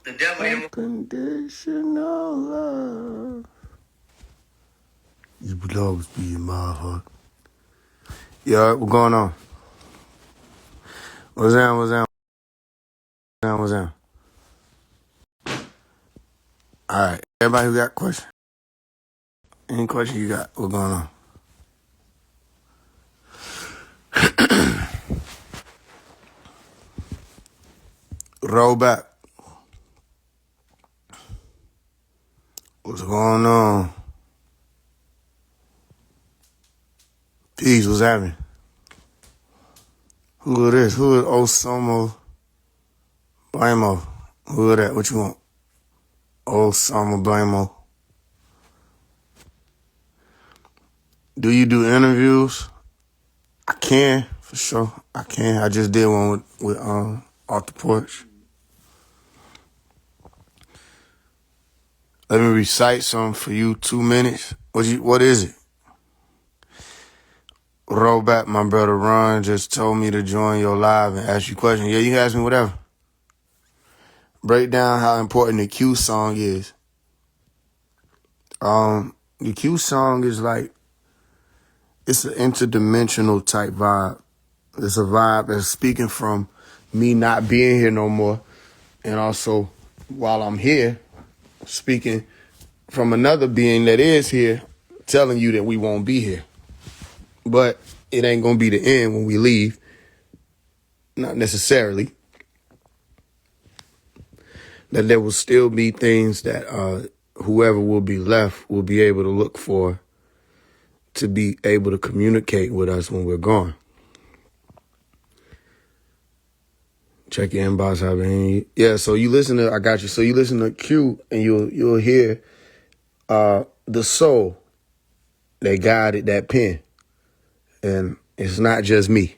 The devil ain't unconditional love. You will always be in my heart. Yeah, what's going on? What's down? All right. Everybody who got questions? Any question you got? What's going on? Roll back. What's going on? Peace, what's happening? Who it is? Who is Osama Blamo? Who is that? What you want? Osama Blamo. Do you do interviews? I can, for sure. I can. I just did one with Off the Porch. Let me recite something for you, 2 minutes. What is it? Roll back, my brother Ron just told me to join your live and ask you questions. Yeah, you can ask me whatever. Break down how important the Q song is. The Q song is like, it's an interdimensional type vibe. It's a vibe that's speaking from me not being here no more. And also, while I'm here, speaking from another being that is here, telling you that we won't be here. But it ain't going to be the end when we leave. Not necessarily. That there will still be things that whoever will be left will be able to look for to be able to communicate with us when we're gone. Check your inbox. Yeah, so you listen to, I got you. So you listen to Q and you'll hear the soul that guided that pen. And it's not just me.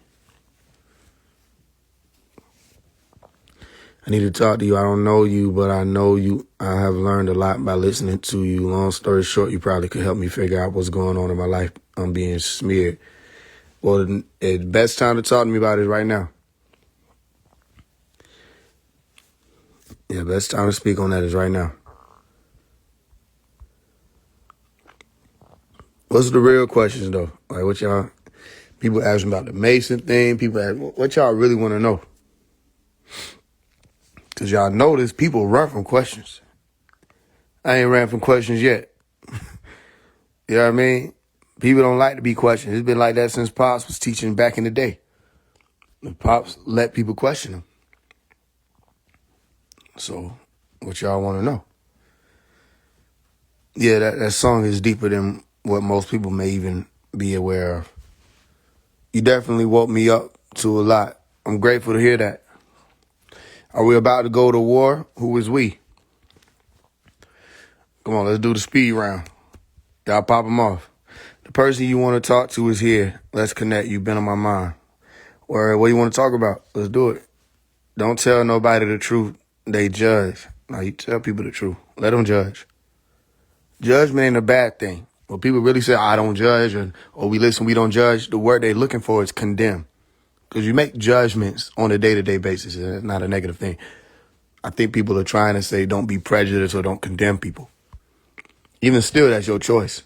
I need to talk to you. I don't know you, but I know you. I have learned a lot by listening to you. Long story short, you probably could help me figure out what's going on in my life. I'm being smeared. Well, the best time to talk to me about it is right now. Yeah, best time to speak on that is right now. What's the real questions, though? Like, what y'all, people asking about the Mason thing. People ask, what y'all really want to know? Because y'all notice people run from questions. I ain't ran from questions yet. You know what I mean? People don't like to be questioned. It's been like that since Pops was teaching back in the day. And Pops let people question him. So, what y'all want to know? Yeah, that song is deeper than what most people may even be aware of. You definitely woke me up to a lot. I'm grateful to hear that. Are we about to go to war? Who is we? Come on, let's do the speed round. Y'all pop them off. The person you want to talk to is here. Let's connect. You've been on my mind. Or what do you want to talk about? Let's do it. Don't tell nobody the truth. They judge. Now you tell people the truth. Let them judge. Judgment ain't a bad thing. When people really say, I don't judge, or we listen, we don't judge, the word they're looking for is condemn. Because you make judgments on a day-to-day basis, and it's not a negative thing. I think people are trying to say don't be prejudiced or don't condemn people. Even still, that's your choice.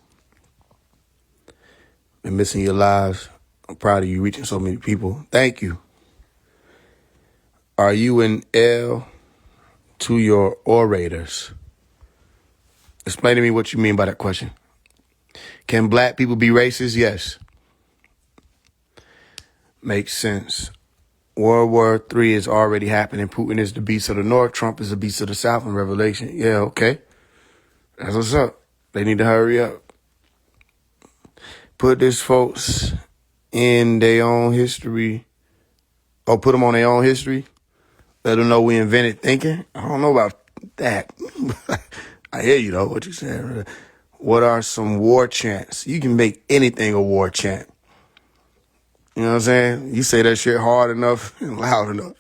Been missing your lives. I'm proud of you reaching so many people. Thank you. Are you an L to your orators? Explain to me what you mean by that question. Can black people be racist? Yes. Makes sense. World War III is already happening. Putin is the beast of the North. Trump is the beast of the South in Revelation. Yeah, okay. That's what's up. They need to hurry up. Put these folks in their own history. Or put them on their own history. Let them know we invented thinking. I don't know about that. I hear you, though, what you're saying. What are some war chants? You can make anything a war chant. You know what I'm saying? You say that shit hard enough and loud enough.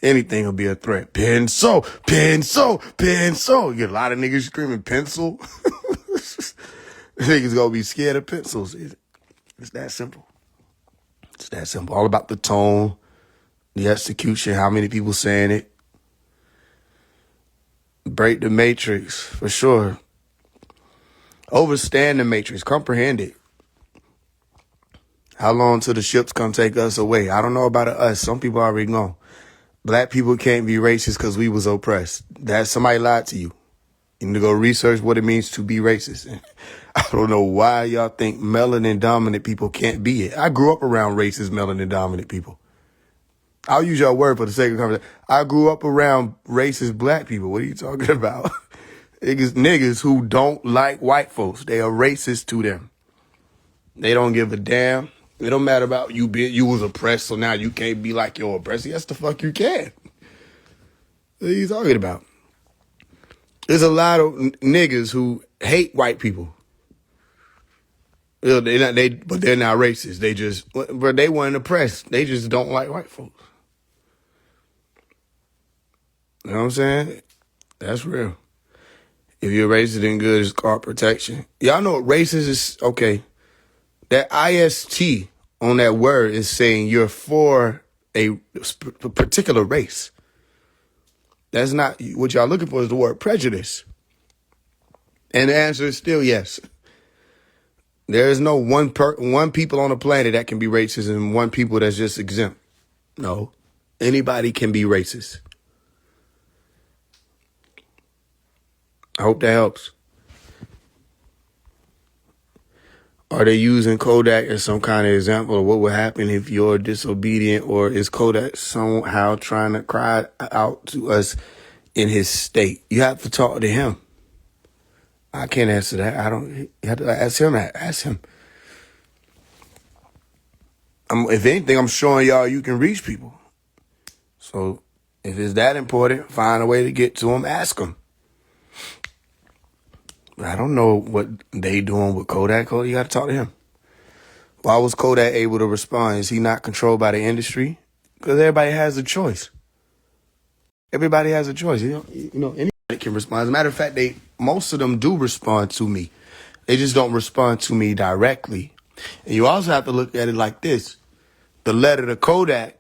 Anything will be a threat. Pencil, pencil, pencil. You get a lot of niggas screaming pencil. Niggas gonna be scared of pencils. It's that simple. It's that simple. All about the tone, the execution, how many people saying it. Break the matrix, for sure. Overstand the matrix. Comprehend it. How long till the ships come take us away? I don't know about us. Some people already gone. Black people can't be racist because we was oppressed. That somebody lied to you. You need to go research what it means to be racist. I don't know why y'all think melanin dominant people can't be it. I grew up around racist melanin dominant people. I'll use your word for the sake of conversation. I grew up around racist black people. What are you talking about? Niggas who don't like white folks. They are racist to them. They don't give a damn. It don't matter about you was oppressed, so now you can't be like your oppressor. Yes, the fuck you can. What are you talking about? There's a lot of niggas who hate white people. But they're not racist. But they weren't oppressed. They just don't like white folks. You know what I'm saying? That's real. If you're racist and good, it's called protection. Y'all know what racist is? Okay. That IST on that word is saying you're for a particular race. That's not what y'all looking for is the word prejudice. And the answer is still yes. There is no one people on the planet that can be racist and one people that's just exempt. No. Anybody can be racist. I hope that helps. Are they using Kodak as some kind of example of what would happen if you're disobedient, or is Kodak somehow trying to cry out to us in his state? You have to talk to him. I can't answer that. You have to ask him that. Ask him. If anything, I'm showing y'all you can reach people. So if it's that important, find a way to get to them, ask them. I don't know what they doing with Kodak. You got to talk to him. Why was Kodak able to respond? Is he not controlled by the industry? Because everybody has a choice. Everybody has a choice. Anybody can respond. As a matter of fact, most of them do respond to me. They just don't respond to me directly. And you also have to look at it like this. The letter to Kodak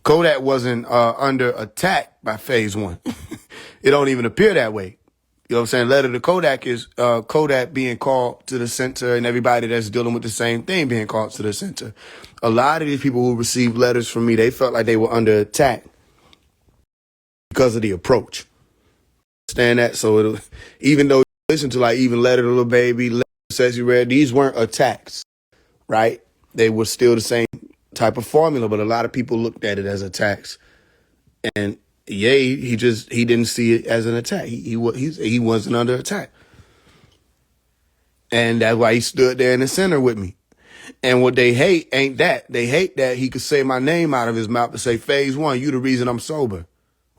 wasn't under attack by Faise One. It don't even appear that way. You know what I'm saying? Letter to Kodak is Kodak being called to the center and everybody that's dealing with the same thing being called to the center. A lot of these people who received letters from me, they felt like they were under attack because of the approach. Understand that? So even though you listen to like even Letter to Little Baby, Letter to Sexy Red, these weren't attacks, right? They were still the same type of formula, but a lot of people looked at it as attacks. And he didn't see it as an attack. He wasn't under attack. And that's why he stood there in the center with me. And what they hate ain't that. They hate that he could say my name out of his mouth and say, Faise One, you the reason I'm sober.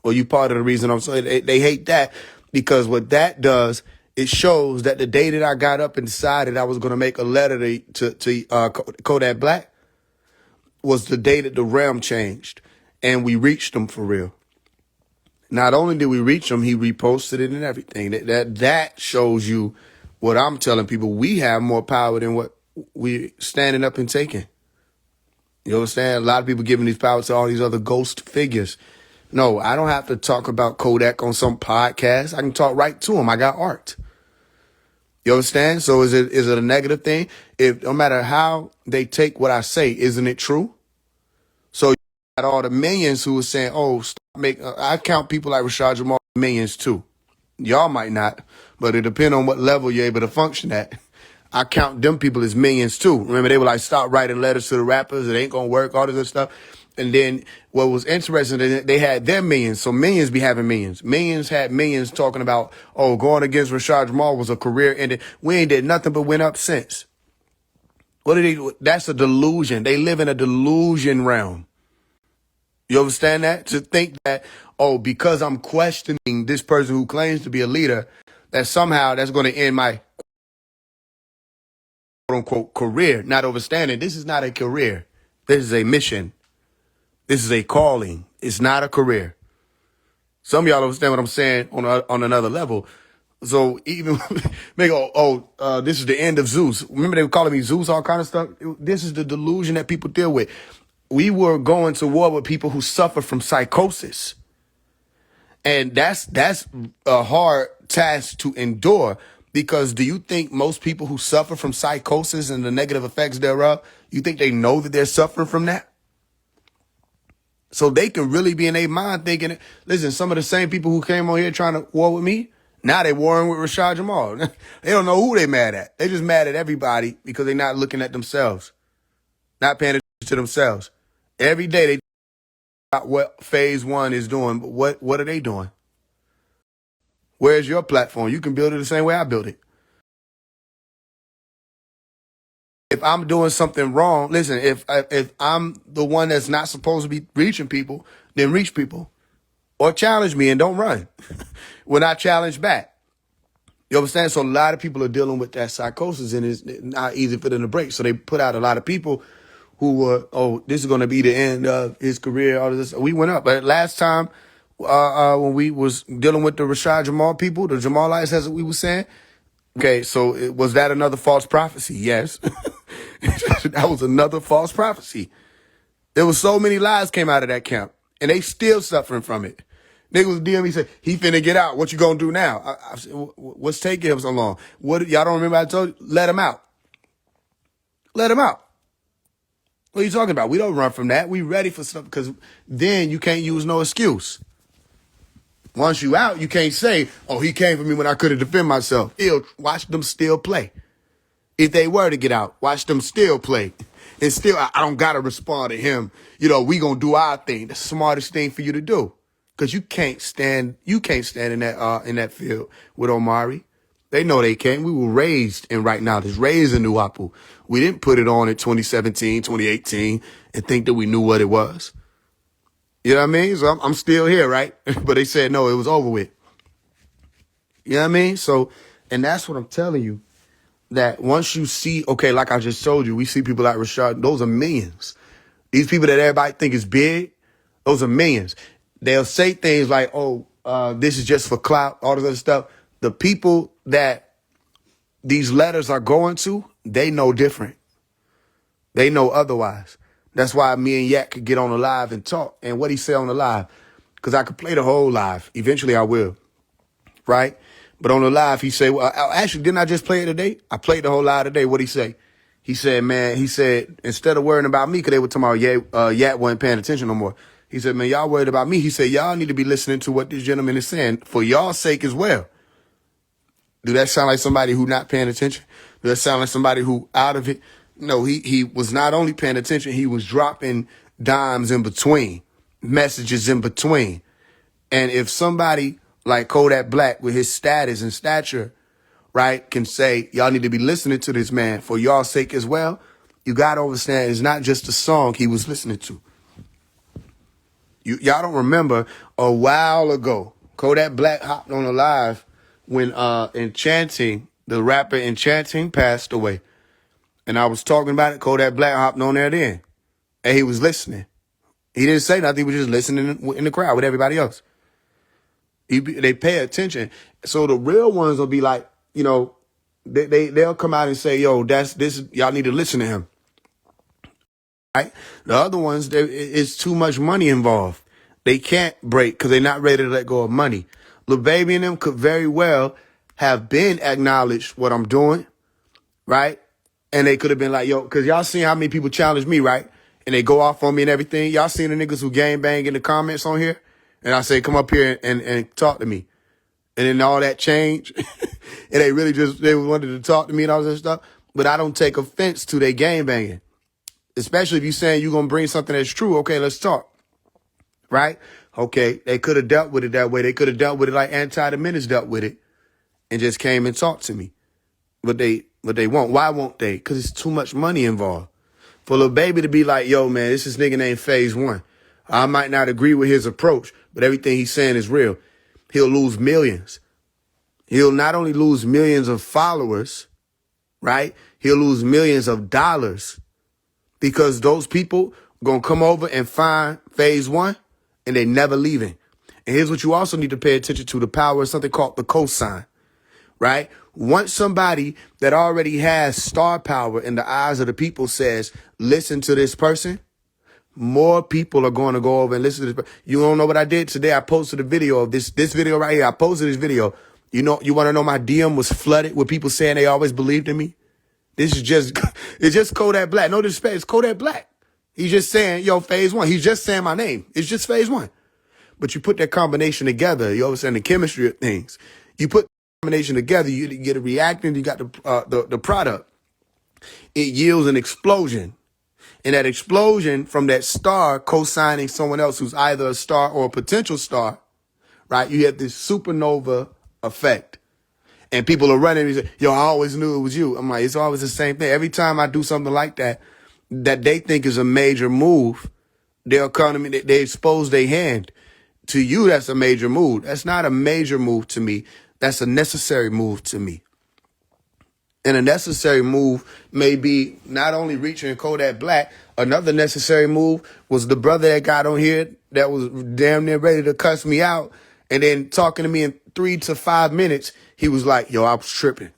Or you part of the reason I'm sober. They hate that because what that does, it shows that the day that I got up and decided I was going to make a letter to Kodak Black was the day that the realm changed. And we reached them for real. Not only did we reach him, he reposted it and everything. That shows you what I'm telling people. We have more power than what we standing up and taking. You understand? A lot of people giving these powers to all these other ghost figures. No, I don't have to talk about Kodak on some podcast. I can talk right to him. I got art. You understand? So is it a negative thing? If no matter how they take what I say, isn't it true? So you got all the millions who are saying, "Oh, I count people like Rashad Jamal millions too. Y'all might not, but it depends on what level you're able to function at. I count them people as millions too. Remember, they were like, stop writing letters to the rappers. It ain't gonna work. All this other stuff. And then what was interesting, they had their millions. So millions be having millions. Millions had millions talking about, oh, going against Rashad Jamal was a career ending. We ain't did nothing but went up since. What did they do? That's a delusion. They live in a delusion realm. You understand that? To think that, oh, because I'm questioning this person who claims to be a leader, that somehow that's going to end my quote unquote career. Not understanding. This is not a career. This is a mission. This is a calling. It's not a career. Some of y'all understand what I'm saying on another level. So even this is the end of Zeus. Remember they were calling me Zeus, all kind of stuff. This is the delusion that people deal with. We were going to war with people who suffer from psychosis. And that's a hard task to endure, because do you think most people who suffer from psychosis and the negative effects thereof, you think they know that they're suffering from that? So they can really be in their mind thinking, listen, some of the same people who came on here trying to war with me, now they warring with Rashad Jamal. They don't know who they mad at. They just mad at everybody because they're not looking at themselves, not paying attention to themselves. Every day they talk about what Faise One is doing, but what are they doing? Where's your platform? You can build it the same way I built it. If I'm doing something wrong, listen, if I'm the one that's not supposed to be reaching people, then reach people. Or challenge me and don't run when I challenge back. You understand? So a lot of people are dealing with that psychosis, and it's not easy for them to break. So they put out a lot of people who were, oh, this is going to be the end of his career. All of this. We went up. But last time when we was dealing with the Rashad Jamal people, the Jamalites, as we were saying, okay, so was that another false prophecy? Yes. That was another false prophecy. There was so many lies came out of that camp, and they still suffering from it. Niggas was DM me, said, he finna get out. What you gonna do now? I said, what's taking him so long? What, y'all don't remember I told you? Let him out. Let him out. What are you talking about? We don't run from that. We ready for stuff, because then you can't use no excuse. Once you out, you can't say, oh, he came for me when I couldn't defend myself. Watch them still play. If they were to get out, watch them still play. And still, I don't got to respond to him. You know, we going to do our thing. The smartest thing for you to do. Because you can't stand in that field with Omari. They know they can't. We were raised in right now. Just raised in Nuapu. We didn't put it on in 2017, 2018 and think that we knew what it was. You know what I mean? So I'm still here, right? But they said, no, it was over with. You know what I mean? So, and that's what I'm telling you. That once you see, okay, like I just told you, we see people like Rashad, those are millions. These people that everybody think is big, those are millions. They'll say things like, oh, this is just for clout, all this other stuff. The people that these letters are going to, they know different. They know otherwise. That's why me and Yak could get on the live and talk. And what he say on the live, because I could play the whole live. Eventually I will, right? But on the live, he said, well, actually, didn't I just play it today? I played the whole live today. What'd he say? He said, man, instead of worrying about me, because they were talking about Yat wasn't paying attention no more. He said, man, y'all worried about me. He said, y'all need to be listening to what this gentleman is saying for y'all's sake as well. Do that sound like somebody who not paying attention? Do that sound like somebody who out of it? No, he was not only paying attention, he was dropping dimes in between, messages in between. And if somebody like Kodak Black with his status and stature, right, can say, y'all need to be listening to this man for y'all's sake as well, you got to understand it's not just the song he was listening to. Y'all don't remember a while ago, Kodak Black hopped on a live when Enchanting, the rapper Enchanting, passed away. And I was talking about it. Kodak Black hopped on there then. And he was listening. He didn't say nothing. He was just listening in the crowd with everybody else. They pay attention. So the real ones will be like, you know, they'll come out and say, yo, y'all need to listen to him. Right? The other ones, it's too much money involved. They can't break because they're not ready to let go of money. Lil Baby and them could very well have been acknowledged what I'm doing, right? And they could have been like, yo, because y'all seen how many people challenge me, right? And they go off on me and everything. Y'all seen the niggas who gang bang in the comments on here? And I say, come up here and talk to me. And then all that changed. And they wanted to talk to me and all this stuff. But I don't take offense to their gang banging. Especially if you're saying you're going to bring something that's true. Okay, let's talk. Right? Okay, they could have dealt with it that way. They could have dealt with it like Anti the Menace dealt with it and just came and talked to me. But they won't. Why won't they? Because it's too much money involved. For Lil Baby to be like, yo, man, this is nigga named Faise One. I might not agree with his approach, but everything he's saying is real. He'll lose millions. He'll not only lose millions of followers, right? He'll lose millions of dollars because those people going to come over and find Faise One and they never leaving. And here's what you also need to pay attention to, the power of something called the cosign, right? Once somebody that already has star power in the eyes of the people says, listen to this person, more people are going to go over and listen to this. You don't know what I did today? I posted a video of this video right here. I posted this video. You want to know my DM was flooded with people saying they always believed in me? This is just, it's just Kodak Black. No disrespect, it's Kodak Black. He's just saying, yo, Faise One. He's just saying my name. It's just Faise One. But you put that combination together, you understand the chemistry of things. You put the combination together, you get a reactant, you got the product. It yields an explosion. And that explosion from that star co-signing someone else who's either a star or a potential star, right? You have this supernova effect. And people are running and say, yo, I always knew it was you. I'm like, it's always the same thing. Every time I do something like that, that they think is a major move, they'll come to me, they expose their hand. To you, that's a major move. That's not a major move to me. That's a necessary move to me. And a necessary move may be not only reaching Kodak Black, another necessary move was the brother that got on here that was damn near ready to cuss me out. And then talking to me in 3 to 5 minutes, he was like, yo, I was tripping.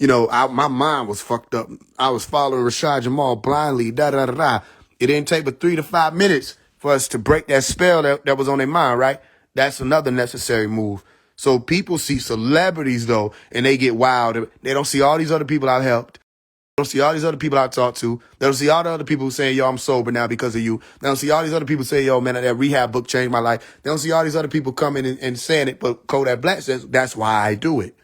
My mind was fucked up. I was following Rashad Jamal blindly, da-da-da-da. It didn't take but 3 to 5 minutes for us to break that spell that was on their mind, right? That's another necessary move. So people see celebrities, though, and they get wild. They don't see all these other people I've helped. They don't see all these other people I talked to. They don't see all the other people saying, yo, I'm sober now because of you. They don't see all these other people say, yo, man, that rehab book changed my life. They don't see all these other people coming and saying it. But Kodak Black says, that's why I do it.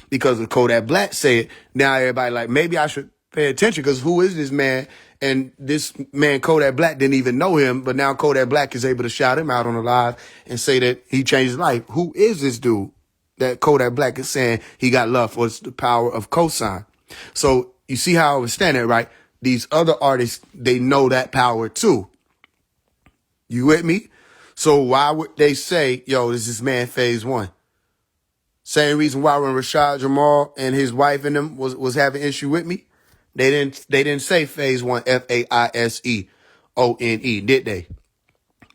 Because of Kodak Black say it, now everybody like, maybe I should pay attention because who is this man? And this man, Kodak Black, didn't even know him. But now Kodak Black is able to shout him out on the live and say that he changed his life. Who is this dude that Kodak Black is saying he got love for? It's the power of cosign. So you see how I was standing, right? These other artists, they know that power too. You with me? So why would they say, yo, this is man Faise One? Same reason why when Rashad Jamal and his wife and them was having issue with me, they didn't say Faise One, Faiseone, did they?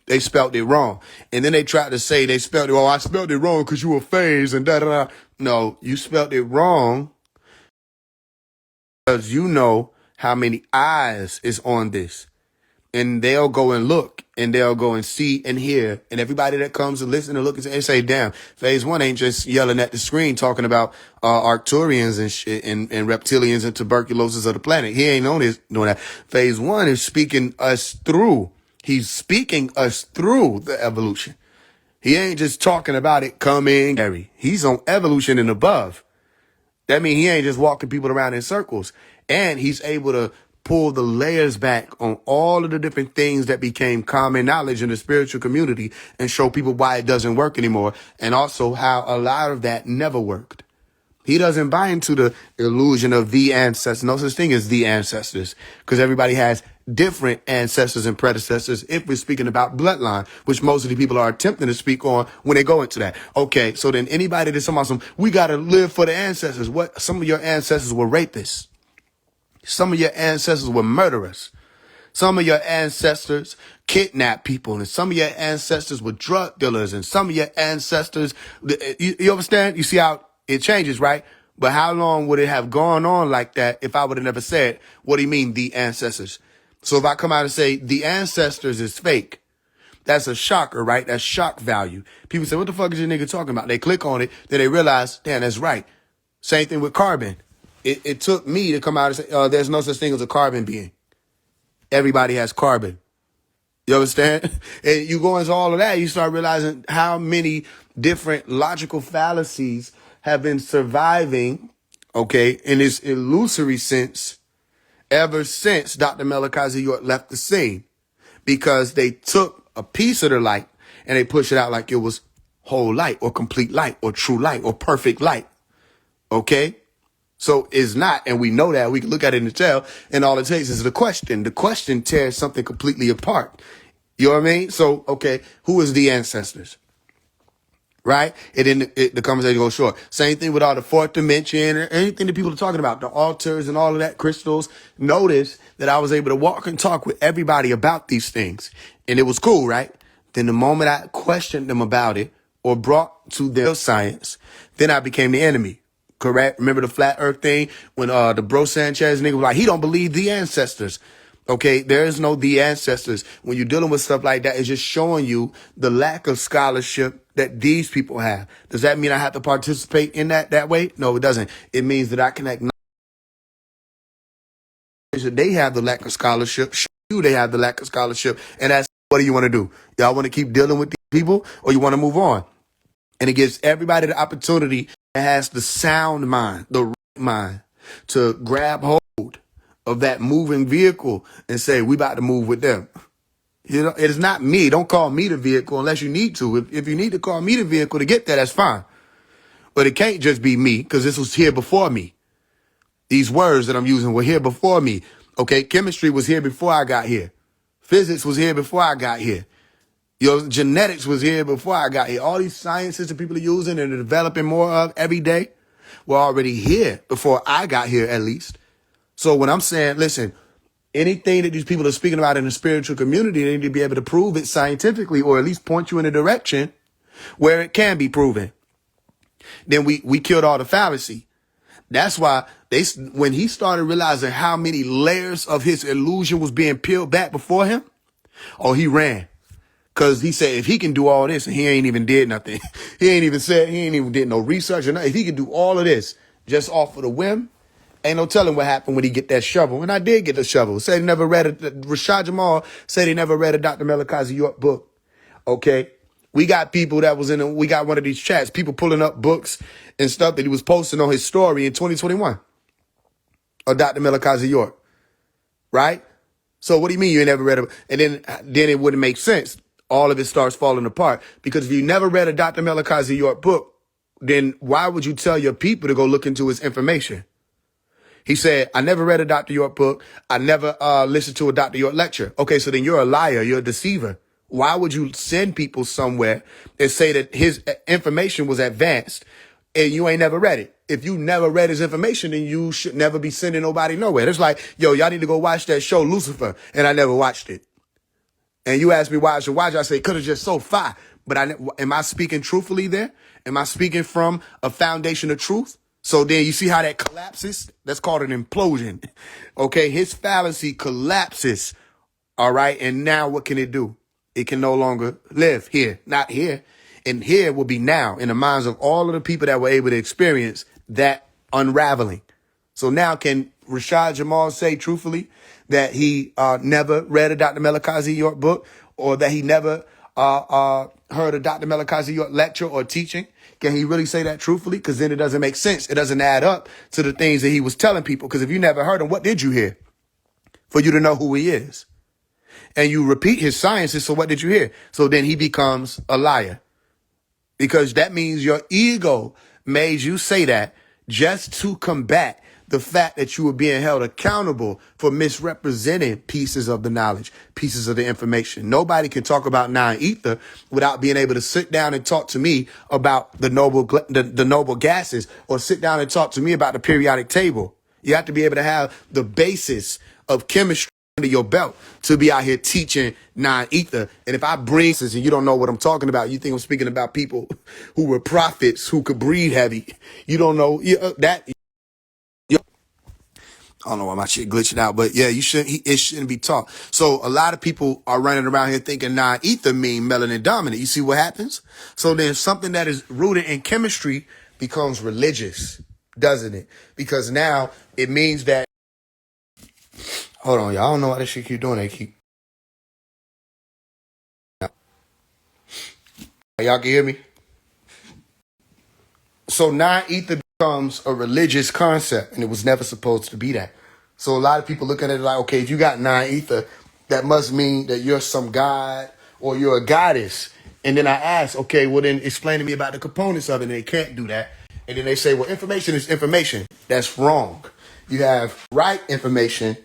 They spelled it wrong. And then they tried to say they spelled it, I spelled it wrong because you were Faise and da-da-da. No, you spelled it wrong because you know how many eyes is on this. And they'll go and look, and they'll go and see and hear. And everybody that comes to listen and look and say, damn, Faise One ain't just yelling at the screen talking about Arcturians and shit and reptilians and tuberculosis of the planet. He ain't on this doing that. Faise One is speaking us through. He's speaking us through the evolution. He ain't just talking about it coming. He's on evolution and above. That means he ain't just walking people around in circles. And he's able to pull the layers back on all of the different things that became common knowledge in the spiritual community and show people why it doesn't work anymore. And also how a lot of that never worked. He doesn't buy into the illusion of the ancestors. No such thing as the ancestors, because everybody has different ancestors and predecessors if we're speaking about bloodline, which most of the people are attempting to speak on when they go into that. Okay, so then anybody that's talking about we got to live for the ancestors. What? Some of your ancestors were rapists. Some of your ancestors were murderers. Some of your ancestors kidnapped people, and some of your ancestors were drug dealers, and some of your ancestors, you understand? You see how it changes, right? But how long would it have gone on like that if I would have never said, what do you mean, the ancestors? So if I come out and say the ancestors is fake, that's a shocker, right? That's shock value. People say, what the fuck is your nigga talking about? They click on it, then they realize, damn, that's right. Same thing with carbon. It took me to come out and say, there's no such thing as a carbon being. Everybody has carbon. You understand? And you go into all of that, you start realizing how many different logical fallacies have been surviving, okay, in this illusory sense ever since Dr. Malachi York left the scene. Because they took a piece of the light and they pushed it out like it was whole light or complete light or true light or perfect light. Okay? So it's not, and we know that. We can look at it and tell, and all it takes is the question. The question tears something completely apart. You know what I mean? So, okay, who is the ancestors? Right? And then the conversation goes short. Same thing with all the fourth dimension or anything that people are talking about, the altars and all of that, crystals. Notice that I was able to walk and talk with everybody about these things. And it was cool, right? Then the moment I questioned them about it or brought to their science, then I became the enemy. Correct? Remember the flat earth thing when the Bro Sanchez nigga was like, he don't believe the ancestors. Okay, there is no the ancestors. When you're dealing with stuff like that, it's just showing you the lack of scholarship that these people have. Does that mean I have to participate in that way? No, it doesn't. It means that I can acknowledge that they have the lack of scholarship. Show you they have the lack of scholarship. And that's, what do you want to do? Y'all want to keep dealing with these people, or you want to move on? And it gives everybody the opportunity that has the sound mind, the right mind, to grab hold of that moving vehicle and say, we about to move with them. You know, it is not me. Don't call me the vehicle unless you need to. If you need to call me the vehicle to get there, that's fine. But it can't just be me, because this was here before me. These words that I'm using were here before me. Okay, chemistry was here before I got here. Physics was here before I got here. Genetics was here before I got here. All these sciences that people are using and are developing more of every day were already here before I got here, at least. So when I'm saying, listen, anything that these people are speaking about in the spiritual community, they need to be able to prove it scientifically, or at least point you in a direction where it can be proven. Then we killed all the fallacy. That's why when he started realizing how many layers of his illusion was being peeled back before him, he ran. Cause he said, if he can do all this and he ain't even did nothing, he ain't even did no research or nothing. If he can do all of this just off of the whim, ain't no telling what happened when he get that shovel. And I did get the shovel. Said he never read it. Rashad Jamal said he never read a Dr. Malachi York book. Okay. We got people that we got one of these chats, people pulling up books and stuff that he was posting on his story in 2021 of Dr. Malachi York. Right? So what do you mean you ain't never read it? And then it wouldn't make sense. All of it starts falling apart, because if you never read a Dr. Malachi York book, then why would you tell your people to go look into his information? He said, I never read a Dr. York book. I never listened to a Dr. York lecture. Okay, so then you're a liar. You're a deceiver. Why would you send people somewhere and say that his information was advanced and you ain't never read it? If you never read his information, then you should never be sending nobody nowhere. It's like, yo, y'all need to go watch that show, Lucifer, and I never watched it. And you ask me why I should watch it, I say, because it's just so fire. But am I speaking truthfully there? Am I speaking from a foundation of truth? So then you see how that collapses? That's called an implosion. Okay, his fallacy collapses. All right, and now what can it do? It can no longer live here, not here. And here will be now in the minds of all of the people that were able to experience that unraveling. So now can Rashad Jamal say truthfully that he never read a Dr. Malachi York book, or that he never heard a Dr. Malachi York lecture or teaching? Can he really say that truthfully? Because then it doesn't make sense. It doesn't add up to the things that he was telling people. Because if you never heard him, what did you hear for you to know who he is? And you repeat his sciences, so what did you hear? So then he becomes a liar. Because that means your ego made you say that just to combat the fact that you were being held accountable for misrepresenting pieces of the knowledge, pieces of the information. Nobody can talk about non-ether without being able to sit down and talk to me about the noble gases, or sit down and talk to me about the periodic table. You have to be able to have the basis of chemistry under your belt to be out here teaching non-ether. And if I bring this and you don't know what I'm talking about, you think I'm speaking about people who were prophets who could breathe heavy. You don't know that. I don't know why my shit glitching out, but yeah, it shouldn't be taught. So a lot of people are running around here thinking non-ether mean melanin dominant. You see what happens? So then something that is rooted in chemistry becomes religious, doesn't it? Because now it means that, hold on, y'all, I don't know why this shit keep doing that. Y'all can hear me? So non-ether becomes a religious concept, and it was never supposed to be that. So a lot of people look at it like, okay, if you got non-ether, that must mean that you're some god or you're a goddess. And then I ask, okay, well then explain to me about the components of it, and they can't do that. And then they say, well, information is information. That's wrong. You have right information,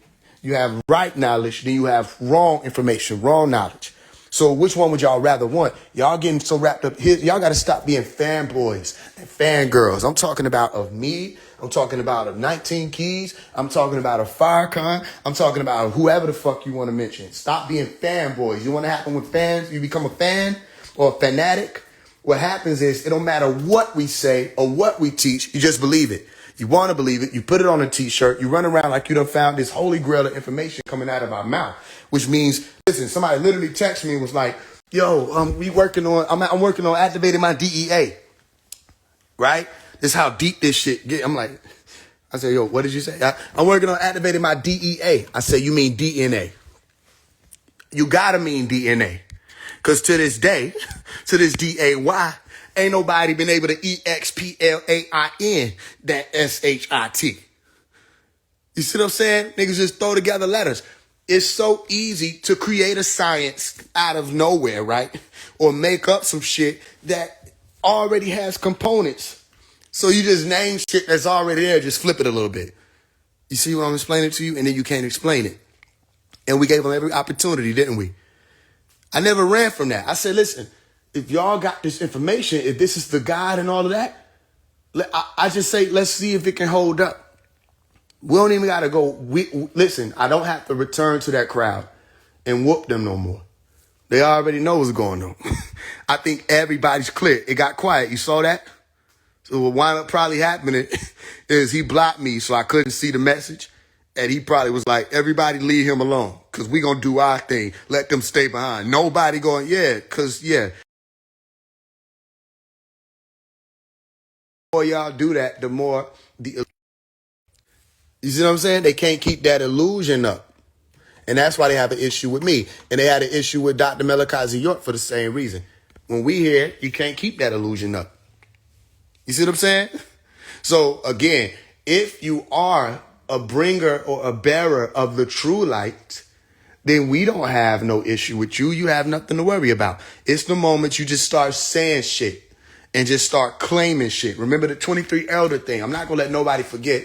you have right knowledge, then you have wrong information, wrong knowledge. So which one would y'all rather want? Y'all getting so wrapped up here. Y'all got to stop being fanboys and fangirls. I'm talking about of me. I'm talking about of 19 Keys. I'm talking about of Farrakhan. I'm talking about whoever the fuck you want to mention. Stop being fanboys. You want to happen with fans? You become a fan or a fanatic. What happens is it don't matter what we say or what we teach. You just believe it. You want to believe it. You put it on a t-shirt. You run around like you done found this holy grail of information coming out of our mouth, which means, listen, somebody literally texted me and was like, yo, I'm working on activating my DEA, right? This is how deep this shit get. I'm like, I said, yo, what did you say? I'm working on activating my DEA. I said, you mean DNA. You gotta mean DNA. Because to this day, to this DAY, ain't nobody been able to EXPLAIN that SHIT. You see what I'm saying? Niggas just throw together letters. It's so easy to create a science out of nowhere, right? Or make up some shit that already has components. So you just name shit that's already there, just flip it a little bit. You see what I'm explaining to you? And then you can't explain it. And we gave them every opportunity, didn't we? I never ran from that. I said, listen, if y'all got this information, if this is the God and all of that, I just say, let's see if it can hold up. We don't even got to go. Listen, I don't have to return to that crowd and whoop them no more. They already know what's going on. I think everybody's clear. It got quiet. You saw that? So what wound up probably happening is he blocked me so I couldn't see the message. And he probably was like, everybody leave him alone because we going to do our thing. Let them stay behind. Nobody going, yeah, because, yeah. The more y'all do that, the more you see what I'm saying? They can't keep that illusion up. And that's why they have an issue with me. And they had an issue with Dr. Melakazi York for the same reason. When we here, you can't keep that illusion up. You see what I'm saying? So again, if you are a bringer or a bearer of the true light, then we don't have no issue with you. You have nothing to worry about. It's the moment you just start saying shit and just start claiming shit. Remember the 23 elder thing. I'm not going to let nobody forget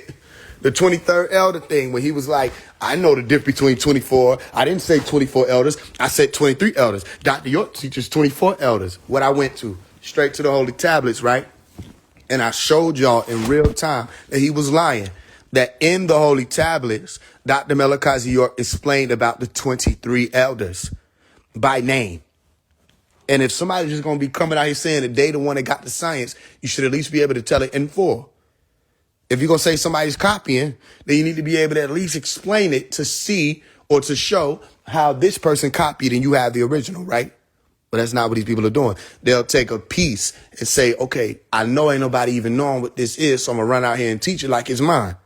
the 23rd elder thing when he was like, I know the difference between 24. I didn't say 24 elders. I said 23 elders. Dr. York teaches 24 elders. What I went to, straight to the holy tablets, right? And I showed y'all in real time that he was lying. That in the holy tablets, Dr. Melakazi York explained about the 23 elders by name. And if somebody's just going to be coming out here saying that they the one that got the science, you should at least be able to tell it in full. If you're going to say somebody's copying, then you need to be able to at least explain it to see or to show how this person copied and you have the original, right? But that's not what these people are doing. They'll take a piece and say, okay, I know ain't nobody even knowing what this is, so I'm going to run out here and teach it like it's mine.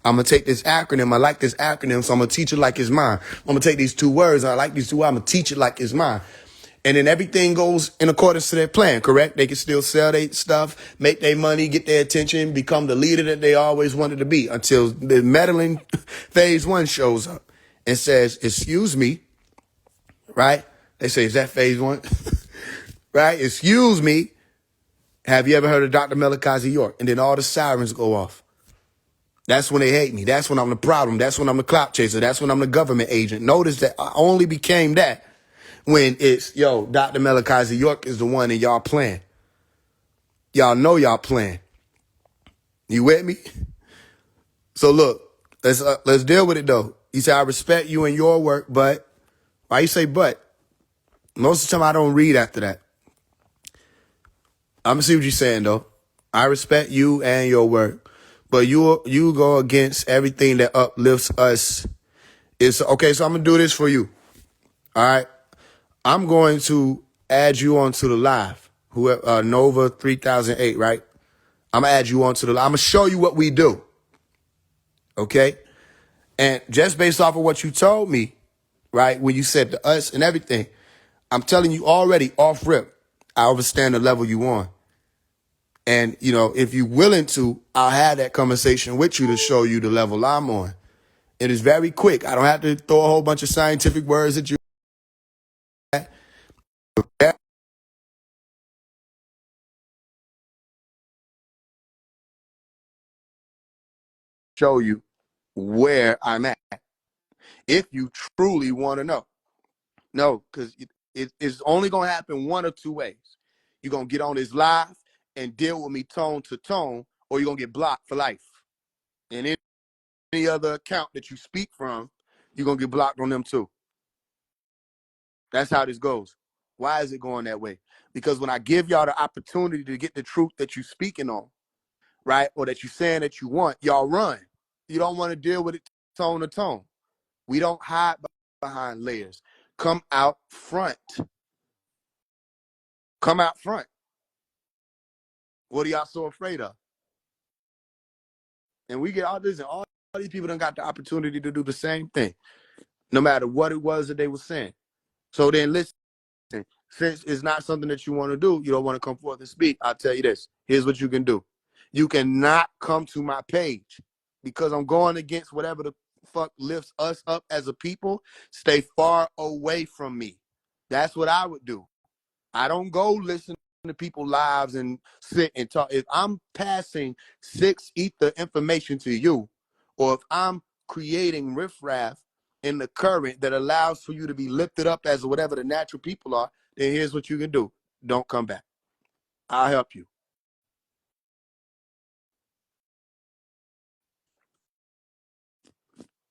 I'm going to take this acronym. I like this acronym, so I'm going to teach it like it's mine. I'm going to take these two words. I like these two words. I'm going to teach it like it's mine. And then everything goes in accordance to their plan, correct? They can still sell their stuff, make their money, get their attention, become the leader that they always wanted to be until the meddling Faise One shows up and says, excuse me, right? They say, is that Faise One? Right? Excuse me. Have you ever heard of Dr. Melakazi York? And then all the sirens go off. That's when they hate me. That's when I'm the problem. That's when I'm the clout chaser. That's when I'm the government agent. Notice that I only became that when it's, yo, Dr. Melakazi York is the one and y'all playing. Y'all know y'all playing. You with me? So look, let's deal with it though. You say, I respect you and your work, but why you say but? Most of the time I don't read after that. I'm gonna see what you're saying though. I respect you and your work, but you go against everything that uplifts us. It's okay. So I'm gonna do this for you. All right. I'm going to add you onto the live. Whoever Nova 3008, right? I'm gonna add you onto the live. I'm gonna show you what we do. Okay. And just based off of what you told me, right? When you said to us and everything, I'm telling you already off rip, I understand the level you on. And, you know, if you're willing to, I'll have that conversation with you to show you the level I'm on. It is very quick. I don't have to throw a whole bunch of scientific words at you. Show you where I'm at. If you truly want to know. No, because it's only going to happen one or two ways. You're going to get on this live and deal with me tone to tone, or you're going to get blocked for life. And any other account that you speak from, you're going to get blocked on them too. That's how this goes. Why is it going that way? Because when I give y'all the opportunity to get the truth that you're speaking on, right? Or that you're saying that you want, y'all run. You don't want to deal with it tone to tone. We don't hide behind layers. Come out front. Come out front. What are y'all so afraid of? And we get all this, and all these people done got the opportunity to do the same thing, no matter what it was that they were saying. So then listen, since it's not something that you want to do, you don't want to come forth and speak, I'll tell you this. Here's what you can do. You cannot come to my page because I'm going against whatever the fuck lifts us up as a people. Stay far away from me. That's what I would do. I don't go listen to people's lives and sit and talk. If I'm passing 6 ether information to you, or if I'm creating riffraff in the current that allows for you to be lifted up as whatever the natural people are, then here's what you can do. Don't come back. I'll help you.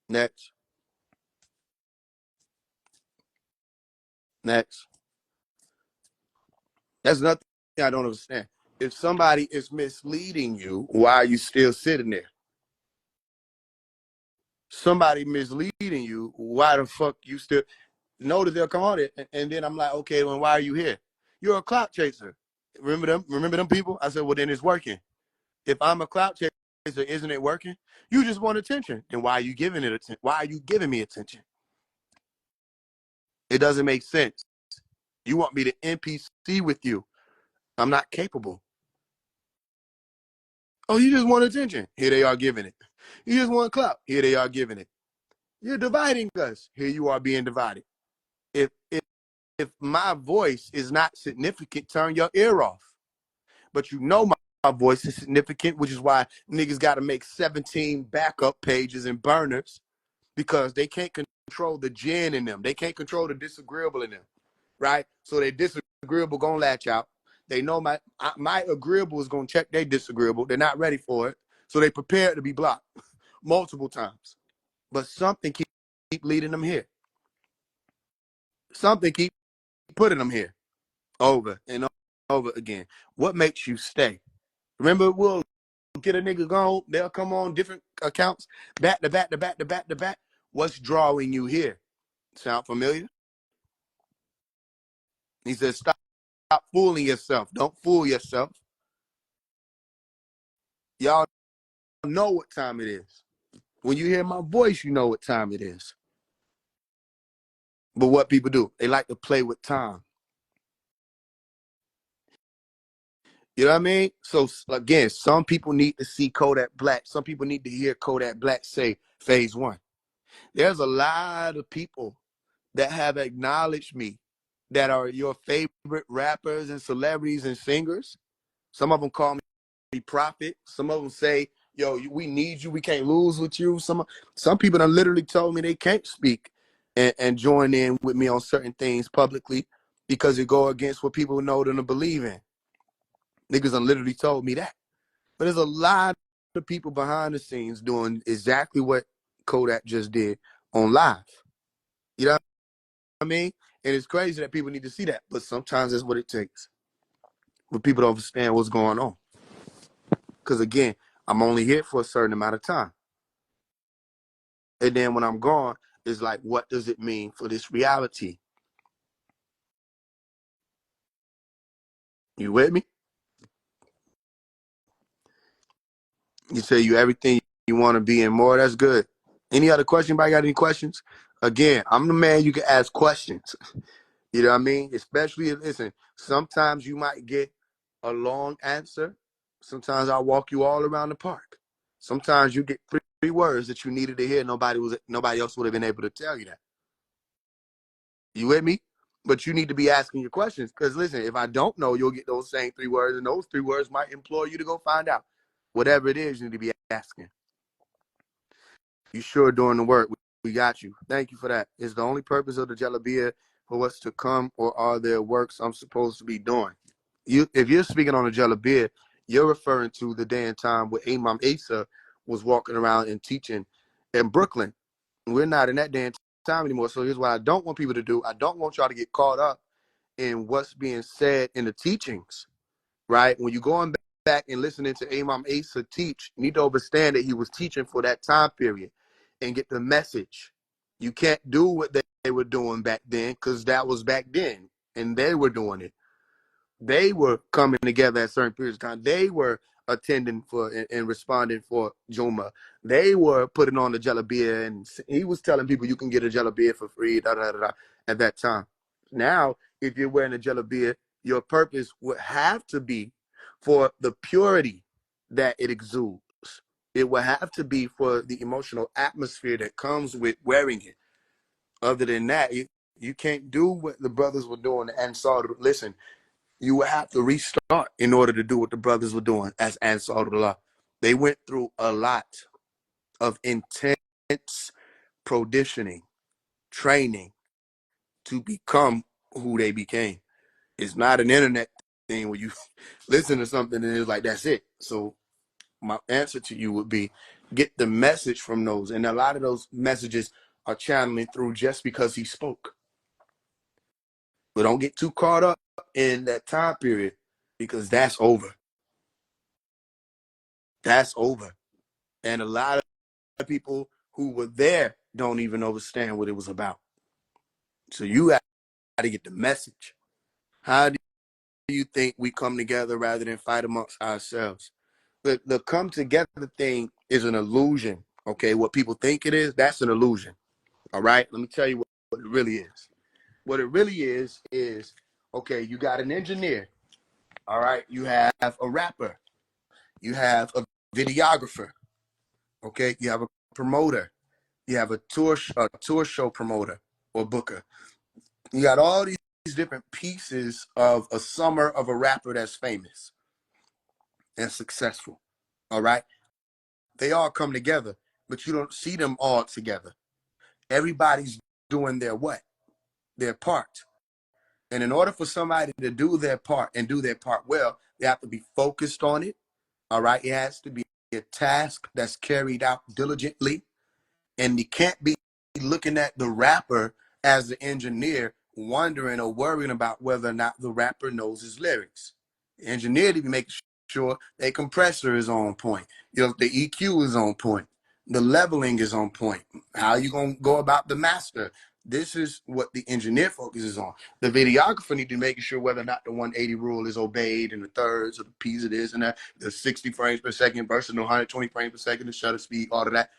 Next. Next. That's nothing I don't understand. If somebody is misleading you, why are you still sitting there? Somebody misleading you, why the fuck you still know that they'll come on it? And then I'm like, okay, well, why are you here? You're a clout chaser. Remember them? Remember them people? I said, well, then it's working. If I'm a clout chaser, isn't it working? You just want attention. Then why are you giving it attention? Why are you giving me attention? It doesn't make sense. You want me to NPC with you. I'm not capable. Oh, you just want attention. Here they are giving it. You just want clout. Here they are giving it. You're dividing us. Here you are being divided. If my voice is not significant, turn your ear off. But you know my voice is significant, which is why niggas got to make 17 backup pages and burners because they can't control the gin in them. They can't control the disagreeable in them, right? So they disagreeable gonna latch out. They know my agreeable is gonna check their disagreeable. They're not ready for it, so they prepared to be blocked multiple times. But something keep leading them here. Something keep putting them here over and over again. What makes you stay? Remember, we'll get a nigga gone. They'll come on different accounts, back to back to back to back to back. What's drawing you here? Sound familiar? He says, stop fooling yourself. Don't fool yourself. Y'all know what time it is. When you hear my voice, you know what time it is. But what people do, they like to play with time. You know what I mean? So again, some people need to see Kodak Black. Some people need to hear Kodak Black say Faise One. There's a lot of people that have acknowledged me that are your favorite rappers and celebrities and singers. Some of them call me prophet. Some of them say, yo, we need you. We can't lose with you. Some people have literally told me they can't speak and join in with me on certain things publicly because it go against what people know them to believe in. Niggas have literally told me that. But there's a lot of people behind the scenes doing exactly what Kodak just did on live. You know what I mean? And it's crazy that people need to see that, but sometimes that's what it takes. But people don't understand what's going on. Because again, I'm only here for a certain amount of time. And then when I'm gone, it's like, what does it mean for this reality? You with me? You say you everything you want to be and more. That's good. Any other question? Anybody got any questions? Again, I'm the man you can ask questions. You know what I mean? Especially if, listen, sometimes you might get a long answer. Sometimes I'll walk you all around the park. Sometimes you get three words that you needed to hear. Nobody else would have been able to tell you that. You with me? But you need to be asking your questions. Because listen, if I don't know, you'll get those same 3 words, and those 3 words might implore you to go find out. Whatever it is, you need to be asking. You sure doing the work. We got you. Thank you for that. Is the only purpose of the Jelabia for what's to come, or are there works I'm supposed to be doing? If you're speaking on the Jelabia, you're referring to the day and time where Imam Isa was walking around and teaching in Brooklyn. We're not in that day and time anymore. So here's what I don't want people to do. I don't want y'all to get caught up in what's being said in the teachings, right? When you're going back and listening to Imam Asa teach, you need to understand that he was teaching for that time period and get the message. You can't do what they were doing back then because that was back then and they were doing it. They were coming together at certain periods of time. They were attending for and responding for Juma. They were putting on the jalabiyah, and he was telling people you can get a jalabiyah for free, at that time. Now, if you're wearing a jalabiyah, your purpose would have to be for the purity that it exudes. It would have to be for the emotional atmosphere that comes with wearing it. Other than that, you can't do what the brothers were doing and saw. Listen, you would have to restart in order to do what the brothers were doing as Ansarullah. They went through a lot of intense conditioning, training to become who they became. It's not an internet thing where you listen to something and it's like, that's it. So my answer to you would be get the message from those. And a lot of those messages are channeling through just because he spoke. But don't get too caught up in that time period because that's over. That's over. And a lot of people who were there don't even understand what it was about. So you got to get the message. How do you think we come together rather than fight amongst ourselves? The come together thing is an illusion. Okay, what people think it is, that's an illusion. All right, let me tell you what it really is. What it really is, okay, you got an engineer. All right, you have a rapper. You have a videographer. Okay, you have a promoter. You have a tour show promoter or booker. You got all these different pieces of a summer of a rapper that's famous and successful. All right, they all come together, but you don't see them all together. Everybody's doing their what? Their part. And in order for somebody to do their part and do their part well, they have to be focused on it. All right, it has to be a task that's carried out diligently. And you can't be looking at the rapper as the engineer, wondering or worrying about whether or not the rapper knows his lyrics. The engineer to be making sure their compressor is on point. You know, the EQ is on point. The leveling is on point. How you gonna go about the master? This is what the engineer focuses on. The videographer need to be making sure whether or not the 180 rule is obeyed and the thirds or the P's of this and that, the 60 frames per second versus the 120 frames per second, the shutter speed, all of that.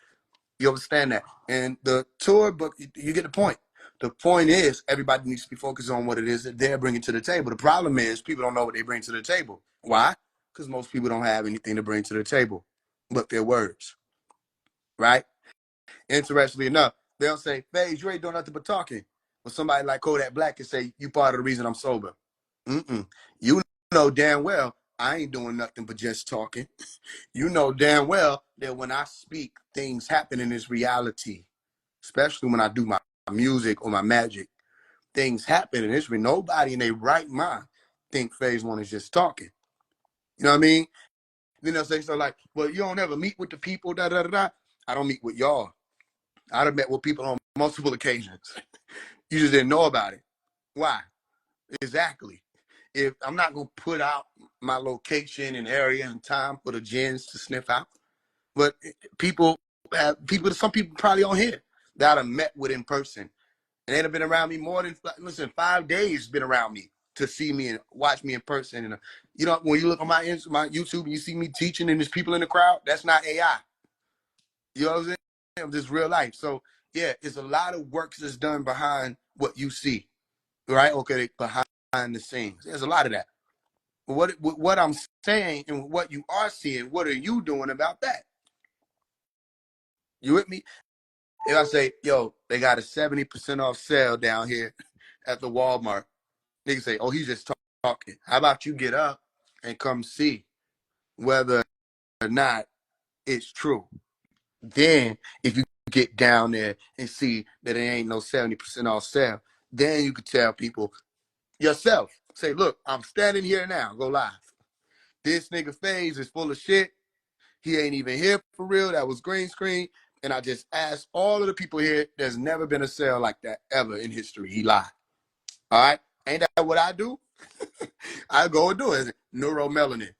You understand that? And the tour book, you get the point. The point is everybody needs to be focused on what it is that they're bringing to the table. The problem is people don't know what they bring to the table. Why? Because most people don't have anything to bring to the table but their words, right? Interestingly enough, they'll say, Faise, you ain't doing nothing but talking. But somebody like Kodak Black can say, you part of the reason I'm sober. You know damn well I ain't doing nothing but just talking. You know damn well that when I speak, things happen in this reality, especially when I do my music or my magic. Things happen in this reality. Nobody in their right mind think Faise One is just talking. You know what I mean? Then they'll say so like, well, you don't ever meet with the people, da da da da. I don't meet with y'all. I'd have met with people on multiple occasions. You just didn't know about it. Why? Exactly. If I'm not gonna put out my location and area and time for the gens to sniff out, but some people probably on here that I met with in person, and they'd have been around me more than 5 days. Been around me to see me and watch me in person. And you know, when you look on my YouTube and you see me teaching and there's people in the crowd, that's not AI. You know what I'm saying? This real life. So yeah, it's a lot of work that's done behind what you see, right? Okay, behind the scenes. There's a lot of that. But what I'm saying and what you are seeing, what are you doing about that? You with me? If I say, yo, they got a 70% off sale down here at the Walmart, niggas say, oh, he's just talking. How about you get up and come see whether or not it's true? Then, if you get down there and see that it ain't no 70% off sale, then you could tell people yourself. Say, look, I'm standing here now. Go live. This nigga Faise is full of shit. He ain't even here for real. That was green screen. And I just asked all of the people here, there's never been a sale like that ever in history. He lied. All right? Ain't that what I do? I go and do it. Neuromelanin.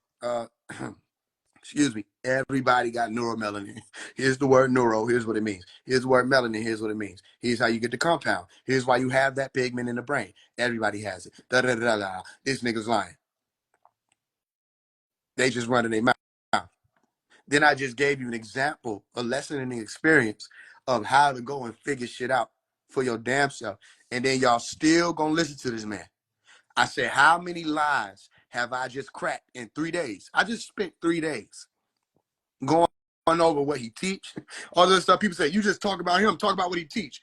Excuse me. Everybody got neuromelanin. Here's the word neuro. Here's what it means. Here's the word melanin. Here's what it means. Here's how you get the compound. Here's why you have that pigment in the brain. Everybody has it. Da da da da. This nigga's lying. They just running their mouth. Then I just gave you an example, a lesson in the experience of how to go and figure shit out for your damn self. And then y'all still gonna listen to this man. I said, how many lies have I just cracked in 3 days? I just spent 3 days going over what he teach. All this stuff. People say, you just talk about him, talk about what he teach.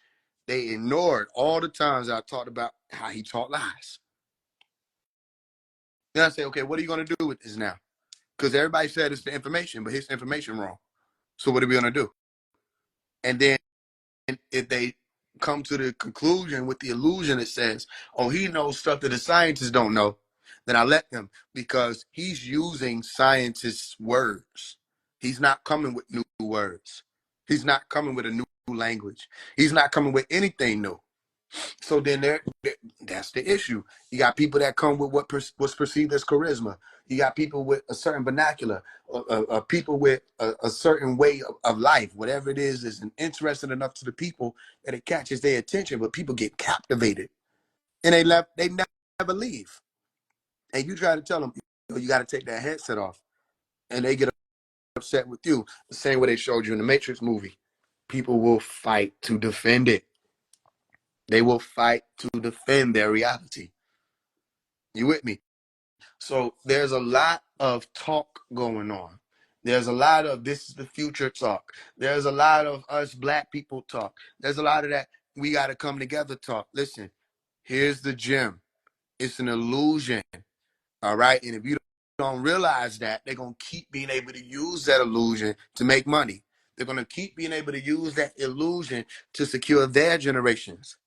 They ignored all the times I talked about how he taught lies. Then I say, okay, what are you gonna do with this now? Because everybody said it's the information, but his information wrong. So what are we gonna do? And then if they come to the conclusion with the illusion that says, oh, he knows stuff that the scientists don't know, then I let them, because he's using scientists' words. He's not coming with new words. He's not coming with a new language. He's not coming with anything new. So then that's the issue. You got people that come with what's perceived as charisma. You got people with a certain vernacular, people with a certain way of life. Whatever it is interesting enough to the people that it catches their attention. But people get captivated, and they never leave. And you try to tell them, you got to take that headset off, and they get upset with you the same way they showed you in the Matrix movie. People will fight to defend it. They will fight to defend their reality. You with me? So there's a lot of talk going on. There's a lot of this is the future talk. There's a lot of us black people talk. There's a lot of that we got to come together talk. Listen, here's the gem. It's an illusion. All right. And if you don't realize that, they're going to keep being able to use that illusion to make money. They're going to keep being able to use that illusion to secure their generations.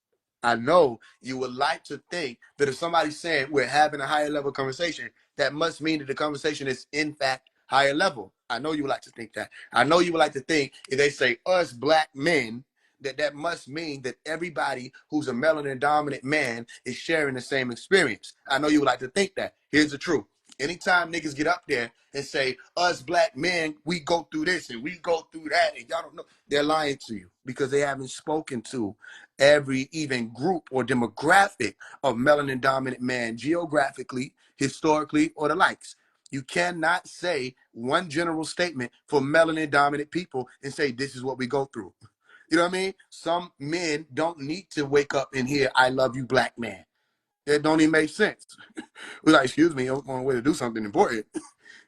I know you would like to think that if somebody's saying we're having a higher level conversation, that must mean that the conversation is in fact higher level. I know you would like to think that. I know you would like to think if they say us black men, that must mean that everybody who's a melanin dominant man is sharing the same experience. I know you would like to think that. Here's the truth. Anytime niggas get up there and say, us black men, we go through this and we go through that, and y'all don't know, they're lying to you because they haven't spoken to every even group or demographic of melanin dominant man geographically, historically, or the likes. You cannot say one general statement for melanin dominant people and say this is what we go through. You know what I mean? Some men don't need to wake up and hear I love you, black man. That don't even make sense. We're like, excuse me, I'm on a way to do something important.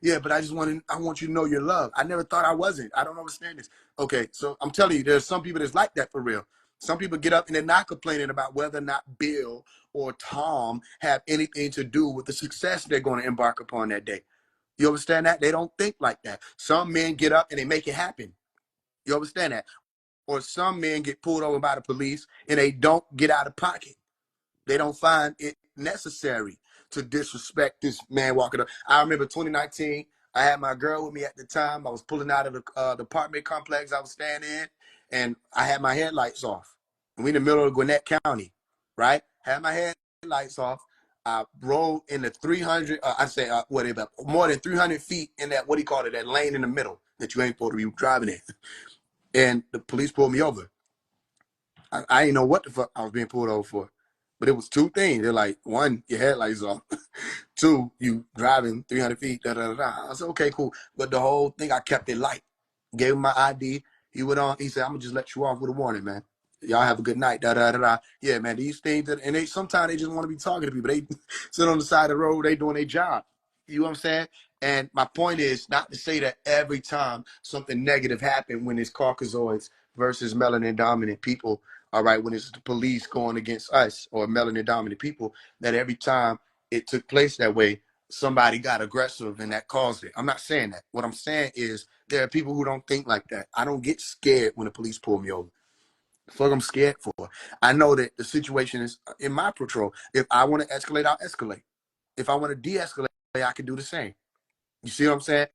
Yeah, but I want you to know your love. I never thought I wasn't. I don't understand this. Okay, so I'm telling you, there's some people that's like that for real. Some people get up and they're not complaining about whether or not Bill or Tom have anything to do with the success they're going to embark upon that day. You understand that? They don't think like that. Some men get up and they make it happen. You understand that? Or some men get pulled over by the police and they don't get out of pocket. They don't find it necessary to disrespect this man walking up. I remember 2019, I had my girl with me at the time. I was pulling out of the apartment complex I was staying in, and I had my headlights off. We in the middle of Gwinnett County, right? Had my headlights off. I rolled in the 300, whatever, more than 300 feet in that, what do you call it, that lane in the middle that you ain't supposed to be driving in. And the police pulled me over. I didn't know what the fuck I was being pulled over for. But it was two things. They're like, one, your headlights off. Two, you driving 300 feet, da, da, da, da. I said, okay, cool. But the whole thing, I kept it light. Gave him my ID. He went on. He said, I'm going to just let you off with a warning, man. Y'all have a good night, da, da, da, da. Yeah, man, these things, and they sometimes they just want to be talking to people. They sit on the side of the road. They doing their job. You know what I'm saying? And my point is not to say that every time something negative happened when it's Caucasoids versus melanin dominant people, all right, when it's the police going against us or melanin dominant people, that every time it took place that way, somebody got aggressive and that caused it. I'm not saying that. What I'm saying is there are people who don't think like that. I don't get scared when the police pull me over. The fuck I'm scared for. I know that the situation is in my patrol. If I want to escalate, I'll escalate. If I want to de-escalate, I can do the same. You see what I'm saying?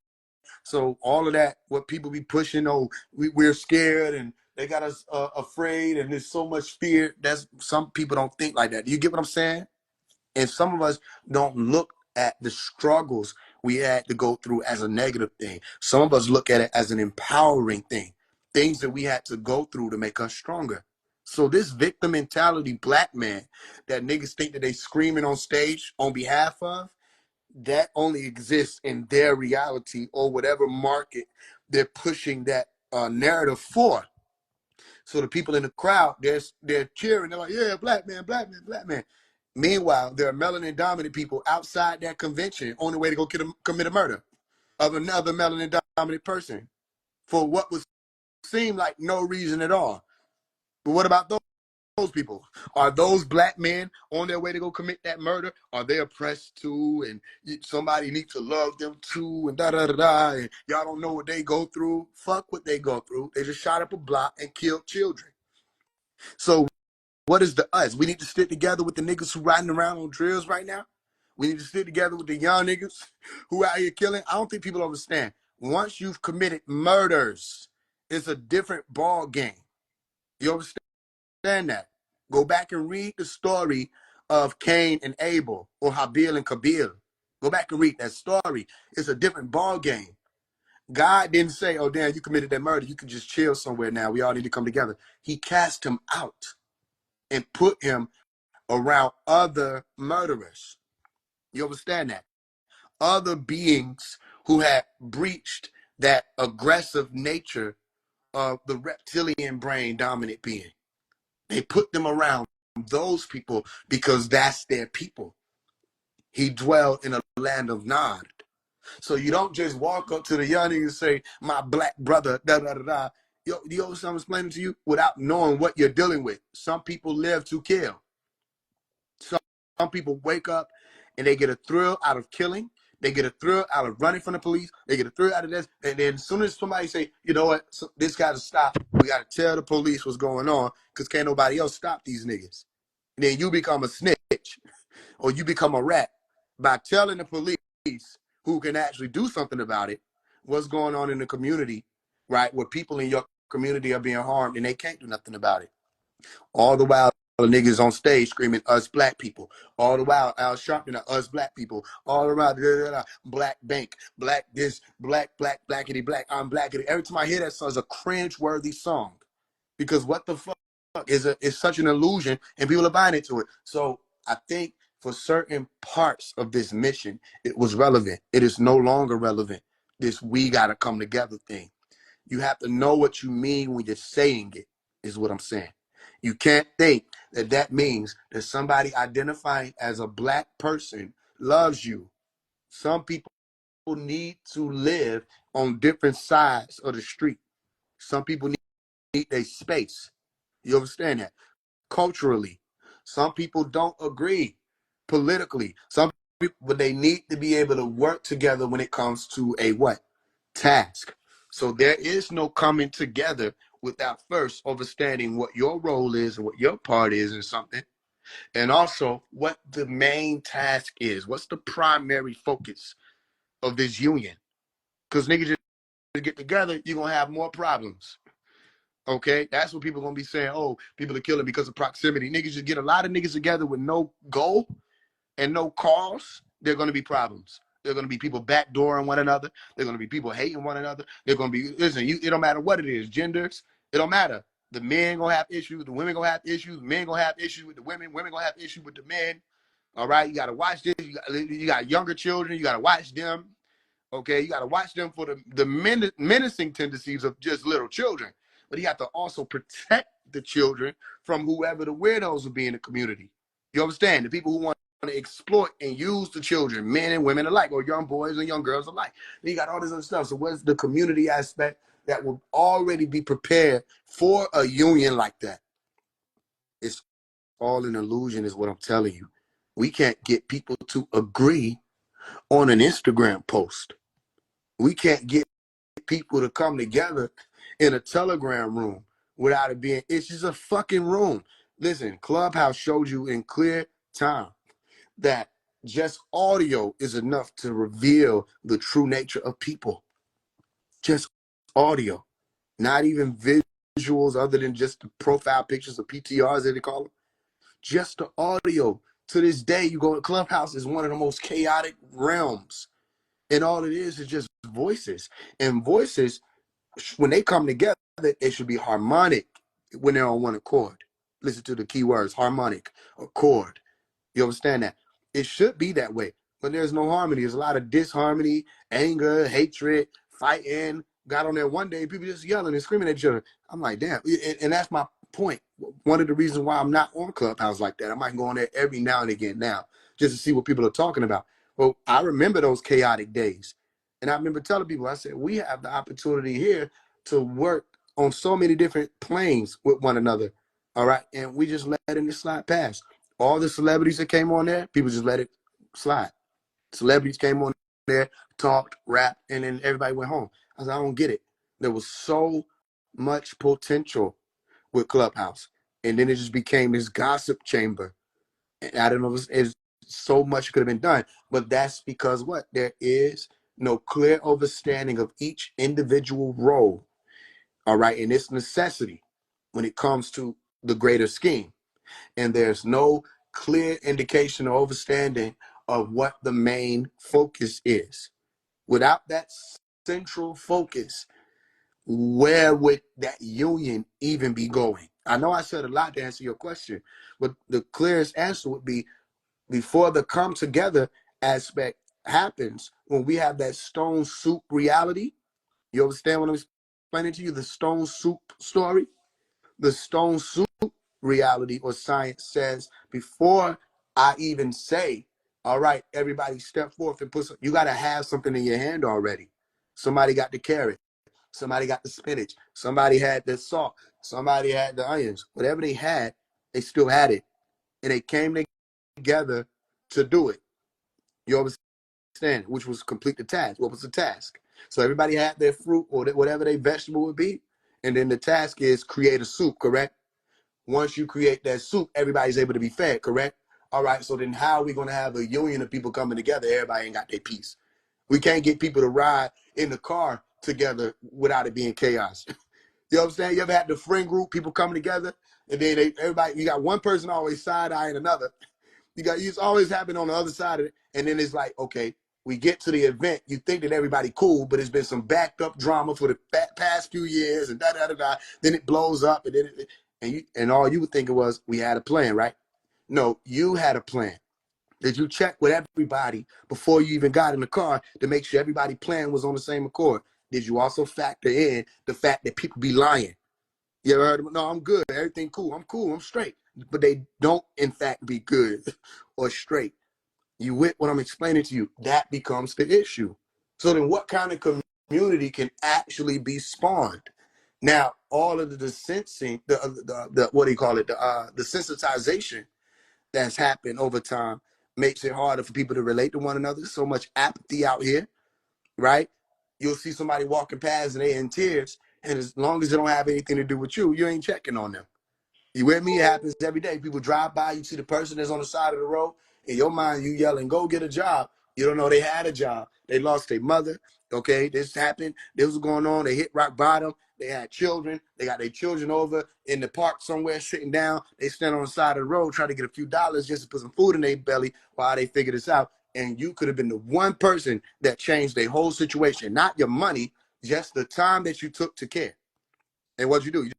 So all of that, what people be pushing, oh, we're scared and they got us afraid and there's so much fear. That's some people don't think like that. Do you get what I'm saying? And some of us don't look at the struggles we had to go through as a negative thing. Some of us look at it as an empowering thing, things that we had to go through to make us stronger. So this victim mentality black man that niggas think that they screaming on stage on behalf of, that only exists in their reality or whatever market they're pushing that narrative for. So the people in the crowd, they're cheering. They're like, yeah, black man, black man, black man. Meanwhile, there are melanin dominant people outside that convention on the way to go commit a murder of another melanin dominant person for what would seem like no reason at all. But what about those people? Are those black men on their way to go commit that murder? Are they oppressed too? And somebody needs to love them too? And da da da da. And y'all don't know what they go through. Fuck what they go through. They just shot up a block and killed children. So what is the us? We need to stick together with the niggas who riding around on drills right now. We need to stick together with the young niggas who out here killing. I don't think people understand. Once you've committed murders, it's a different ball game. You understand that? Go back and read the story of Cain and Abel or Habil and Kabil. Go back and read that story. It's a different ball game. God didn't say, oh, damn, you committed that murder. You can just chill somewhere now. We all need to come together. He cast him out and put him around other murderers. You understand that? Other beings who had breached that aggressive nature of the reptilian brain dominant being. They put them around those people because that's their people. He dwelled in a land of Nod. So you don't just walk up to the young and say, my black brother, da da da da. You know what I'm explaining to you? Without knowing what you're dealing with. Some people live to kill. Some people wake up and they get a thrill out of killing. They get a thrill out of running from the police. They get a thrill out of this. And then as soon as somebody say, you know what, so this got to stop. We got to tell the police what's going on because can't nobody else stop these niggas. And then you become a snitch or you become a rat by telling the police who can actually do something about it, what's going on in the community, right, where people in your community are being harmed and they can't do nothing about it. All the while, the niggas on stage screaming, us black people. All the while, Al Sharpton, us black people. All around, black bank, black this, blackity black, I'm blackity. Every time I hear that song, it's a cringe-worthy song. Because what the fuck is such an illusion and people are buying into it. So I think for certain parts of this mission, it was relevant. It is no longer relevant. This we gotta come together thing. You have to know what you mean when you're saying it, is what I'm saying. You can't think that that means that somebody identifying as a black person loves you. Some people need to live on different sides of the street. Some people need their space. You understand that? Culturally. Some people don't agree politically. Some people, but they need to be able to work together when it comes to a what? Task. So there is no coming together without first understanding what your role is and what your part is in something. And also what the main task is. What's the primary focus of this union? Because niggas just get together, you're going to have more problems. Okay, that's what people are gonna be saying. Oh, people are killing because of proximity. Niggas just get a lot of niggas together with no goal and no cause. They're gonna be problems. They're gonna be people backdooring one another. They're gonna be people hating one another. They're gonna be it don't matter what it is, genders. It don't matter. The men gonna have issues. The women gonna have issues. The men gonna have issues with the women. Women gonna have issues with the men. All right, you gotta watch this. You got younger children. You gotta watch them. Okay, you got to watch them for the menacing tendencies of just little children. But you have to also protect the children from whoever the weirdos will be in the community. You understand? The people who want to exploit and use the children, men and women alike, or young boys and young girls alike. Then you got all this other stuff. So what's the community aspect that will already be prepared for a union like that? It's all an illusion is what I'm telling you. We can't get people to agree on an Instagram post. We can't get people to come together in a Telegram room without it being, it's just a fucking room. Listen, Clubhouse showed you in clear time that just audio is enough to reveal the true nature of people. Just audio, not even visuals other than just the profile pictures of PTRs that they call them. Just the audio. To this day, you go to Clubhouse is one of the most chaotic realms And all it is just voices. And voices, when they come together, it should be harmonic when they're on one accord. Listen to the key words: harmonic, accord. You understand that? It should be that way. When there's no harmony, there's a lot of disharmony, anger, hatred, fighting. Got on there one day, people just yelling and screaming at each other. I'm like, damn. And that's my point. One of the reasons why I'm not on Clubhouse like that. I might go on there every now and again now just to see what people are talking about. Well, I remember those chaotic days. And I remember telling people, I said, we have the opportunity here to work on so many different planes with one another. All right. And we just let it slide past. All the celebrities that came on there, people just let it slide. Celebrities came on there, talked, rapped, and then everybody went home. I said, I don't get it. There was so much potential with Clubhouse. And then it just became this gossip chamber. And I don't know, it's so much could have been done. But that's because what? There is no clear understanding of each individual role, all right, and its necessity when it comes to the greater scheme. And there's no clear indication or understanding of what the main focus is. Without that central focus, where would that union even be going? I know I said a lot to answer your question, but the clearest answer would be before the come together aspect happens, when we have that stone soup reality. You understand what I'm explaining to you? The stone soup story? The stone soup reality or science says before I even say, all right, everybody step forth and put some, you got to have something in your hand already. Somebody got the carrot. Somebody got the spinach. Somebody had the salt. Somebody had the onions. Whatever they had, they still had it. And they came together to do it. You understand? Which was complete the task. What was the task? So everybody had their fruit or whatever their vegetable would be. And then the task is create a soup, correct? Once you create that soup, everybody's able to be fed, correct? All right, so then how are we going to have a union of people coming together? Everybody ain't got their piece. We can't get people to ride in the car together without it being chaos. You understand? You ever had the friend group, people coming together, and then everybody, you got one person always side-eyeing another. It's always happening on the other side of it, and then it's like, okay, we get to the event, you think that everybody cool, but it's been some backed up drama for the past few years, and da-da-da-da, then it blows up, and then and all you were thinking was, we had a plan, right? No, you had a plan. Did you check with everybody before you even got in the car to make sure everybody's plan was on the same accord? Did you also factor in the fact that people be lying? You ever heard of them? No, I'm good. Everything cool. I'm cool. I'm straight. But they don't, in fact, be good or straight. You with what I'm explaining to you? That becomes the issue. So then what kind of community can actually be spawned? Now, all of the sensing, the what do you call it? The sensitization that's happened over time makes it harder for people to relate to one another. So much apathy out here, right? You'll see somebody walking past and they're in tears, and as long as they don't have anything to do with you, you ain't checking on them. You with me? It happens every day. People drive by, you see the person that's on the side of the road. In your mind, you yelling, go get a job. You don't know they had a job. They lost their mother. Okay, this happened. This was going on. They hit rock bottom. They had children. They got their children over in the park somewhere sitting down. They stand on the side of the road trying to get a few dollars just to put some food in their belly while they figure this out. And you could have been the one person that changed their whole situation. Not your money, just the time that you took to care. And what you do? You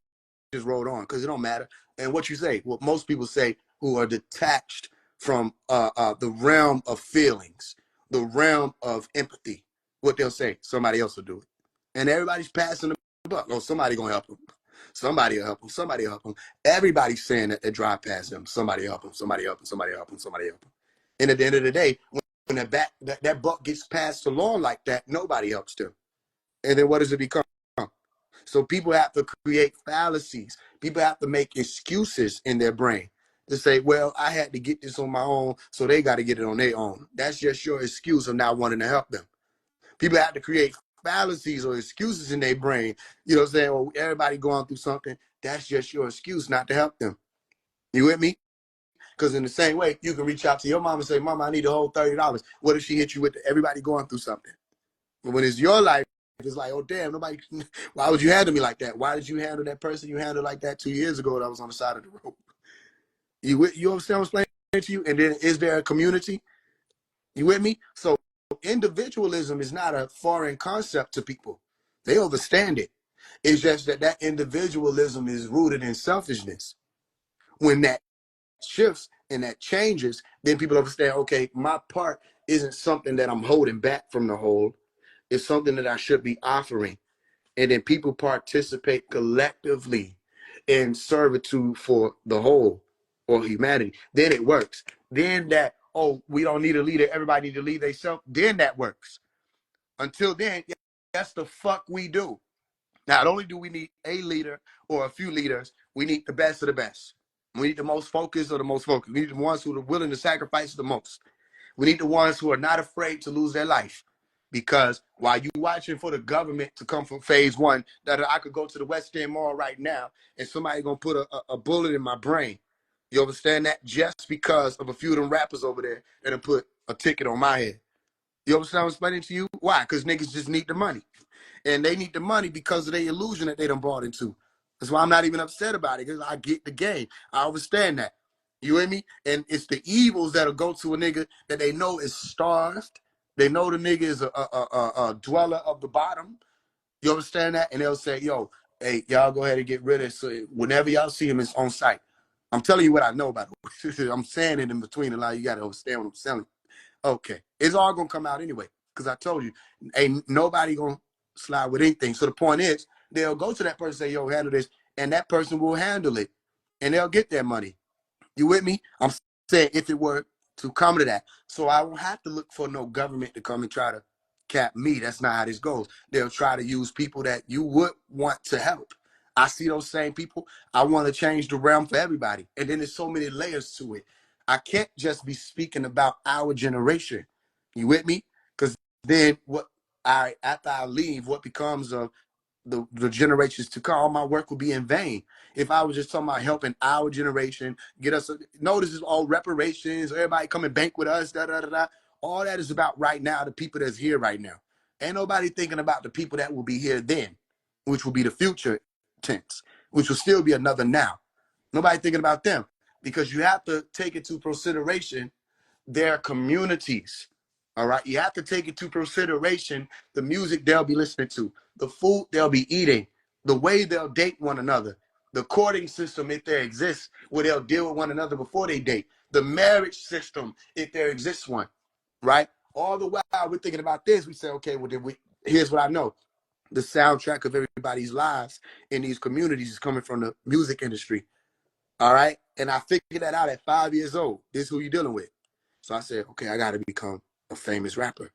just rolled on because it don't matter. And what you say, what most people say who are detached from the realm of feelings, the realm of empathy, what they'll say, somebody else will do it. And everybody's passing the buck. Oh, somebody gonna help them. Somebody will help them. Somebody will help them. Everybody's saying that they drive past them. Somebody help them. Somebody help them. Somebody help them. Somebody help them. And at the end of the day, when that buck gets passed along like that, nobody helps them. And then what does it become? So people have to create fallacies. People have to make excuses in their brain to say, well, I had to get this on my own, so they got to get it on their own. That's just your excuse of not wanting to help them. People have to create fallacies or excuses in their brain. You know what I'm saying? Well, everybody going through something. That's just your excuse not to help them. You with me? Because in the same way, you can reach out to your mom and say, Mama, I need a whole $30. What if she hit you with everybody going through something? But when it's your life, it's like, oh, damn, nobody, why would you handle me like that? Why did you handle that person you handled like that 2 years ago that was on the side of the road? You understand what I'm explaining to you? And then is there a community? You with me? So individualism is not a foreign concept to people. They understand it. It's just that that individualism is rooted in selfishness. When that shifts and that changes, then people understand, okay, my part isn't something that I'm holding back from the whole. It's something that I should be offering. And then people participate collectively in servitude for the whole or humanity. Then it works. Then that, oh, we don't need a leader, everybody need to lead themselves. Then that works. Until then, that's the fuck we do. Not only do we need a leader or a few leaders, we need the best of the best. We need the most focused or the most focused. We need the ones who are willing to sacrifice the most. We need the ones who are not afraid to lose their life. Because while you watching for the government to come from Faise One, that I could go to the West End Mall right now and somebody gonna put a bullet in my brain. You understand that? Just because of a few of them rappers over there that'll put a ticket on my head. You understand what I'm explaining to you? Why? Because niggas just need the money. And they need the money because of the illusion that they done bought into. That's why I'm not even upset about it, because I get the game. I understand that. You hear me? And it's the evils that'll go to a nigga that they know is starved. They know the nigga is a dweller of the bottom. You understand that? And they'll say, yo, hey, y'all go ahead and get rid of it. So whenever y'all see him, it's on site. I'm telling you what I know about it. I'm saying it in between a lot. You got to understand what I'm saying. Okay. It's all going to come out anyway, because I told you, ain't nobody going to slide with anything. So the point is, they'll go to that person and say, yo, handle this, and that person will handle it, and they'll get their money. You with me? I'm saying if it were to come to that. So I won't have to look for no government to come and try to cap me. That's not how this goes. They'll try to use people that you would want to help. I see those same people. I want to change the realm for everybody. And then there's so many layers to it. I can't just be speaking about our generation. You with me? Because then after I leave, what becomes of the generations to come, all my work will be in vain. If I was just talking about helping our generation, get us, notice it's all reparations, everybody come and bank with us, da da da da. All that is about right now, the people that's here right now. Ain't nobody thinking about the people that will be here then, which will be the future tense, which will still be another now. Nobody thinking about them, because you have to take into consideration their communities. All right. You have to take into consideration the music they'll be listening to, the food they'll be eating, the way they'll date one another, the courting system, if there exists, where they'll deal with one another before they date, the marriage system, if there exists one, right? All the while we're thinking about this, we say, okay, well, here's what I know. The soundtrack of everybody's lives in these communities is coming from the music industry. All right. And I figured that out at 5 years old. This is who you're dealing with. So I said, okay, I got to become a famous rapper.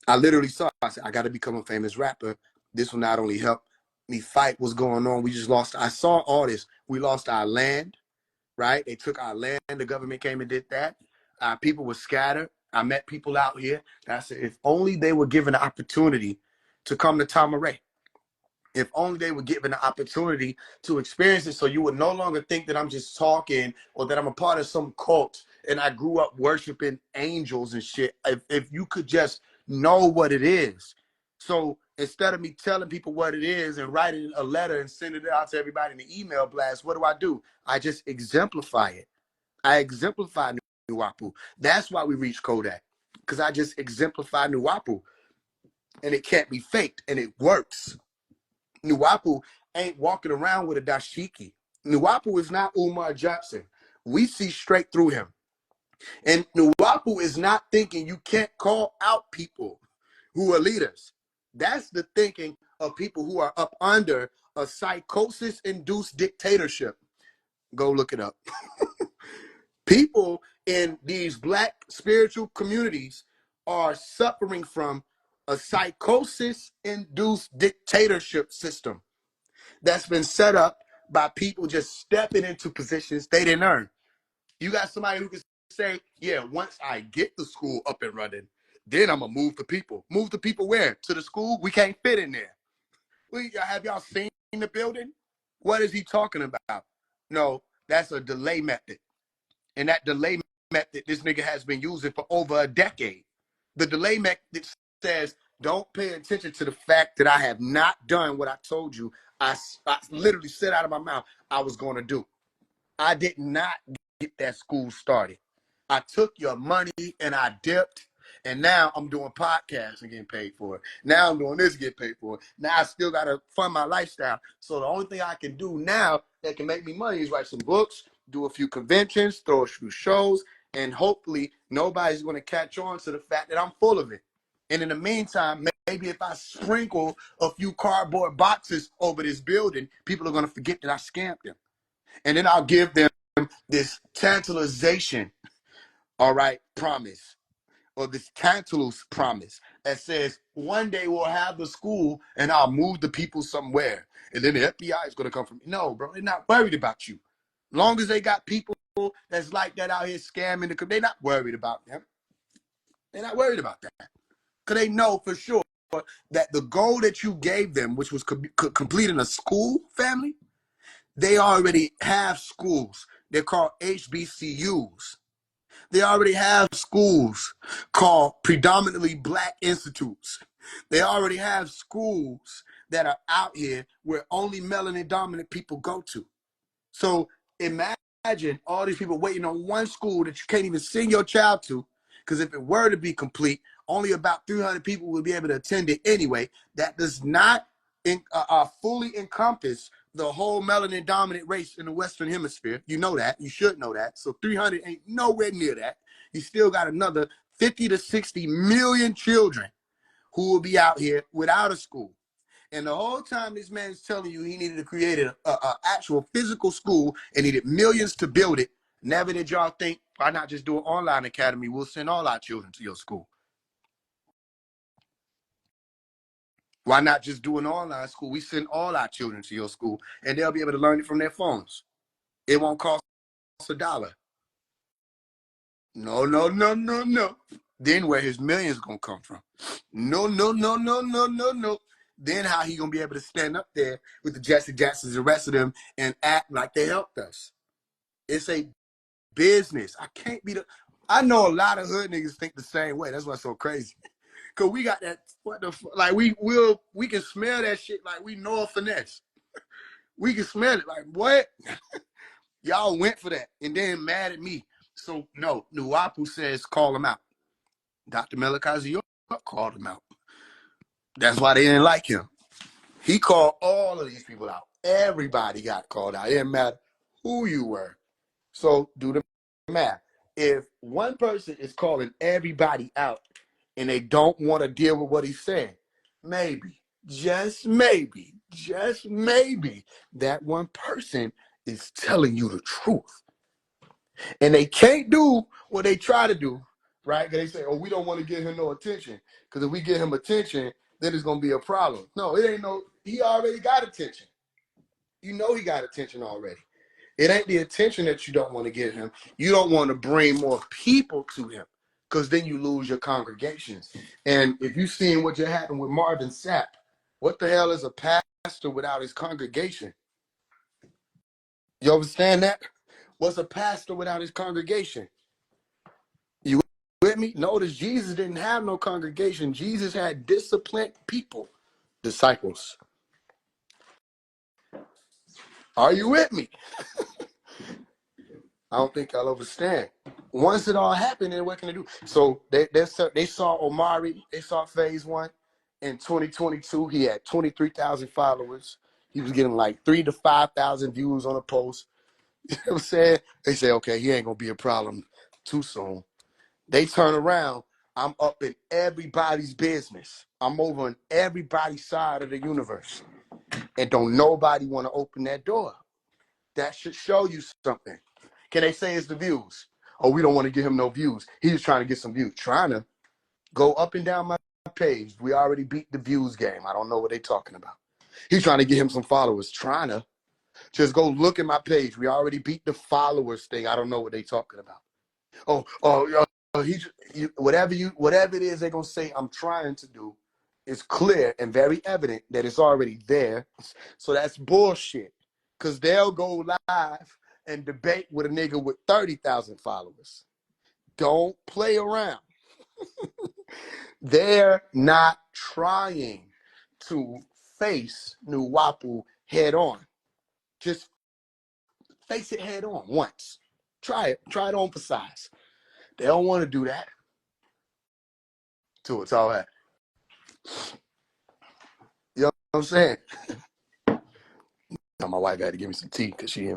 I literally saw, I said, I got to become a famous rapper. This will not only help me fight what's going on. We just lost, I saw all this. We lost our land, right? They took our land. The government came and did that. Our people were scattered. I met people out here. I said, if only they were given the opportunity to come to Tamaray. If only they were given the opportunity to experience it, so you would no longer think that I'm just talking or that I'm a part of some cult and I grew up worshiping angels and shit. If you could just know what it is. So instead of me telling people what it is and writing a letter and sending it out to everybody in the email blast, what do? I just exemplify it. I exemplify Nuwapu. That's why we reached Kodak, because I just exemplify Nuwapu, and it can't be faked, and it works. Nuwapu ain't walking around with a dashiki. Nuwapu is not Umar Johnson. We see straight through him. And Nuwapu is not thinking you can't call out people who are leaders. That's the thinking of people who are up under a psychosis-induced dictatorship. Go look it up. People in these Black spiritual communities are suffering from a psychosis-induced dictatorship system that's been set up by people just stepping into positions they didn't earn. You got somebody who can say, yeah, once I get the school up and running, then I'm going to move the people. Move the people where? To the school? We can't fit in there. Have y'all seen the building? What is he talking about? No, that's a delay method. And that delay method this nigga has been using for over a decade. The delay method says, don't pay attention to the fact that I have not done what I told you. I literally said out of my mouth I was going to do. I did not get that school started. I took your money and I dipped, And now I'm doing podcasts and getting paid for it. Now I'm doing this, get paid for it. Now I still gotta fund my lifestyle. So the only thing I can do now that can make me money is write some books, do a few conventions, throw a few shows, and hopefully nobody's gonna catch on to the fact that I'm full of it. And in the meantime, maybe if I sprinkle a few cardboard boxes over this building, people are gonna forget that I scammed them. And then I'll give them this tantalization, all right, promise, or this Tantalus promise that says one day we'll have the school and I'll move the people somewhere. And then the FBI is going to come from me. No, bro, they're not worried about you. Long as they got people that's like that out here scamming, they're not worried about them. They're not worried about that. Because they know for sure that the goal that you gave them, which was completing a school, family, they already have schools. They're called HBCUs. They already have schools called predominantly black institutes. They already have schools that are out here where only melanin dominant people go to. So imagine all these people waiting on one school that you can't even send your child to, because if it were to be complete, only about 300 people will be able to attend it anyway. That does not fully encompass the whole melanin dominant race in the Western Hemisphere. You know that. You should know that. So 300 ain't nowhere near that. You still got another 50 to 60 million children who will be out here without a school. And the whole time this man's telling you he needed to create an actual physical school and needed millions to build it, never did y'all think, why not just do an online academy? We'll send all our children to your school. Why not just do an online school? We send all our children to your school and they'll be able to learn it from their phones. It won't cost $1. No, no, no, no, no. Then where his millions gonna come from? No, no, no, no, no, no, no. Then how he gonna be able to stand up there with the Jesse Jacksons, the rest of them, and act like they helped us? It's a business. I can't be the. I know a lot of hood niggas think the same way. That's what's so crazy. Cause we got that. What the like we can smell that shit like we know a finesse. We can smell it like what? Y'all went for that and then mad at me. So no, Nuwapu says call him out. Dr. Melikazi called him out. That's why they didn't like him. He called all of these people out. Everybody got called out. It didn't matter who you were. So do the math. If one person is calling everybody out and they don't want to deal with what he's saying, maybe, just maybe, that one person is telling you the truth. And they can't do what they try to do, right? They say, oh, we don't want to give him no attention. Because if we give him attention, then it's going to be a problem. No, it ain't no, he already got attention. You know he got attention already. It ain't the attention that you don't want to give him. You don't want to bring more people to him because then you lose your congregations. And if you've seen what just happened with Marvin Sapp, what the hell is a pastor without his congregation? You understand that? What's a pastor without his congregation? You with me? Notice Jesus didn't have no congregation. Jesus had disciplined people, disciples. Are you with me? I don't think y'all understand. Once it all happened, then what can they do? So they saw Omari, they saw Faise One in 2022. He had 23,000 followers. He was getting like 3,000 to 5,000 views on a post. You know what I'm saying? They say, okay, he ain't gonna be a problem too soon. They turn around. I'm up in everybody's business. I'm over on everybody's side of the universe. And don't nobody want to open that door. That should show you something. Can they say it's the views? Oh, we don't want to give him no views. He's just trying to get some views. Trying to go up and down my page. We already beat the views game. I don't know what they're talking about. He's trying to get him some followers. Trying to. Just go look at my page. We already beat the followers thing. I don't know what they're talking about. Whatever it is they're gonna say I'm trying to do is clear and very evident that it's already there. So that's bullshit. Cause they'll go live and debate with a nigga with 30,000 followers. Don't play around. They're not trying to face Nuwapu head on. Just face it head on once. Try it. Try it on for size. They don't want to do that. to it. It's all right. You know what I'm saying? Now my wife had to give me some tea because she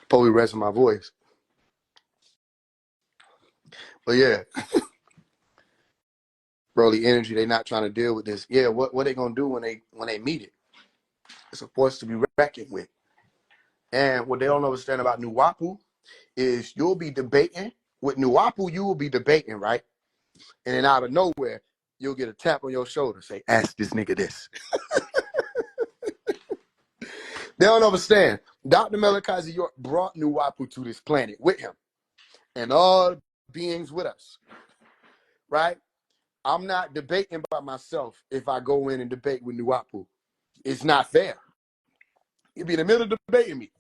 probably resting my voice. But yeah, bro, the energy, they not trying to deal with this. Yeah, what they gonna do when they meet it? It's a force to be reckoned with. And what they don't understand about Nuwapu is you'll be debating with Nuwapu, you will be debating, right? And then out of nowhere, you'll get a tap on your shoulder, say, "Ask this nigga this." They don't understand. Dr. Malachi York brought Nuwapu to this planet with him, and all beings with us, right? I'm not debating by myself if I go in and debate with Nuwapu. It's not fair. You'd be in the middle of debating me.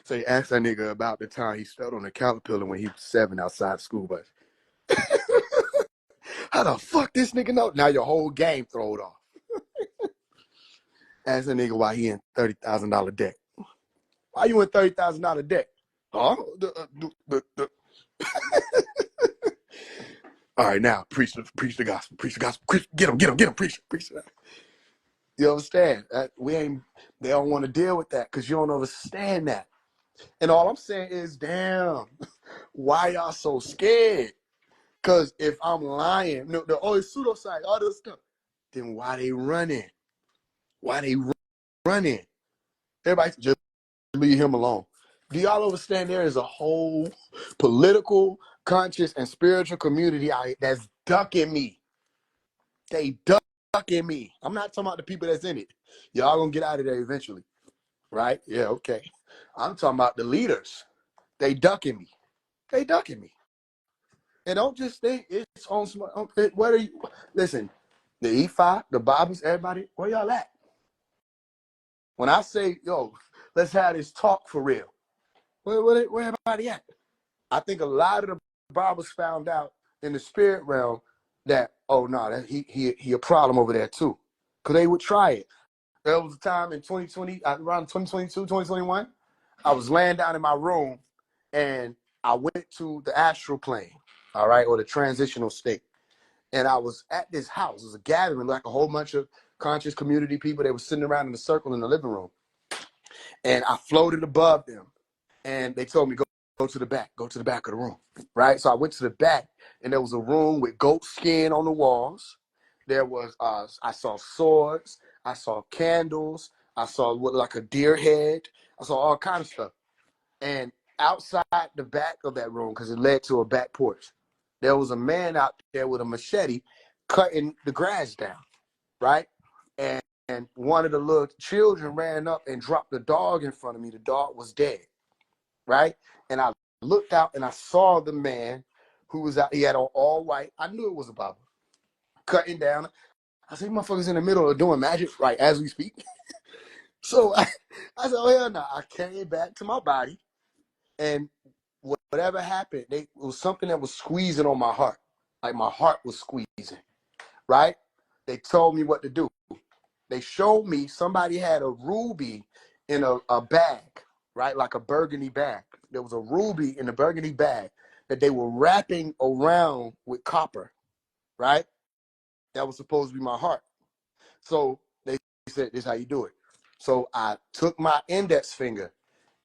Say, ask that nigga about the time he stepped on a caterpillar when he was 7 outside the school bus. How the fuck this nigga know? Now your whole game throwed off. Ask that nigga why he in $30,000 debt. Why you in $30,000 debt? Huh? All right, now preach the gospel. Preach the gospel. Get him. Preach that. You understand? They don't want to deal with that because you don't understand that. And all I'm saying is, damn, why y'all so scared? Because if I'm lying, it's pseudoscience, all this stuff, then why they running? Why they running? Everybody just leave him alone. Do y'all understand there is a whole political, conscious, and spiritual community out here that's ducking me? They ducking me. I'm not talking about the people that's in it. Y'all gonna get out of there eventually, right? Yeah, okay. I'm talking about the leaders. They ducking me. They ducking me. And don't just think it's on where are you? Listen, the E5, the Bibles, everybody, where y'all at? When I say, yo, let's have this talk for real, where everybody at? I think a lot of the Bibles found out in the spirit realm that, oh, no, he a problem over there too. Because they would try it. There was a time in 2020, around 2022, 2021, I was laying down in my room and I went to the astral plane, all right, or the transitional state. And I was at this house. It was a gathering, like a whole bunch of conscious community people. They were sitting around in a circle in the living room. And I floated above them. And they told me, go to the back of the room, right? So I went to the back, and there was a room with goat skin on the walls. There was, I saw swords. I saw candles. I saw what like a deer head. I saw all kinds of stuff. And outside the back of that room, because it led to a back porch, there was a man out there with a machete cutting the grass down, right? And one of the little children ran up and dropped the dog in front of me. The dog was dead, right? And I looked out and I saw the man who was out. He had on all white. I knew it was a Baba. Cutting down. I said, motherfuckers in the middle of doing magic, right, as we speak. So I said, oh, hell no. I came back to my body. And whatever happened, it was something that was squeezing on my heart. Like my heart was squeezing, right? They told me what to do. They showed me somebody had a ruby in a bag, right? Like a burgundy bag. There was a ruby in a burgundy bag that they were wrapping around with copper, right? That was supposed to be my heart. So they said, this is how you do it. So I took my index finger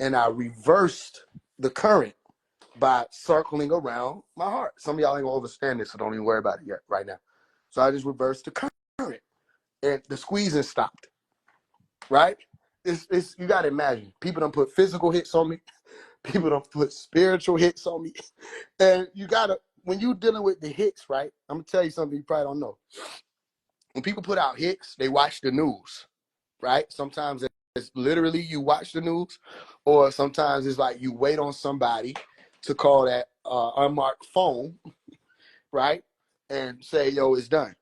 and I reversed the current by circling around my heart. Some of y'all ain't gonna understand this, so don't even worry about it yet right now. So I just reversed the current and the squeezing stopped, right? It's you gotta imagine. People don't put physical hits on me. People don't put spiritual hits on me. And you gotta, when you dealing with the hits, right? I'm gonna tell you something you probably don't know. When people put out hits, they watch the news, right? Sometimes it's literally you watch the news, or sometimes it's like you wait on somebody to call that unmarked phone, right? And say, yo, it's done.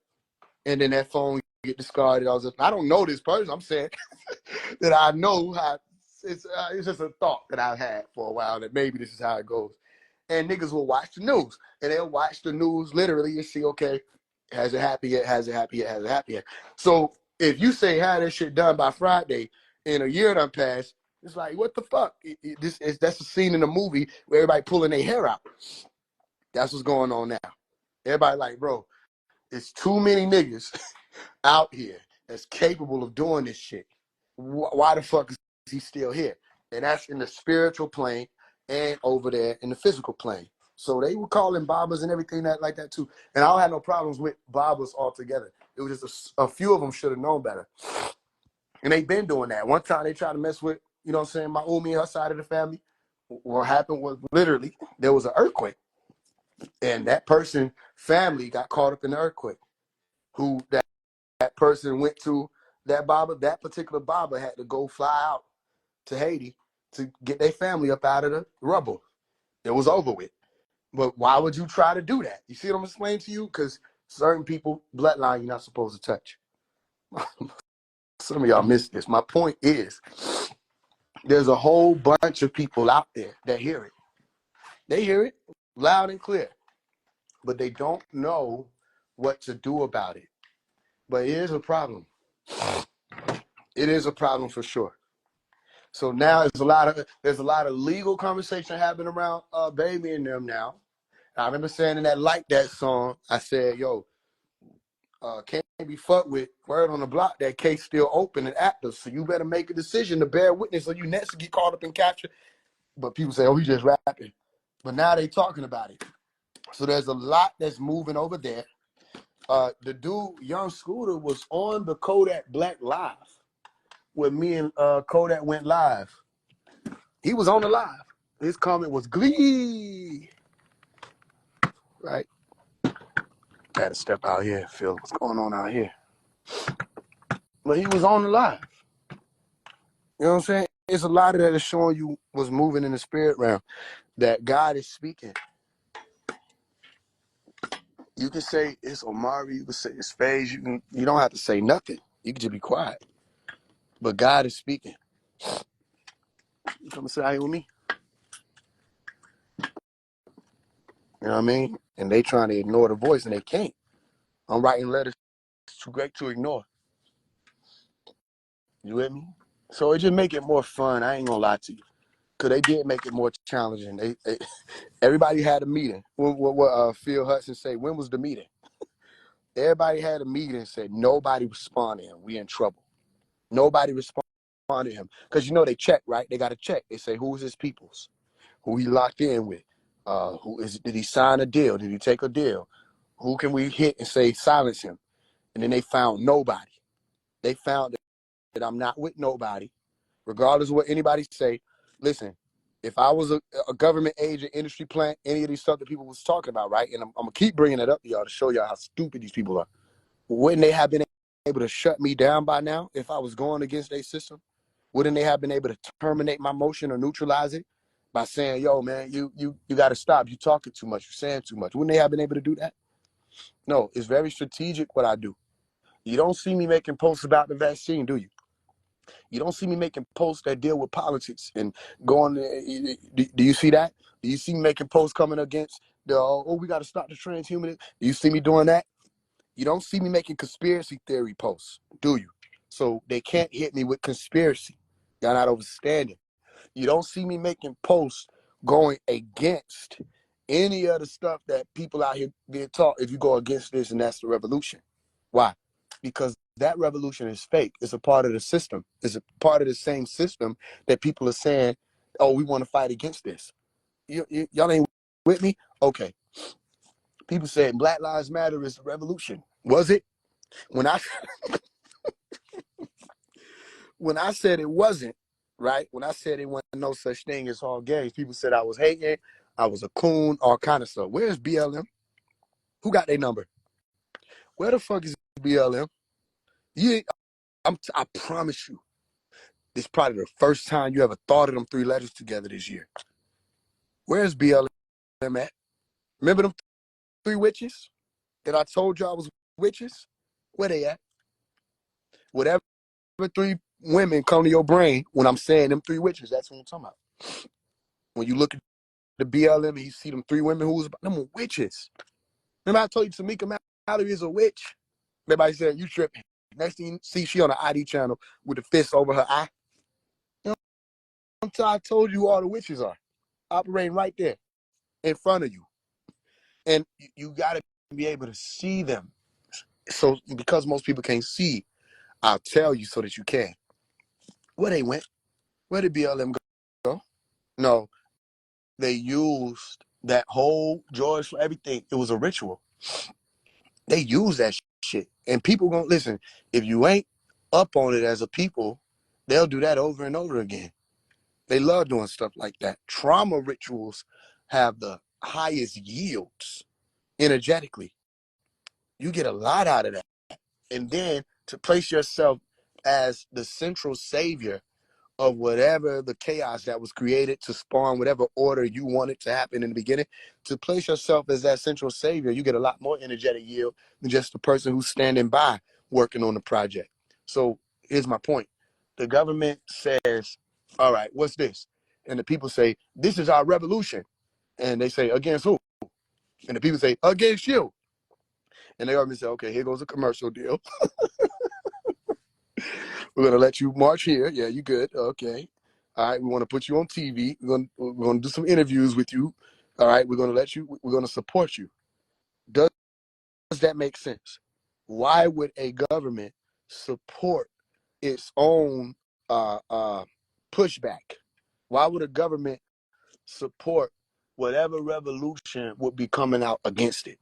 And then that phone get discarded. I don't know this person. I'm saying that I know how it's just a thought that I've had for a while that maybe this is how it goes. And niggas will watch the news, and they'll watch the news literally and see, okay, has it happened yet? Has it happened yet? Has it happened yet? So if you say have this shit done by Friday and a year done passed, it's like, what the fuck? That's a scene in a movie where everybody pulling their hair out. That's what's going on now. Everybody like, bro, It's too many niggas out here that's capable of doing this shit. Why the fuck is he still here? And that's in the spiritual plane and over there in the physical plane. So they were calling Baba's and everything like that too. And I don't have no problems with Baba's altogether. It was just a few of them should have known better. And they've been doing that. One time they tried to mess with, you know what I'm saying, my Umi and her side of the family. What happened was literally there was an earthquake. And that person, family, got caught up in the earthquake. Who that person went to that Baba, that particular Baba had to go fly out to Haiti to get their family up out of the rubble. It was over with. But why would you try to do that? You see what I'm explaining to you? Because certain people, bloodline, you're not supposed to touch. Some of y'all missed this. My point is, there's a whole bunch of people out there that hear it. They hear it loud and clear, but they don't know what to do about it. But it is a problem. It is a problem for sure. So now there's a lot of legal conversation happening around Baby and them now. I remember saying in that Like That song, I said, yo, can't be fucked with. Word on the block, that case still open and active. So you better make a decision to bear witness or you next get caught up and captured. But people say, oh, he just rapping. But now they talking about it. So there's a lot that's moving over there. The dude, Young Scooter, was on the Kodak Black Live when me and Kodak went live. He was on the live. His comment was glee. Right? Had to step out here and feel what's going on out here. But he was on the live. You know what I'm saying? It's a lot of that is showing you what's moving in the spirit realm. That God is speaking. You can say it's Omari, you can say it's Faise, you don't have to say nothing. You can just be quiet. But God is speaking. You come and sit out here with me. You know what I mean? And they trying to ignore the voice and they can't. I'm writing letters too great to ignore. You with me? So it just make it more fun. I ain't gonna lie to you. Cause they did make it more challenging. Everybody had a meeting. What Phil Hudson say? When was the meeting? Everybody had a meeting and said nobody responded him. We in trouble. Nobody responded to him. Because you know they check, right? They got to check. They say, who's his peoples? Who he locked in with? Did he sign a deal? Did he take a deal? Who can we hit and say silence him? And then they found nobody. They found that I'm not with nobody, regardless of what anybody say. Listen, if I was a government agent, industry plant, any of these stuff that people was talking about, right? And I'm going to keep bringing it up to y'all to show y'all how stupid these people are. Wouldn't they have been able to shut me down by now if I was going against their system? Wouldn't they have been able to terminate my motion or neutralize it by saying, yo, man, you got to stop. You talking too much. You're saying too much. Wouldn't they have been able to do that? No, it's very strategic what I do. You don't see me making posts about the vaccine, do you? You don't see me making posts that deal with politics and going. Do you see that? Do you see me making posts coming against the? Oh, we got to stop the transhumanism. Do you see me doing that? You don't see me making conspiracy theory posts, do you? So they can't hit me with conspiracy. Y'all not understanding. You don't see me making posts going against any of the stuff that people out here being taught. If you go against this, and that's the revolution. Why? Because that revolution is fake. It's a part of the system. It's a part of the same system that people are saying, oh, we want to fight against this. Y'all ain't with me? Okay. People said Black Lives Matter is the revolution. Was it? When I said it wasn't, right? When I said it wasn't no such thing as all gays, people said I was hating, I was a coon, all kind of stuff. Where's BLM? Who got their number? Where the fuck is BLM? I promise you, this is probably the first time you ever thought of them three letters together this year. Where's BLM at? Remember them three witches that I told y'all was witches? Where they at? Whatever three women come to your brain when I'm saying them three witches, that's what I'm talking about. When you look at the BLM and you see them three women who was them were witches. Remember I told you Tamika Mallory is a witch? Everybody said, you tripping. Next thing you see, she on the ID channel with the fist over her eye. You know, I told you all the witches are operating right there in front of you. And you got to be able to see them. So because most people can't see, I'll tell you so that you can. Where they went? Where did BLM go? No, they used that whole George for everything. It was a ritual. They use that shit, and people gonna listen. If you ain't up on it as a people, they'll do that over and over again. They love doing stuff like that. Trauma rituals have the highest yields energetically. You get a lot out of that. And then to place yourself as the central savior of whatever the chaos that was created to spawn whatever order you wanted to happen in the beginning, to place yourself as that central savior, you get a lot more energetic yield than just the person who's standing by working on the project. So here's my point. The government says, all right, what's this? And the people say, this is our revolution. And they say, against who? And the people say, against you. And the government say, okay, here goes a commercial deal. We're gonna let you march here. Yeah, you good. Okay. All right, we want to put you on TV. We're gonna do some interviews with you. All right, we're gonna support you. Does that make sense? Why would a government support its own pushback? Why would a government support whatever revolution would be coming out against it?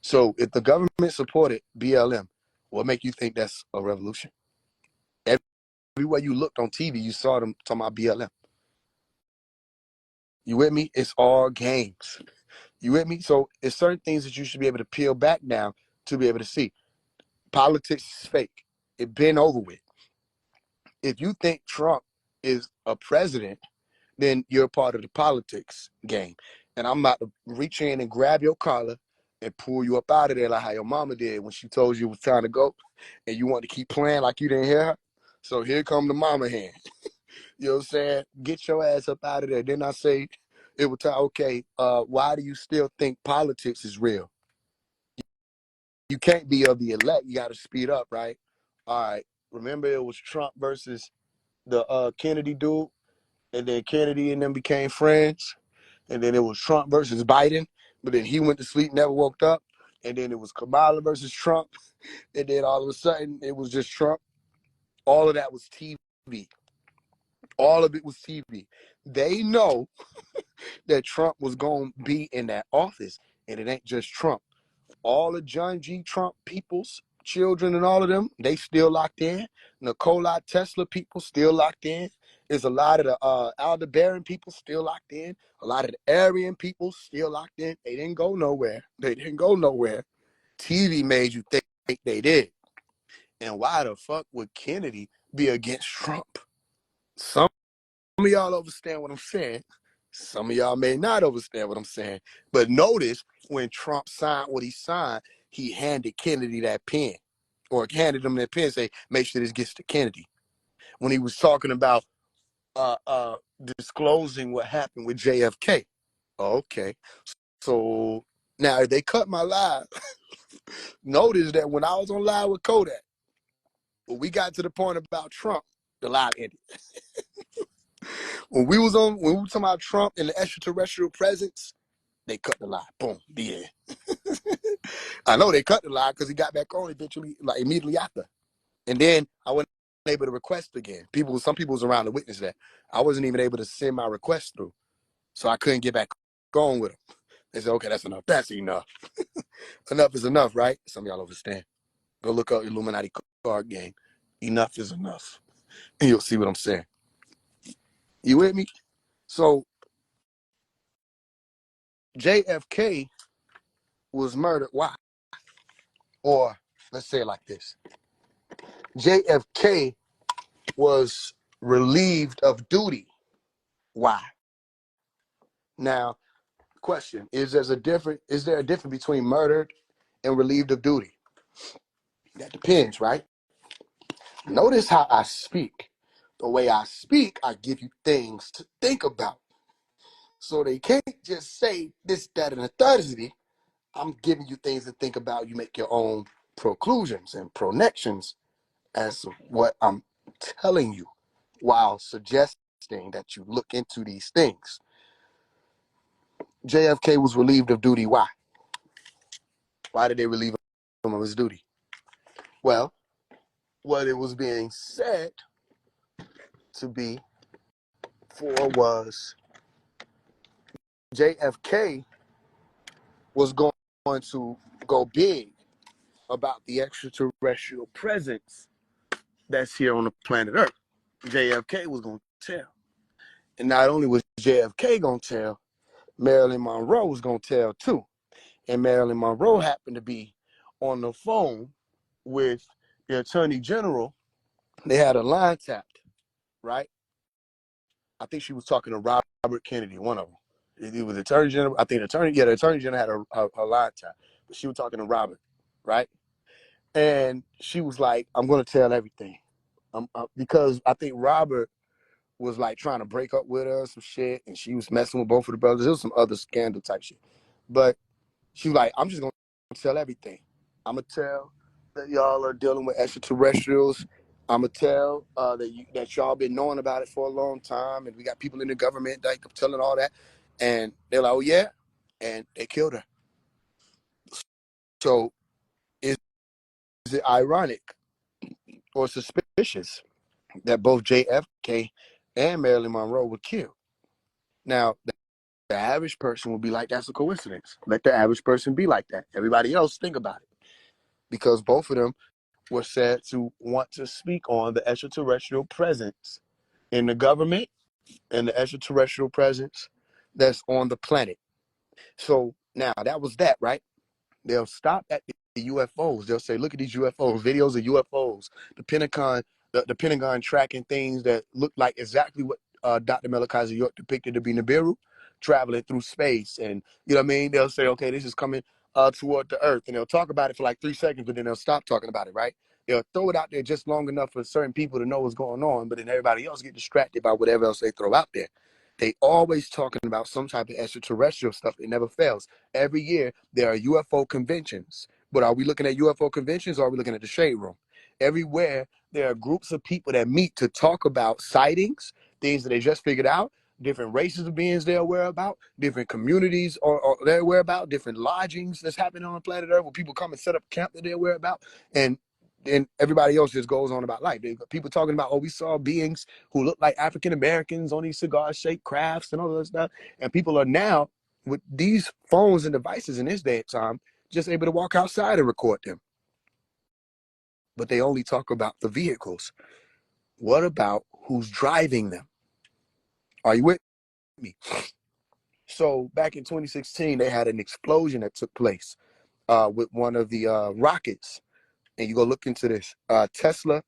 So if the government supported BLM, what make you think that's a revolution? Everywhere you looked on TV, you saw them talking about BLM. You with me? It's all games. You with me? So it's certain things that you should be able to peel back now to be able to see. Politics is fake. It's been over with. If you think Trump is a president, then you're part of the politics game. And I'm about to reach in and grab your collar and pull you up out of there like how your mama did when she told you it was time to go and you want to keep playing like you didn't hear her. So here come the mama hand. You know what I'm saying? Get your ass up out of there. Then I say, it was time, okay, why do you still think politics is real? You can't be of the elect. You got to speed up, right? All right. Remember it was Trump versus the Kennedy dude? And then Kennedy and them became friends. And then it was Trump versus Biden. But then he went to sleep, never woke up. And then it was Kamala versus Trump. And then all of a sudden, it was just Trump. All of that was TV. All of it was TV. They know that Trump was going to be in that office. And it ain't just Trump. All the John G. Trump people's children and all of them, they still locked in. Nikola Tesla people still locked in. There's a lot of the Aldebaran people still locked in. A lot of the Aryan people still locked in. They didn't go nowhere. They didn't go nowhere. TV made you think they did. And why the fuck would Kennedy be against Trump? Some of y'all understand what I'm saying. Some of y'all may not understand what I'm saying. But notice when Trump signed what he signed, he handed Kennedy that pen. Or handed him that pen and say, make sure this gets to Kennedy. When he was talking about disclosing what happened with JFK. Okay. So now if they cut my live, notice that when I was on live with Kodak, when we got to the point about Trump, the live ended. When we were talking about Trump and the extraterrestrial presence, they cut the line. Boom, the end. I know they cut the line because he got back on eventually, like immediately after. And then I wasn't able to request again. Some people was around to witness that. I wasn't even able to send my request through. So I couldn't get back on with them. They said, okay, that's enough. That's enough. Enough is enough, right? Some of y'all understand. Go look up Illuminati card game. Enough is enough. And you'll see what I'm saying. You with me? So JFK was murdered. Why? Or let's say it like this. JFK was relieved of duty. Why? Now, question, is there a difference between murdered and relieved of duty? That depends, right? Notice how I speak. The way I speak, I give you things to think about. So they can't just say this, that, and the thirdity. I'm giving you things to think about. You make your own proclusions and pronections as what I'm telling you while suggesting that you look into these things. JFK was relieved of duty. Why? Why did they relieve him of his duty. Well, what it was being said to be for was JFK was going to go big about the extraterrestrial presence that's here on the planet Earth. JFK was going to tell. And not only was JFK going to tell, Marilyn Monroe was going to tell too. And Marilyn Monroe happened to be on the phone with the Attorney General. They had a line tapped, right? I think she was talking to Robert Kennedy, one of them. It was the Attorney General. I think the Attorney General had a line tap, but she was talking to Robert, right? And she was like, "I'm going to tell everything," because I think Robert was like trying to break up with her, some shit, and she was messing with both of the brothers. There was some other scandal type shit, but she was like, "I'm just going to tell everything. I'm going to tell that y'all are dealing with extraterrestrials. I'm going to tell that y'all been knowing about it for a long time, and we got people in the government that telling all that." And they're like, "Oh yeah," and they killed her. So is it ironic or suspicious that both JFK and Marilyn Monroe were killed? Now, the average person will be like, that's a coincidence. Let the average person be like that. Everybody else think about it. Because both of them were said to want to speak on the extraterrestrial presence in the government and the extraterrestrial presence that's on the planet. So now that was that, right? They'll stop at the UFOs. They'll say, look at these UFOs, videos of UFOs, the Pentagon tracking things that look like exactly what Dr. Malachi York depicted to be Nibiru, traveling through space. And, you know what I mean? They'll say, okay, this is coming toward the Earth. And they'll talk about it for like 3 seconds, but then they'll stop talking about it, right? They'll throw it out there just long enough for certain people to know what's going on, but then everybody else get distracted by whatever else they throw out there. They always talking about some type of extraterrestrial stuff. It never fails. Every year, there are UFO conventions. But are we looking at UFO conventions or are we looking at the shade room? Everywhere, there are groups of people that meet to talk about sightings, things that they just figured out, different races of beings they're aware about, different communities or they're aware about, different lodgings that's happening on planet Earth where people come and set up camp that they're aware about. And then everybody else just goes on about life. People talking about, oh, we saw beings who look like African Americans on these cigar-shaped crafts and all that stuff. And people are now, with these phones and devices in this day and time, just able to walk outside and record them. But they only talk about the vehicles. What about who's driving them? Are you with me? So back in 2016, they had an explosion that took place with one of the rockets. And you go look into this. Tesla,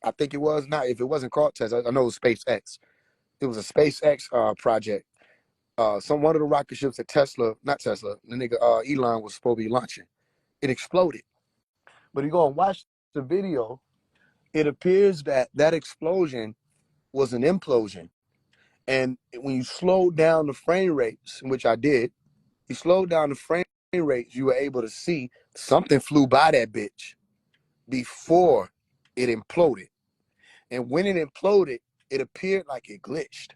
I think it was, not if it wasn't called Tesla, I know it was SpaceX. It was a SpaceX project. One of the rocket ships that not Tesla, the nigga Elon was supposed to be launching. It exploded. But you go and watch the video, it appears that that explosion was an implosion. And when you slow down the frame rates, which I did, you slowed down the frame rates, you were able to see something flew by that bitch before it imploded. And when it imploded, it appeared like it glitched.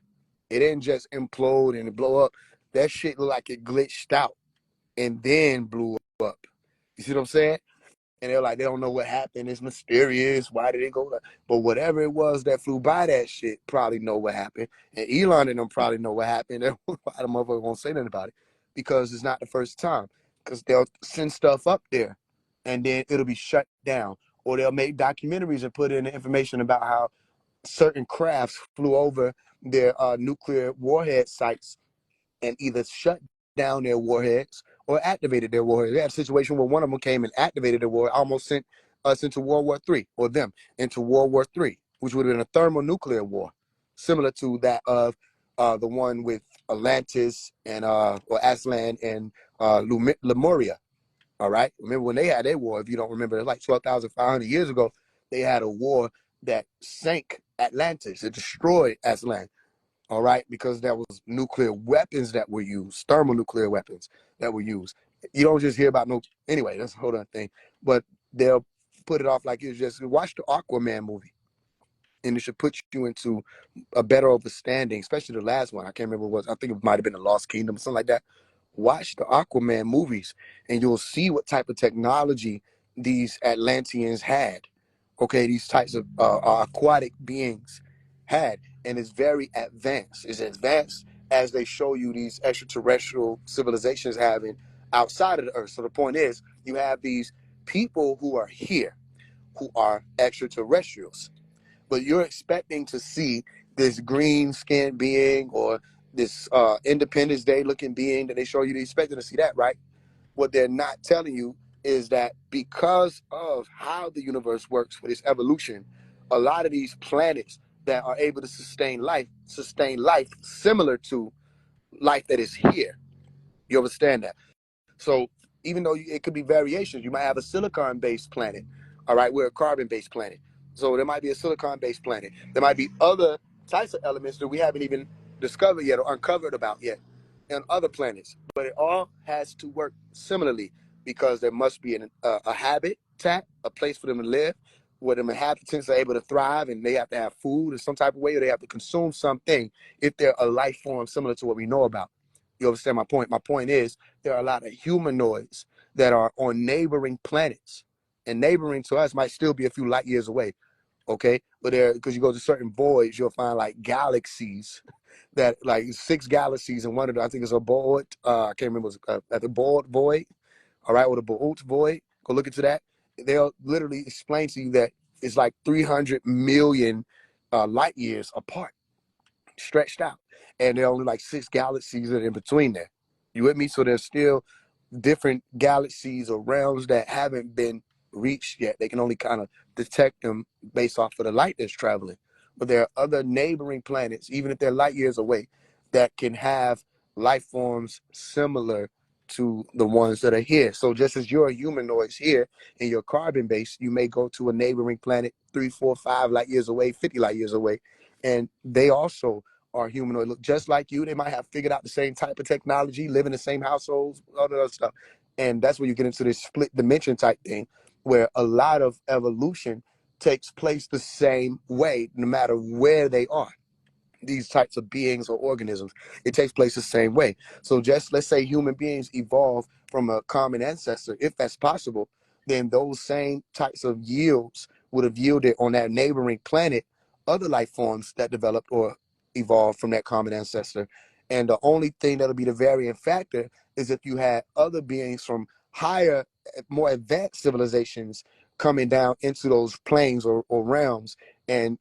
It didn't just implode and blow up. That shit looked like it glitched out and then blew up. You see what I'm saying? And they're like, they don't know what happened. It's mysterious. Why did it go? But whatever it was that flew by that shit probably know what happened. And Elon and them probably know what happened. Why the motherfucker won't say nothing about it? Because it's not the first time. Because they'll send stuff up there and then it'll be shut down. Or they'll make documentaries and put in the information about how certain crafts flew over their nuclear warhead sites and either shut down their warheads or activated their warheads. They had a situation where one of them came and activated their warhead, almost sent us into World War III, or them into World War III, which would have been a thermonuclear war, similar to that of the one with Atlantis and or Aslan and Lemuria. All right. Remember when they had their war? If you don't remember, like 12,500 years ago, they had a war that sank Atlantis. It destroyed Aslan. All right, because there was nuclear weapons that were used, thermonuclear weapons that were used. You don't just hear about no. Anyway, that's a whole other thing. But they'll put it off like it's just watch the Aquaman movie, and it should put you into a better understanding, especially the last one. I can't remember what it was. I think it might have been the Lost Kingdom, something like that. Watch the Aquaman movies, and you'll see what type of technology these Atlanteans had. Okay, these types of aquatic beings had, and it's very advanced. It's advanced as they show you these extraterrestrial civilizations having outside of the Earth. So the point is, you have these people who are here, who are extraterrestrials, but you're expecting to see this green skinned being or this Independence Day looking being that they show you. You're expecting to see that, right? What they're not telling you is that because of how the universe works with its evolution, a lot of these planets that are able to sustain life similar to life that is here. You understand that? So even though it could be variations, you might have a silicon-based planet. All right, we're a carbon-based planet. So there might be a silicon-based planet. There might be other types of elements that we haven't even discovered yet or uncovered about yet on other planets. But it all has to work similarly because there must be a habitat, a place for them to live, where the inhabitants are able to thrive, and they have to have food in some type of way, or they have to consume something if they're a life form similar to what we know about. You understand my point? My point is there are a lot of humanoids that are on neighboring planets, and neighboring to us might still be a few light years away. Okay, but there, because you go to certain voids, you'll find like galaxies that like 6 galaxies, and one of them I think is a Bolt. I can't remember. At the Bolt void, all right, or the Bolt void. Go look into that. They'll literally explain to you that it's like 300 million light years apart, stretched out, and there are only like 6 galaxies that are in between there. You with me? So there's still different galaxies or realms that haven't been reached yet. They can only kind of detect them based off of the light that's traveling. But there are other neighboring planets, even if they're light years away, that can have life forms similar to the ones that are here. So just as you're humanoids here and you're carbon based, you may go to a neighboring planet 3, 4, 5 light years away, 50 light years away, and they also are humanoid, look just like you. They might have figured out the same type of technology, live in the same households, all that other stuff. And that's where you get into this split dimension type thing, where a lot of evolution takes place the same way, no matter where they are. These types of beings or organisms, it takes place the same way. So just let's say human beings evolve from a common ancestor, if that's possible, then those same types of yields would have yielded on that neighboring planet other life forms that developed or evolved from that common ancestor. And the only thing that'll be the varying factor is if you had other beings from higher, more advanced civilizations coming down into those planes or realms and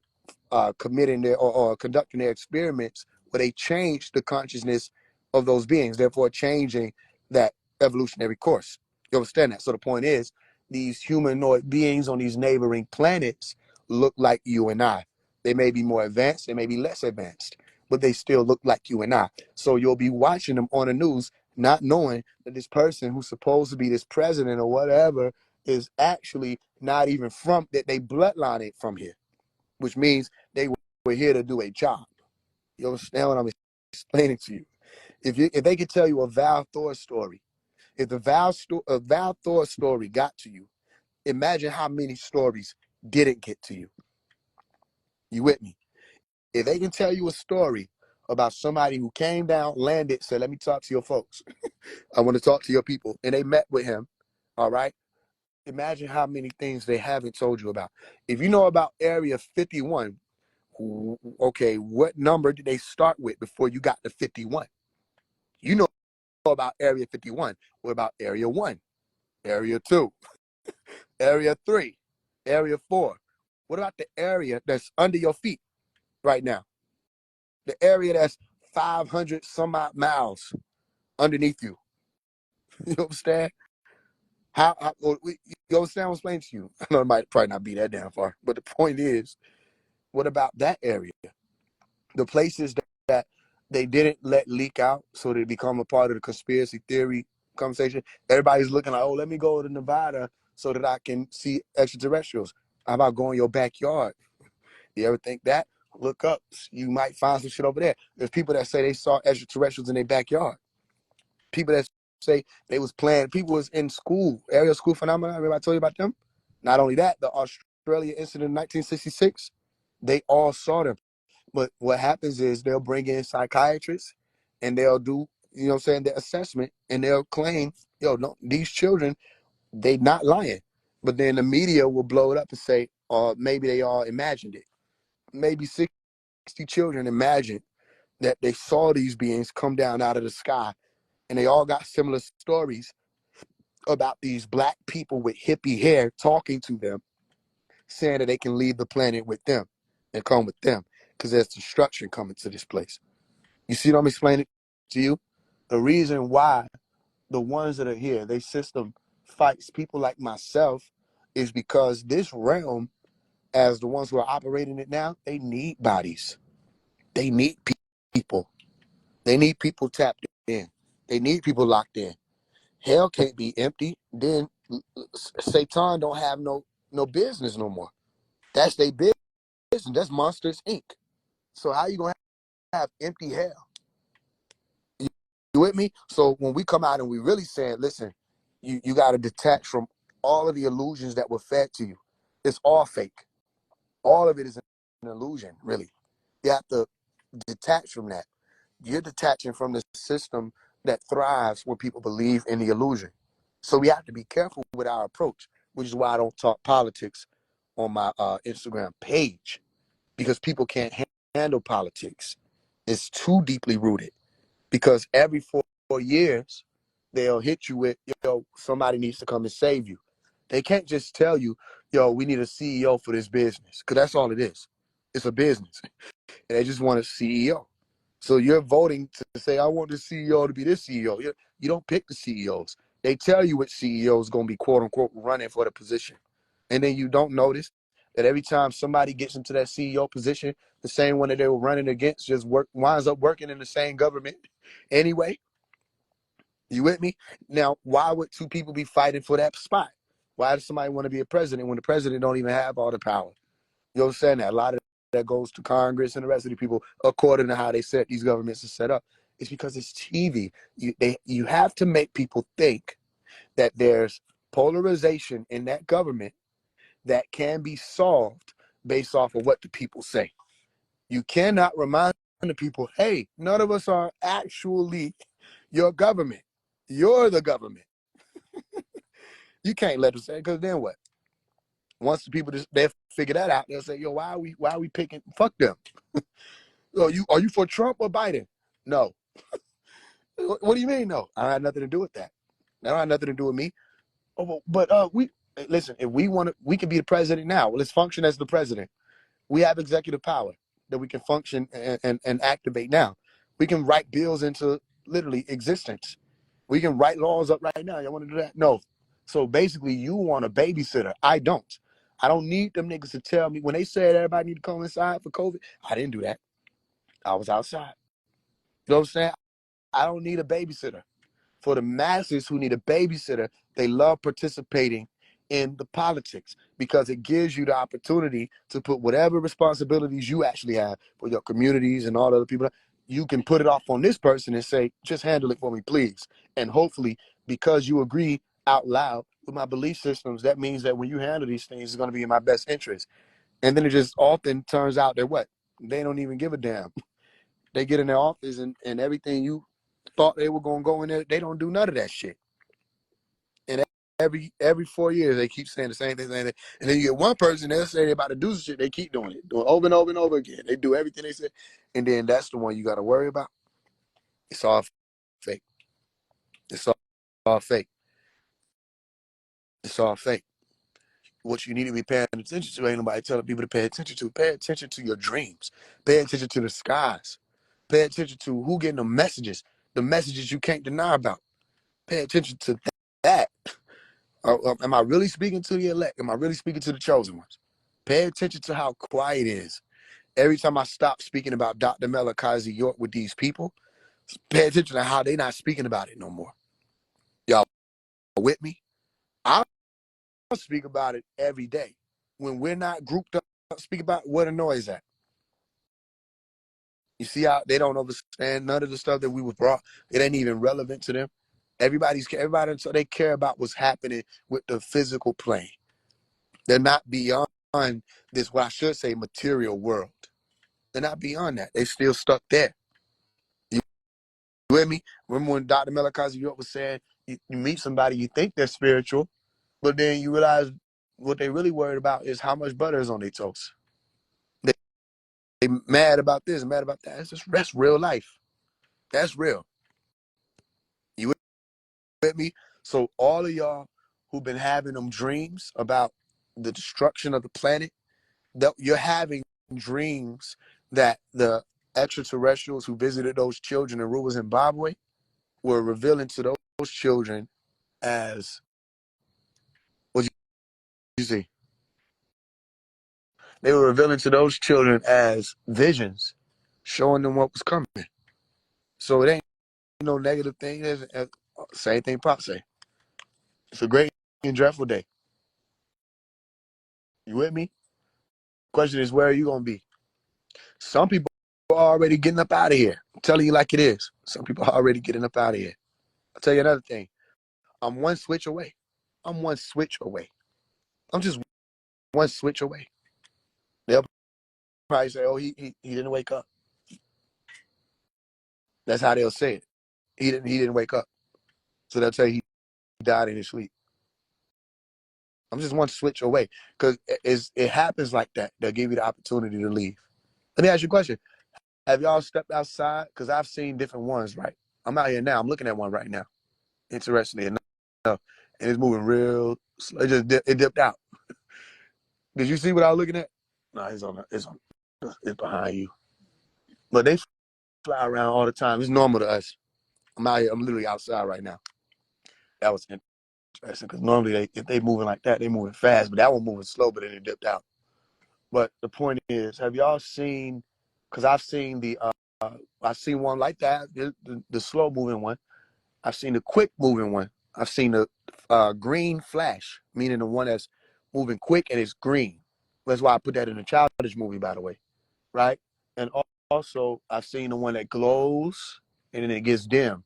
committing their or conducting their experiments where they change the consciousness of those beings, therefore changing that evolutionary course. You understand that? So the point is, these humanoid beings on these neighboring planets look like you and I. They may be more advanced, they may be less advanced, but they still look like you and I. So you'll be watching them on the news, not knowing that this person who's supposed to be this president or whatever is actually not even from that. They bloodline it from here, which means they were here to do a job. You understand what I'm explaining to you? If they could tell you a Val Thor story, if the Val Thor story got to you, imagine how many stories didn't get to you. You with me? If they can tell you a story about somebody who came down, landed, said, "Let me talk to your folks. I want to talk to your people," and they met with him, all right? Imagine how many things they haven't told you about. If you know about Area 51, okay, what number did they start with before you got to 51? You know about Area 51. What about Area 1, Area 2, Area 3, Area 4? What about the area that's under your feet right now? The area that's 500 some odd miles underneath you. You understand? You understand what I'm explaining to you? I know it might probably not be that damn far, but the point is, what about that area? The places that they didn't let leak out so they become a part of the conspiracy theory conversation. Everybody's looking like, oh, let me go to Nevada so that I can see extraterrestrials. How about going your backyard? You ever think that? Look up. You might find some shit over there. There's people that say they saw extraterrestrials in their backyard. People that say they was playing. People was in school, area school phenomena. Remember I told you about them? Not only that, the Australia incident in 1966, they all saw them. But what happens is they'll bring in psychiatrists and they'll do, you know what I'm saying, their assessment, and they'll claim, yo, no, these children, they not lying. But then the media will blow it up and say, or maybe they all imagined it. Maybe 60 children imagined that they saw these beings come down out of the sky, and they all got similar stories about these black people with hippie hair talking to them, saying that they can leave the planet with them and come with them because there's destruction coming to this place. You see what I'm explaining to you? The reason why the ones that are here, they system fights people like myself is because this realm, as the ones who are operating it now, they need bodies. They need people. They need people tapped in. They need people locked in. Hell can't be empty. Then Satan don't have no business no more. That's their business. That's Monsters Inc. So how you gonna have empty hell? You with me? So when we come out and we really saying, listen, you got to detach from all of the illusions that were fed to you. It's all fake. All of it is an illusion, really. You have to detach from that. You're detaching from the system that thrives when people believe in the illusion. So we have to be careful with our approach, which is why I don't talk politics on my Instagram page, because people can't handle politics. It's too deeply rooted. Because every 4 years, they'll hit you with, yo, somebody needs to come and save you. They can't just tell you, yo, we need a CEO for this business, because that's all it is. It's a business. And they just want a CEO. So you're voting to say, I want the CEO to be this CEO. You don't pick the CEOs. They tell you which CEO is going to be, quote unquote, running for the position. And then you don't notice that every time somebody gets into that CEO position, the same one that they were running against just winds up working in the same government anyway. You with me? Now, why would two people be fighting for that spot? Why does somebody want to be a president when the president don't even have all the power? You know what I'm saying? That a lot of that goes to Congress and the rest of the people according to how they set these governments are set up. It's because it's TV. You have to make people think that there's polarization in that government that can be solved based off of what the people say. You cannot remind the people, hey, none of us are actually your government. You're the government. You can't let them say, because then what? Once the people they figure that out, they'll say, yo, why are we picking? Fuck them. Oh, are you for Trump or Biden? No. What do you mean no? I don't have nothing to do with that. That don't have nothing to do with me. Oh, but we listen, if we want to, we can be the president now. Well, let's function as the president. We have executive power that we can function and activate now. We can write bills into literally existence. We can write laws up right now. Y'all want to do that? No. So basically, you want a babysitter. I don't. I don't need them niggas to tell me when they said everybody need to come inside for COVID. I didn't do that. I was outside. You know what I'm saying? I don't need a babysitter. For the masses who need a babysitter, they love participating in the politics because it gives you the opportunity to put whatever responsibilities you actually have for your communities and all other people. You can put it off on this person and say, just handle it for me, please. And hopefully, because you agree out loud with my belief systems, that means that when you handle these things, it's going to be in my best interest. And then it just often turns out that what? They don't even give a damn. They get in their office and everything you thought they were going to go in there, they don't do none of that shit. And every 4 years, they keep saying the same thing. And then you get one person, they'll say they're about to do some shit. They keep doing it. Doing over and over and over again. They do everything they say. And then that's the one you got to worry about. It's all fake. It's all fake. It's all fake. What you need to be paying attention to, ain't nobody telling people to pay attention to. Pay attention to your dreams. Pay attention to the skies. Pay attention to who getting the messages you can't deny about. Pay attention to that. Am I really speaking to the elect? Am I really speaking to the chosen ones? Pay attention to how quiet it is. Every time I stop speaking about Dr. Melakazi York with these people, pay attention to how they're not speaking about it no more. Y'all with me? I speak about it every day. When we're not grouped up, speak about where the noise at. You see how they don't understand none of the stuff that we were brought. It ain't even relevant to them. Everybody, so they care about what's happening with the physical plane. They're not beyond this, what I should say, material world. They're not beyond that. They still stuck there. You with me? Remember when Dr. Melakazi York was saying, you meet somebody, you think they're spiritual, but then you realize what they really worried about is how much butter is on their toast. They mad about this, mad about that. That's real life. That's real. You with me? So all of y'all who've been having them dreams about the destruction of the planet, that you're having dreams that the extraterrestrials who visited those children in rural Zimbabwe were revealing to those children as what you see. They were revealing to those children as visions, showing them what was coming. So it ain't no negative thing. Same thing Pop say. It's a great and dreadful day. You with me? Question is, where are you gonna be? Some people are already getting up out of here. I'm telling you like it is. Some people are already getting up out of here. I'll tell you another thing. I'm one switch away. I'm one switch away. I'm just one switch away. They'll probably say, "Oh, he didn't wake up." That's how they'll say it. He didn't wake up. So they'll tell you he died in his sleep. I'm just one switch away because it happens like that. They'll give you the opportunity to leave. Let me ask you a question. Have y'all stepped outside? Because I've seen different ones, right? I'm out here now. I'm looking at one right now. Interestingly enough. And it's moving real slow. It dipped out. Did you see what I was looking at? No, it's behind you. But they fly around all the time. It's normal to us. I'm out here. I'm literally outside right now. That was interesting because normally if they moving like that, they moving fast. But that one moving slow, but then it dipped out. But the point is, have y'all seen? Because I've seen one like that, the slow moving one. I've seen the quick moving one. I've seen the green flash, meaning the one that's moving quick and it's green. That's why I put that in the Childish movie, by the way, right? And also, I've seen the one that glows and then it gets dim.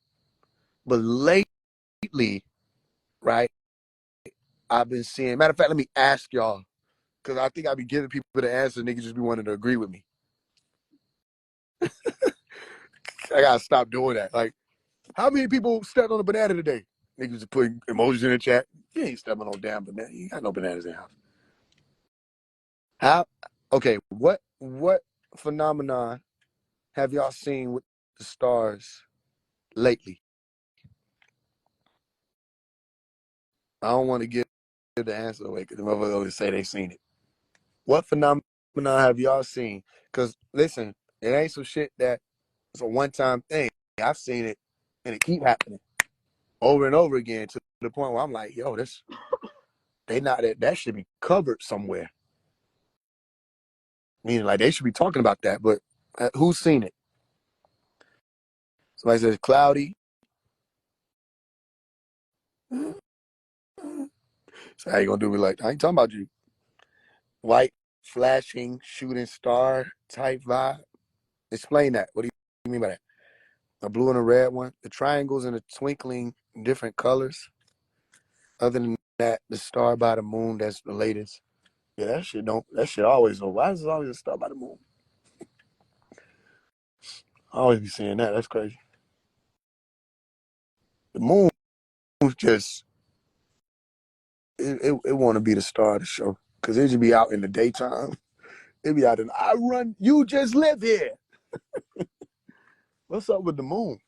But lately, right, I've been seeing. Matter of fact, let me ask y'all because I think I be giving people the answer, and they just be wanting to agree with me. I gotta stop doing that. Like, how many people stepped on a banana today? Niggas just putting emojis in the chat. You ain't stepping on no damn banana. You ain't got no bananas in the house. How? Okay, what phenomenon have y'all seen with the stars lately? I don't want to give the answer away because the motherfuckers always say they seen it. What phenomenon have y'all seen? Because listen, it ain't some shit that it's a one-time thing. I've seen it, and it keep happening over and over again to the point where I'm like, yo, that should be covered somewhere. Meaning, like they should be talking about that, but who's seen it? Somebody says cloudy. So how you gonna do me like? I ain't talking about you. White, flashing, shooting star type vibe. Explain that. What do you mean by that? A blue and a red one. The triangles and the twinkling different colors. Other than that, the star by the moon. That's the latest. Yeah, that shit don't. That shit always. Why is it always a star by the moon? I always be saying that. That's crazy. The moon just it want to be the star of the show because it should be out in the daytime. It be out in I run. You just live here. What's up with the moon?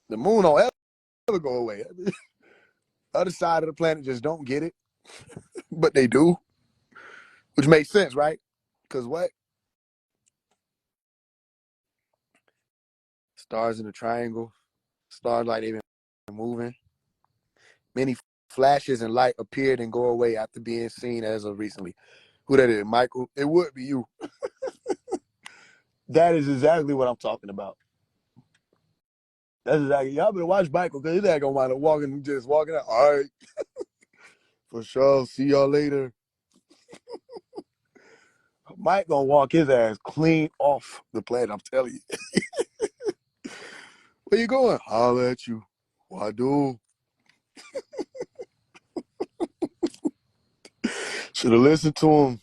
The moon don't ever go away. Other side of the planet just don't get it, but they do, which makes sense, right? Because what? Stars in the triangle, stars like they've been moving. Many flashes and light appeared and go away after being seen as of recently. Who that is, Michael? It would be you. That is exactly what I'm talking about. That's exactly. Y'all better watch Michael because he's not gonna wind up just walking out. All right, for sure. See y'all later. Mike gonna walk his ass clean off the planet. I'm telling you. Where you going? Holler at you. What I do? Should have listened to him.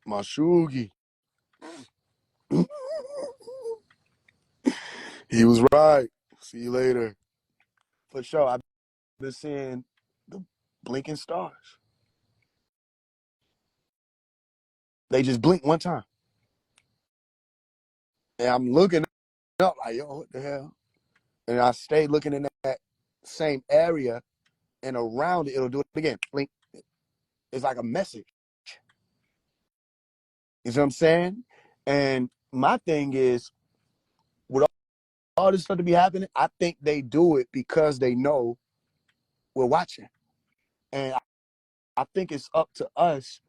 My Shugi. He was right. See you later. For sure. I've been seeing the blinking stars. They just blink one time. And I'm looking up like, yo, what the hell? And I stay looking in that same area, and around it, it'll do it again. Blink. It's like a message. You see what I'm saying? And my thing is, with all this stuff to be happening, I think they do it because they know we're watching. And I think it's up to us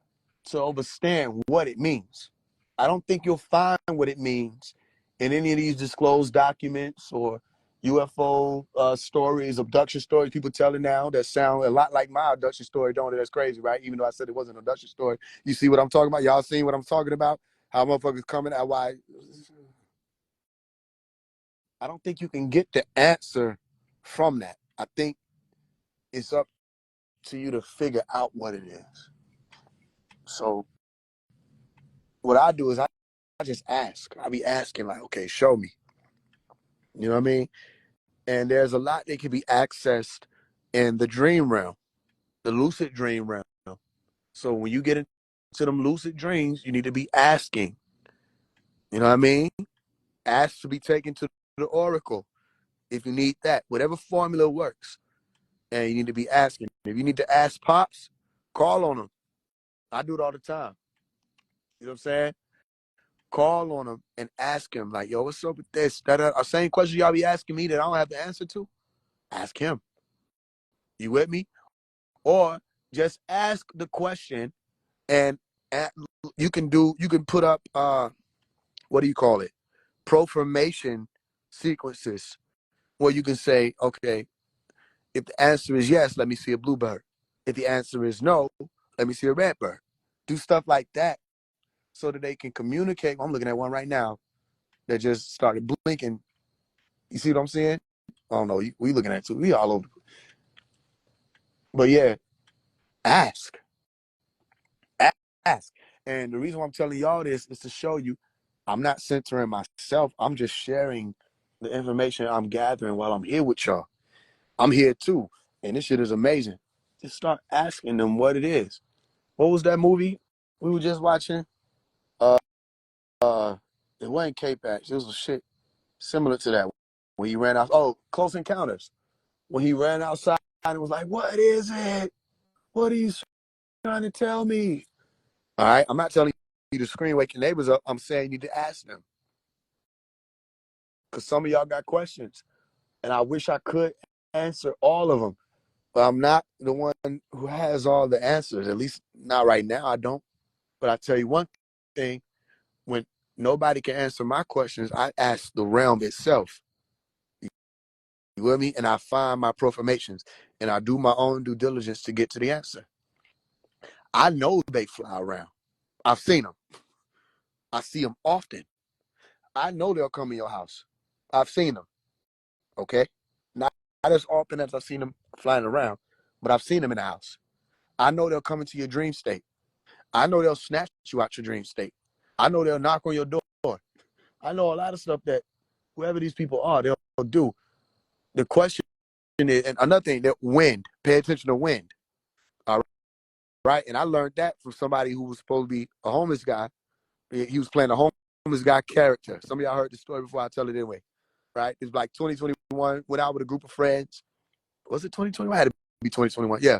to understand what it means. I don't think you'll find what it means in any of these disclosed documents or UFO stories, abduction stories people telling now that sound a lot like my abduction story, don't it? That's crazy, right? Even though I said it wasn't an abduction story. You see what I'm talking about? Y'all seen what I'm talking about? How motherfuckers coming at why? I don't think you can get the answer from that. I think it's up to you to figure out what it is. So what I do is I just ask. I be asking like, okay, show me. You know what I mean? And there's a lot that can be accessed in the dream realm, the lucid dream realm. So when you get into them lucid dreams, you need to be asking. You know what I mean? Ask to be taken to the oracle if you need that. Whatever formula works. And you need to be asking. If you need to ask pops, call on them. I do it all the time. You know what I'm saying? Call on them and ask him, like, yo, what's up with this? That same question y'all be asking me that I don't have the answer to. Ask him. You with me? Or just ask the question, and you can put up what do you call it? Profirmation sequences where you can say, okay, if the answer is yes, let me see a bluebird. If the answer is no, let me see a red bird. Do stuff like that so that they can communicate. I'm looking at one right now that just started blinking. You see what I'm saying? I don't know. We looking at it too. We all over. But yeah, ask. Ask. And the reason why I'm telling y'all this is to show you I'm not centering myself. I'm just sharing the information I'm gathering while I'm here with y'all. I'm here too. And this shit is amazing. Just start asking them what it is. What was that movie we were just watching? Uh it wasn't K-Pax. It was a shit similar to that. When he ran out, Close Encounters. When he ran outside and was like, what is it? What are you trying to tell me? All right, I'm not telling you to scream, wake your neighbors up. I'm saying you need to ask them. Because some of y'all got questions. And I wish I could answer all of them. But I'm not the one who has all the answers. At least not right now, I don't. But I tell you one thing, when nobody can answer my questions, I ask the realm itself. You with me? And I find my profirmations. And I do my own due diligence to get to the answer. I know they fly around. I've seen them. I see them often. I know they'll come in your house. I've seen them. Okay? Not as often as I've seen them flying around, but I've seen them in the house. I know they'll come into your dream state. I know they'll snatch you out your dream state. I know they'll knock on your door. I know a lot of stuff that whoever these people are, they'll do. The question is, and another thing, that wind. Pay attention to wind. All right? And I learned that from somebody who was supposed to be a homeless guy. He was playing a homeless guy character. Some of y'all heard the story before. I tell it anyway. Right? It's like 2021. Went out with a group of friends. Was it 2021? I had to be 2021. Yeah.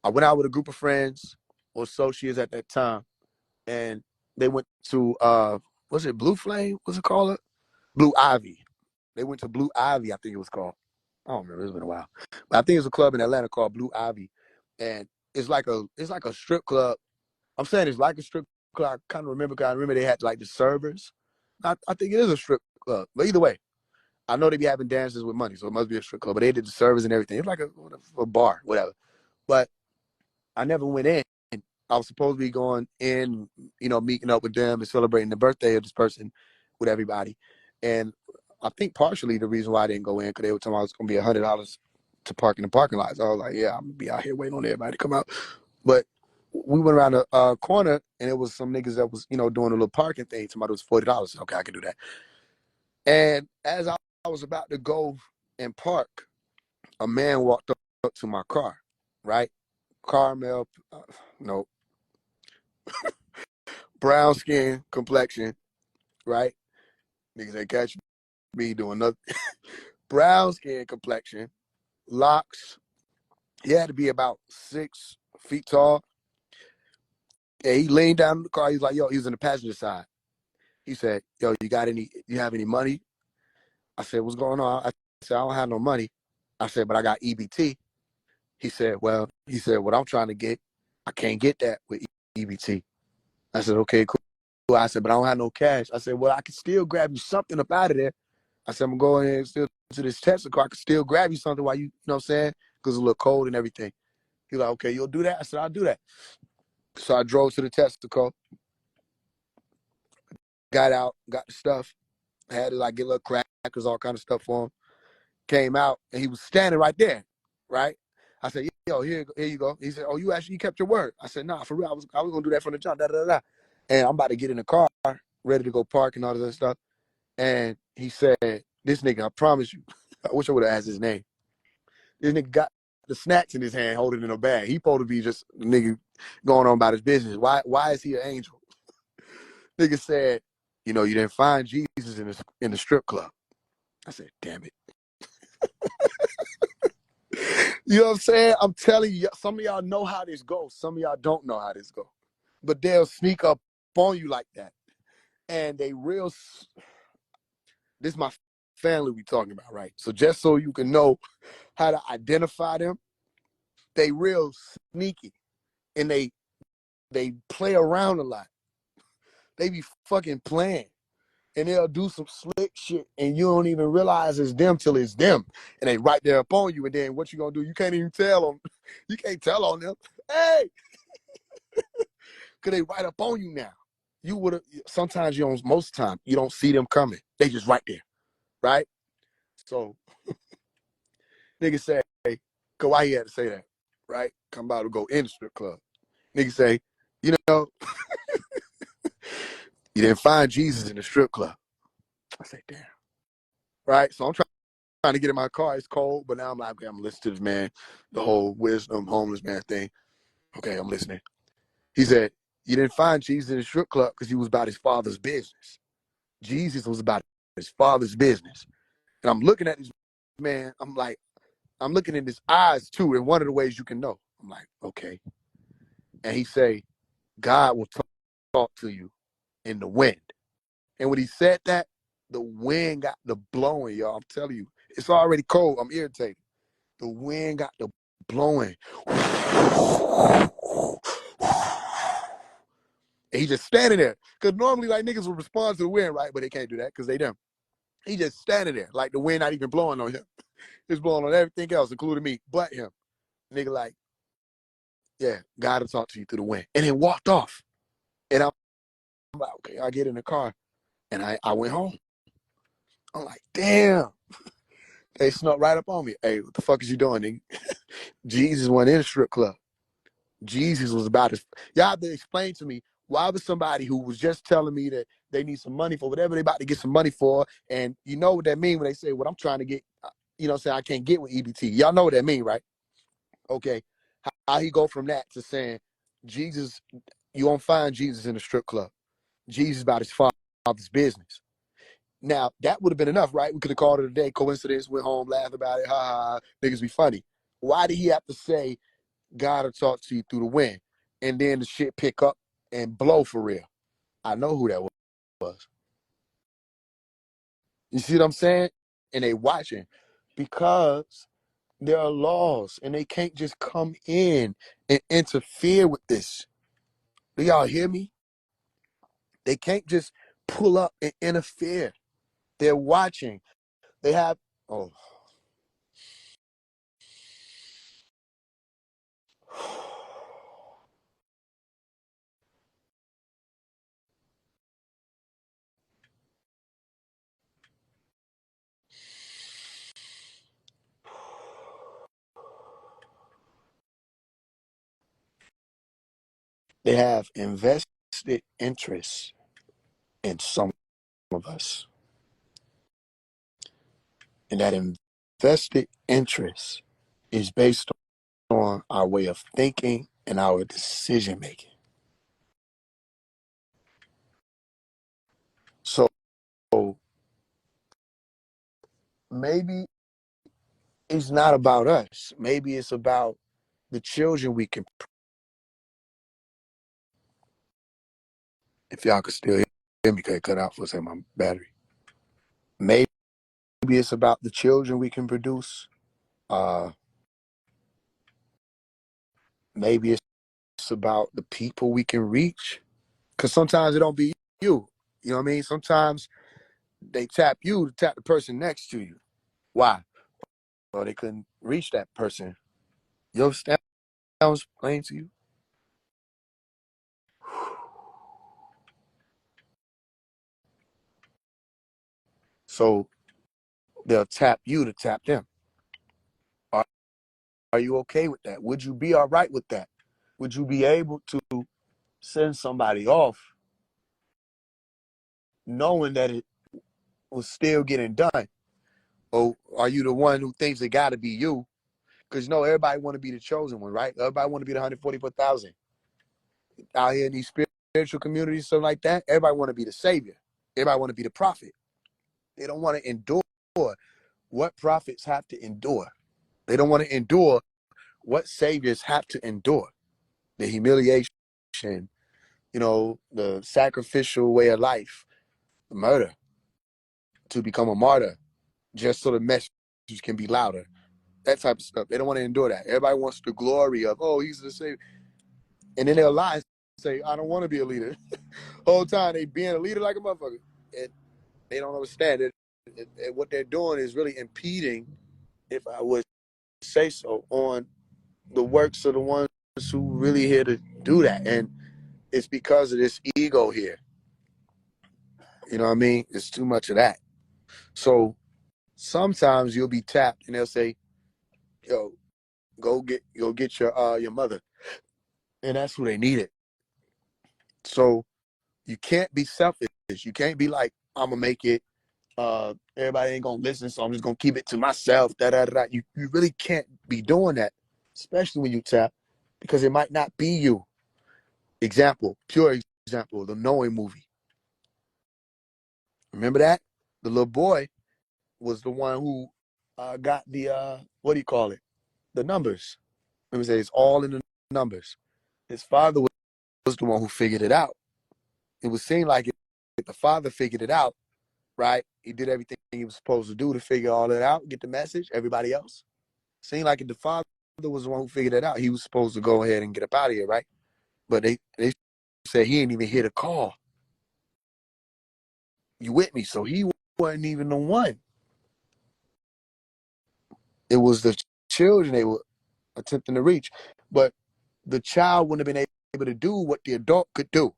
I went out with a group of friends or associates at that time, and they went to was it Blue Flame? What's it called? Blue Ivy. They went to Blue Ivy, I think it was called. I don't remember. It's been a while, but I think it's a club in Atlanta called Blue Ivy, and it's like a strip club. I'm saying it's like a strip club. I kind of remember. Cause I remember they had like the servers. I think it is a strip club, but either way, I know they be having dances with money, so it must be a strip club. But they did the servers and everything. It's like a bar, whatever. But I never went in. I was supposed to be going in, meeting up with them and celebrating the birthday of this person with everybody. And I think partially the reason why I didn't go in, because they were telling me it's going to be $100 to park in the parking lot. So I was like, yeah, I'm going to be out here waiting on everybody to come out. But we went around the corner, and it was some niggas that was, doing a little parking thing. Somebody was $40. Okay, I can do that. And as I was about to go and park, a man walked up to my car, right? Carmel, no, brown skin complexion, right? Niggas ain't catch me doing nothing. Brown skin complexion, locks. He had to be about 6 feet tall. And he leaned down in the car. He was like, yo, he was in the passenger side. He said, yo, you have any money? I said, what's going on? I said, I don't have no money. I said, but I got EBT. He said, what I'm trying to get, I can't get that with EBT. I said, okay, cool. I said, but I don't have no cash. I said, well, I can still grab you something up out of there. I said, I'm going in still to this Tesla car. I can still grab you something while you know what I'm saying? Because it's a little cold and everything. He's like, okay, you'll do that? I said, I'll do that. So I drove to the Tesla car, got out, got the stuff, had to like get little crackers, all kind of stuff for him. Came out and he was standing right there, right? I said, yo, here you go. He said, oh, you actually kept your word. I said, nah, for real, I was gonna do that from the jump, And I'm about to get in the car, ready to go park and all this other stuff. And he said, this nigga, I promise you, I wish I would have asked his name. This nigga got the snacks in his hand, holding it in a bag. He supposed to be just a nigga going on about his business. Why is he an angel? Nigga said, you know, you didn't find Jesus in the strip club. I said, damn it. You know what I'm saying? I'm telling you, some of y'all know how this goes. Some of y'all don't know how this goes. But they'll sneak up on you like that. And this is my family we talking about, right? So just so you can know how to identify them, they real sneaky. And they play around a lot. They be fucking playing. And they'll do some slick shit and you don't even realize it's them till it's them. And they right there upon you. And then what you gonna do? You can't even tell them. You can't tell on them. Hey! Cause they right up on you now. You would have sometimes you don't most of the time you don't see them coming. They just right there. Right? So nigga say, hey, cause why he had to say that? Right? Come about to go in the strip club. Nigga say, you know, you didn't find Jesus in the strip club. I say, damn. Right? So I'm trying to get in my car. It's cold, but now I'm like, okay, I'm listening to this man, the whole wisdom homeless man thing. Okay, I'm listening. He said, you didn't find Jesus in the strip club because he was about his father's business. Jesus was about his father's business. And I'm looking at this man, I'm looking in his eyes too, in one of the ways you can know. I'm like, okay. And he say, God will talk to you in the wind. And when he said that, the wind got the blowing, y'all. I'm telling you, it's already cold. I'm irritated. The wind got the blowing. And he just standing there. Because normally, like, niggas will respond to the wind, right? But they can't do that because they them. He just standing there, like the wind not even blowing on him. It's blowing on everything else, including me, but him. Nigga like, yeah, God will talk to you through the wind. And then walked off. And I'm like, okay, I get in the car. And I went home. I'm like, damn. They snuck right up on me. Hey, what the fuck is you doing, nigga? Jesus went in a strip club. Jesus was about to. Y'all have to explain to me why was somebody who was just telling me that they need some money for whatever they about to get some money for, and you know what that mean when they say what I'm trying to get, you know, say I can't get with EBT. Y'all know what that mean, right? Okay, how he go from that to saying Jesus, you won't find Jesus in a strip club. Jesus about his father's business. Now that would have been enough, right? We could have called it a day. Coincidence, went home, laughed about it, ha ha, niggas be funny. Why did he have to say God will talk to you through the wind, and then the shit pick up and blow for real? I know who that was. You see what I'm saying? And they watching because there are laws, and they can't just come in and interfere with this. Do y'all hear me? They can't just pull up and interfere. They're watching. They have oh. They have invested interest in some of us. And that invested interest is based on our way of thinking and our decision making. So maybe it's not about us. Maybe it's about the children we can. If y'all could still hear me, cause it cut out for a second, my battery. Maybe it's about the children we can produce. Uh, maybe it's about the people we can reach. Cause sometimes it don't be you. You know what I mean? Sometimes they tap you to tap the person next to you. Why? Well, they couldn't reach that person. You understand what I'm explaining to you? So they'll tap you to tap them. Are, are you okay with that? Would you be all right with that? Would you be able to send somebody off knowing that it was still getting done? Or are you the one who thinks it got to be you? Because you know everybody want to be the chosen one, right? Everybody want to be the 144,000 out here in these spiritual communities, something like that. Everybody want to be the savior. Everybody want to be the prophet. They don't want to endure what prophets have to endure. They don't want to endure what saviors have to endure. The humiliation, the sacrificial way of life, the murder, to become a martyr, just so the message can be louder. That type of stuff. They don't want to endure that. Everybody wants the glory of, oh, he's the savior. And then they'll lie and say, I don't want to be a leader. Whole time they being a leader like a motherfucker. And they don't understand it. And what they're doing is really impeding, if I would say so, on the works of the ones who really here to do that. And it's because of this ego here. You know what I mean? It's too much of that. So sometimes you'll be tapped and they'll say, yo, go get your mother. And that's who they needed. So you can't be selfish. You can't be like, I'm gonna make it. Everybody ain't gonna listen, so I'm just gonna keep it to myself. Da da da. You really can't be doing that, especially when you tap, because it might not be you. Example, pure example, the Knowing movie. Remember that? The little boy was the one who got the what do you call it? The numbers. Let me say it's all in the numbers. His father was the one who figured it out. It would seem like if the father figured it out, right? He did everything he was supposed to do to figure all that out, get the message. Everybody else seemed like if the father was the one who figured it out, he was supposed to go ahead and get up out of here, right? But they said he ain't even hear the call. You with me? So he wasn't even the one. It was the children they were attempting to reach, but the child wouldn't have been able to do what the adult could do.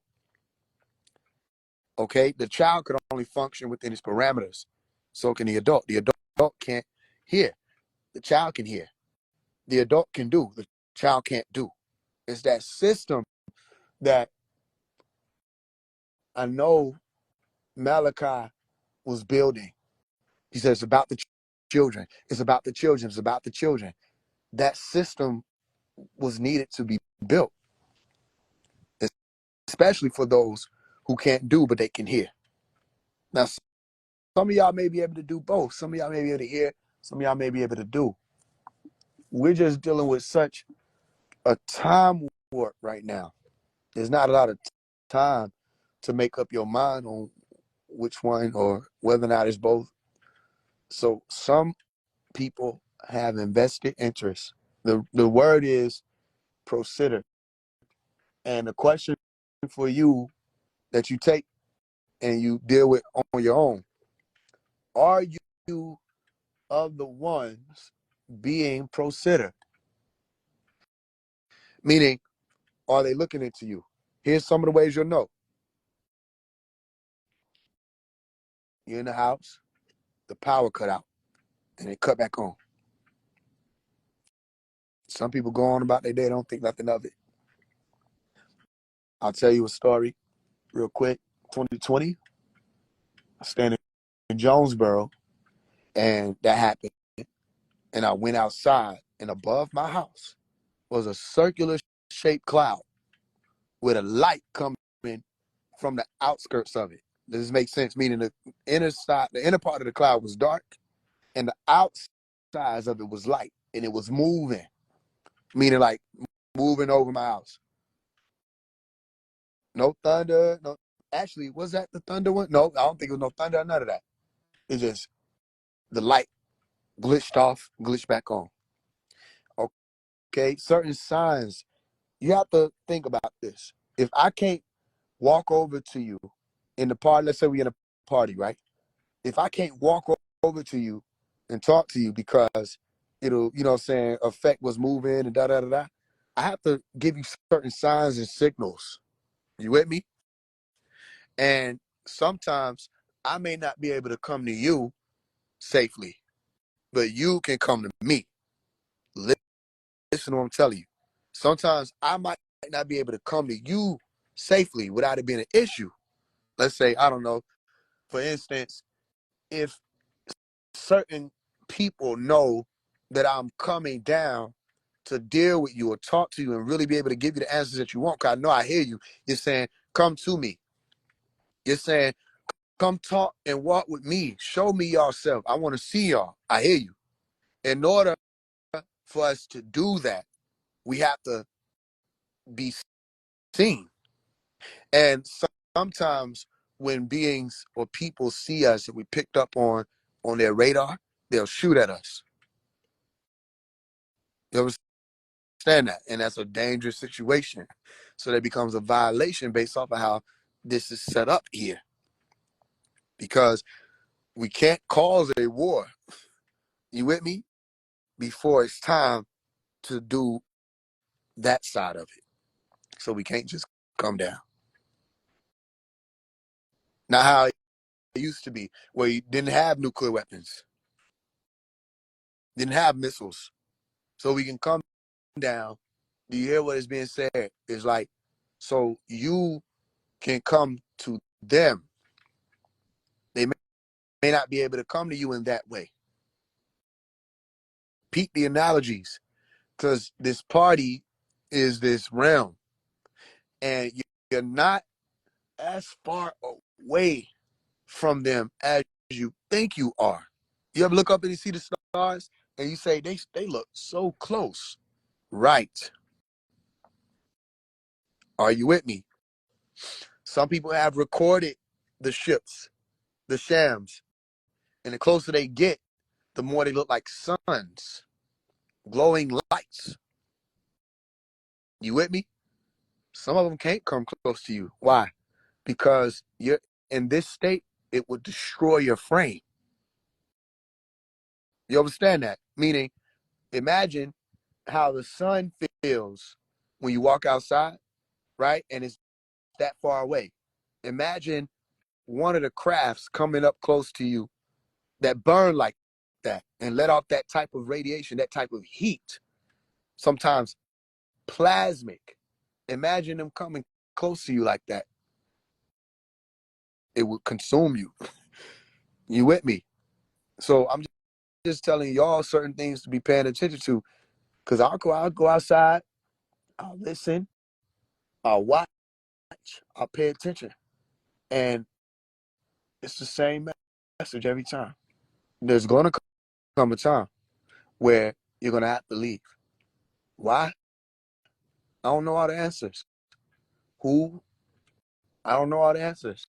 Okay, the child could only function within his parameters. So can the adult. The adult can't hear. The child can hear. The adult can do. The child can't do. It's that system that I know Malachi was building. He says it's about the children. It's about the children. It's about the children. That system was needed to be built, especially for those who can't do, but they can hear. Now, some of y'all may be able to do both. Some of y'all may be able to hear. Some of y'all may be able to do. We're just dealing with such a time warp right now. There's not a lot of time to make up your mind on which one or whether or not it's both. So some people have invested interest. The word is consider. And the question for you that you take and you deal with on your own, are you of the ones being considered? Meaning, are they looking into you? Here's some of the ways you'll know. You're in the house, the power cut out, and it cut back on. Some people go on about their day, don't think nothing of it. I'll tell you a story real quick. 2020, I stand in Jonesboro, and that happened. And I went outside, and above my house was a circular shaped cloud with a light coming from the outskirts of it. Does this make sense? Meaning the inner part of the cloud was dark, and the outside of it was light, and it was moving, meaning like moving over my house. No thunder. No, actually, was that the thunder one? No, I don't think it was no thunder. None of that. It's just the light glitched off, glitched back on. Okay, certain signs. You have to think about this. If I can't walk over to you in the party, let's say we're in a party, right? If I can't walk over to you and talk to you because it'll, you know what I'm saying, affect what's moving and da da da da, I have to give you certain signs and signals. You with me? And sometimes I may not be able to come to you safely, but you can come to me. Listen to what I'm telling you. Sometimes I might not be able to come to you safely without it being an issue. Let's say, I don't know, for instance, if certain people know that I'm coming down to deal with you or talk to you and really be able to give you the answers that you want, because I know I hear you. You're saying, come to me. You're saying, come talk and walk with me. Show me yourself. I want to see y'all. I hear you. In order for us to do that, we have to be seen. And sometimes when beings or people see us and we picked up on their radar, they'll shoot at us. You understand that? And that's a dangerous situation. So that becomes a violation based off of how this is set up here. Because we can't cause a war. You with me? Before it's time to do that side of it. So we can't just come down. Not how it used to be, where you didn't have nuclear weapons, didn't have missiles. So we can come down. Do you hear what is being said? It's like, so you can come to them. They may not be able to come to you in that way. Peep the analogies, because this party is this realm, and you're not as far away from them as you think you are. You ever look up and you see the stars and you say they look so close, right? Are you with me? Some people have recorded the ships, the shams, and the closer they get, the more they look like suns, glowing lights. You with me? Some of them can't come close to you. Why? Because you're in this state, it would destroy your frame. You understand that? Meaning, imagine how the sun feels when you walk outside, right? And it's that far away. Imagine one of the crafts coming up close to you that burn like that and let off that type of radiation, that type of heat, sometimes plasmic. Imagine them coming close to you like that. It would consume you. You with me? So I'm just telling y'all certain things to be paying attention to. Because I'll go outside, I'll listen, I'll watch, I'll pay attention. And it's the same message every time. There's going to come a time where you're going to have to leave. Why? I don't know all the answers. Who? I don't know all the answers.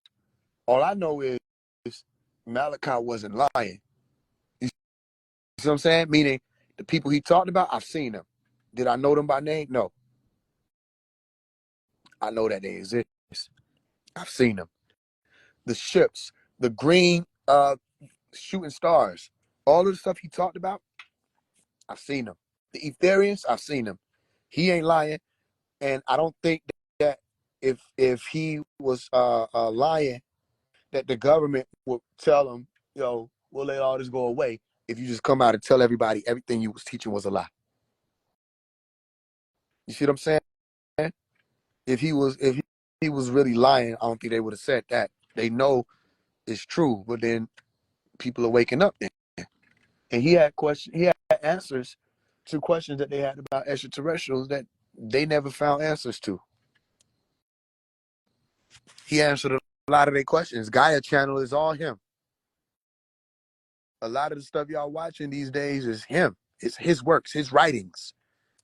All I know is Malachi wasn't lying. You see what I'm saying? Meaning the people he talked about, I've seen them. Did I know them by name? No. I know that they exist. I've seen them. The ships, the green shooting stars, all of the stuff he talked about, I've seen them. The Etherians, I've seen them. He ain't lying. And I don't think that if he was lying, that the government would tell him, we'll let all this go away if you just come out and tell everybody everything you was teaching was a lie. You see what I'm saying? If he was really lying, I don't think they would have said that. They know it's true, but then people are waking up then. And he had answers to questions that they had about extraterrestrials that they never found answers to. He answered lot of their questions. Gaia channel is all him. A lot of the stuff y'all watching these days is him. It's his works, his writings.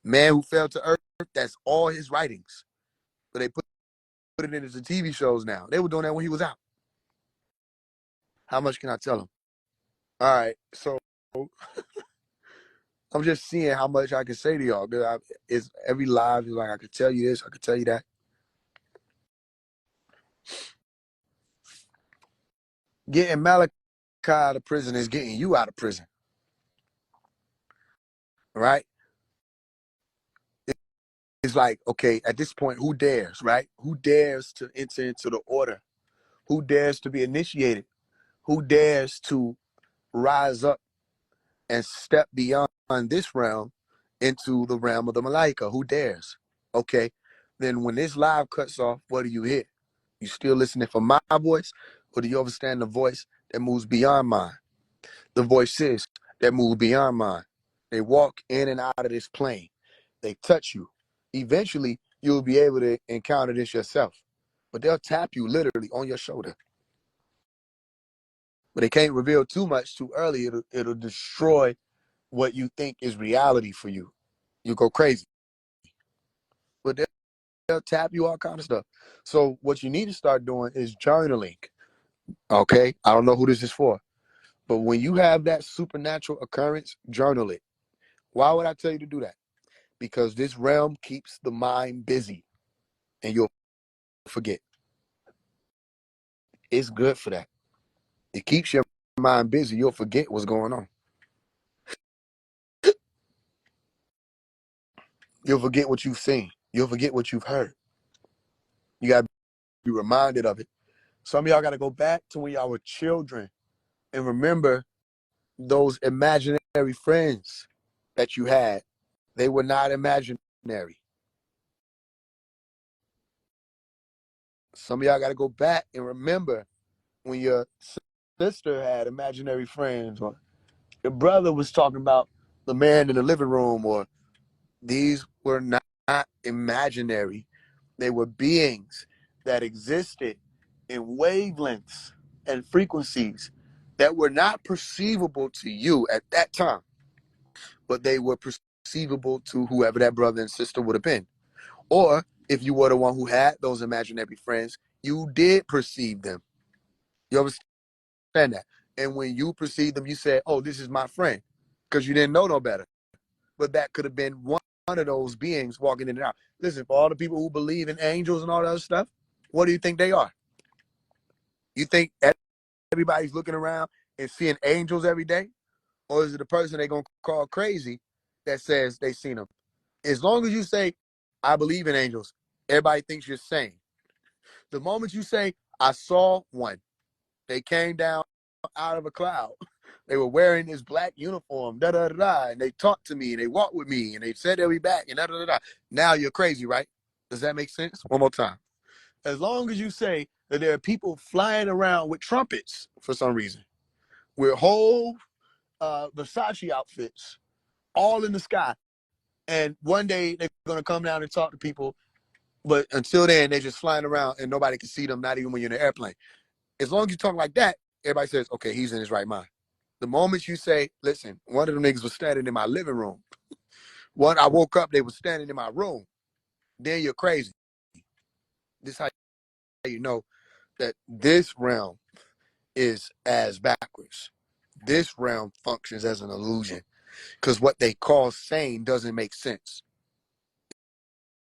Man Who Fell to Earth, that's all his writings. But they put it into the TV shows now. They were doing that when he was out. How much can I tell him? All right, so I'm just seeing how much I can say to y'all. It's every live is like I could tell you this, I could tell you that. Getting Malachi out of prison is getting you out of prison, right? It's like, okay, at this point, who dares, right? Who dares to enter into the order? Who dares to be initiated? Who dares to rise up and step beyond this realm into the realm of the Malaika? Who dares? Okay, then when this live cuts off, what do you hear? You still listening for my voice, or do you understand the voice that moves beyond mine? The voices that move beyond mine. They walk in and out of this plane. They touch you. Eventually, you'll be able to encounter this yourself. But they'll tap you literally on your shoulder. But they can't reveal too much too early. It'll destroy what you think is reality for you. You go crazy. But they'll tap you all kind of stuff. So what you need to start doing is journaling. Okay? I don't know who this is for. But when you have that supernatural occurrence, journal it. Why would I tell you to do that? Because this realm keeps the mind busy and you'll forget. It's good for that. It keeps your mind busy. You'll forget what's going on. You'll forget what you've seen. You'll forget what you've heard. You got to be reminded of it. Some of y'all got to go back to when y'all were children and remember those imaginary friends that you had. They were not imaginary. Some of y'all got to go back and remember when your sister had imaginary friends, or your brother was talking about the man in the living room, or these were not imaginary. They were beings that existed in wavelengths and frequencies that were not perceivable to you at that time, but they were perceivable to whoever that brother and sister would have been. Or if you were the one who had those imaginary friends, you did perceive them. You understand that? And when you perceived them, you said, oh, this is my friend, because you didn't know no better. But that could have been one of those beings walking in and out. Listen, for all the people who believe in angels and all that other stuff, what do you think they are? You think everybody's looking around and seeing angels every day? Or is it the person they're going to call crazy that says they seen them? As long as you say, I believe in angels, everybody thinks you're sane. The moment you say, I saw one, they came down out of a cloud. They were wearing this black uniform, da da da da, and they talked to me, and they walked with me, and they said they'll be back, and da da da da. Now you're crazy, right? Does that make sense? One more time. As long as you say that there are people flying around with trumpets for some reason, with whole Versace outfits, all in the sky, and one day they're gonna come down and talk to people, but until then they're just flying around and nobody can see them, not even when you're in an airplane. As long as you talk like that, everybody says, okay, he's in his right mind. The moment you say, listen, one of them niggas was standing in my living room. One, I woke up, they were standing in my room. Then you're crazy. This is how you know that this realm is as backwards. This realm functions as an illusion because what they call sane doesn't make sense.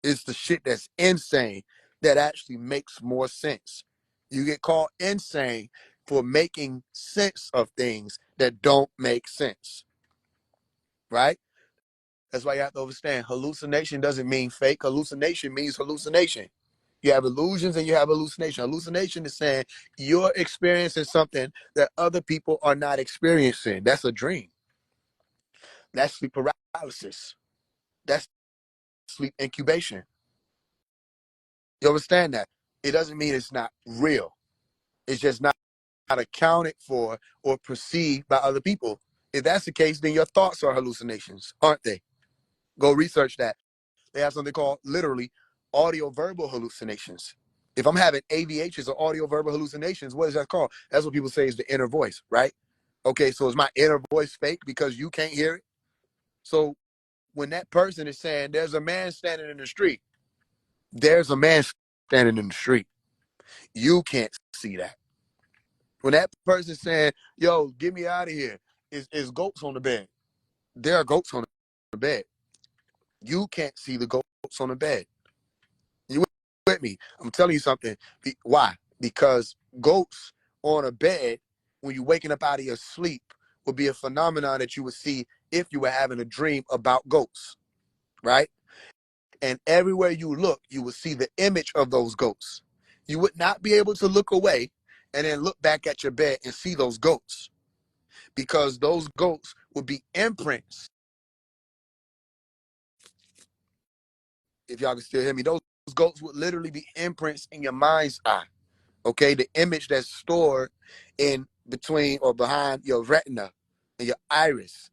It's the shit that's insane that actually makes more sense. You get called insane for making sense of things that don't make sense, right? That's why you have to understand hallucination doesn't mean fake. Hallucination means hallucination. You have illusions and you have hallucination. Hallucination is saying you're experiencing something that other people are not experiencing. That's a dream. That's sleep paralysis. That's sleep incubation. You understand that? It doesn't mean it's not real. It's just not accounted for or perceived by other people. If that's the case, then your thoughts are hallucinations, aren't they? Go research that. They have something called literally audio verbal hallucinations. If I'm having AVHs or audio verbal hallucinations, what is that called? That's what people say is the inner voice, right? Okay, so is my inner voice fake because you can't hear it? So when that person is saying there's a man standing in the street, there's a man standing in the street. You can't see that. When that person is saying, yo, get me out of here, is goats on the bed. There are goats on the bed. You can't see the goats on the bed. You with me? I'm telling you something. Why? Because goats on a bed, when you're waking up out of your sleep, would be a phenomenon that you would see if you were having a dream about goats, right? And everywhere you look, you will see the image of those goats. You would not be able to look away and then look back at your bed and see those goats, because those goats would be imprints. If y'all can still hear me, those goats would literally be imprints in your mind's eye. Okay, the image that's stored in between or behind your retina and your iris.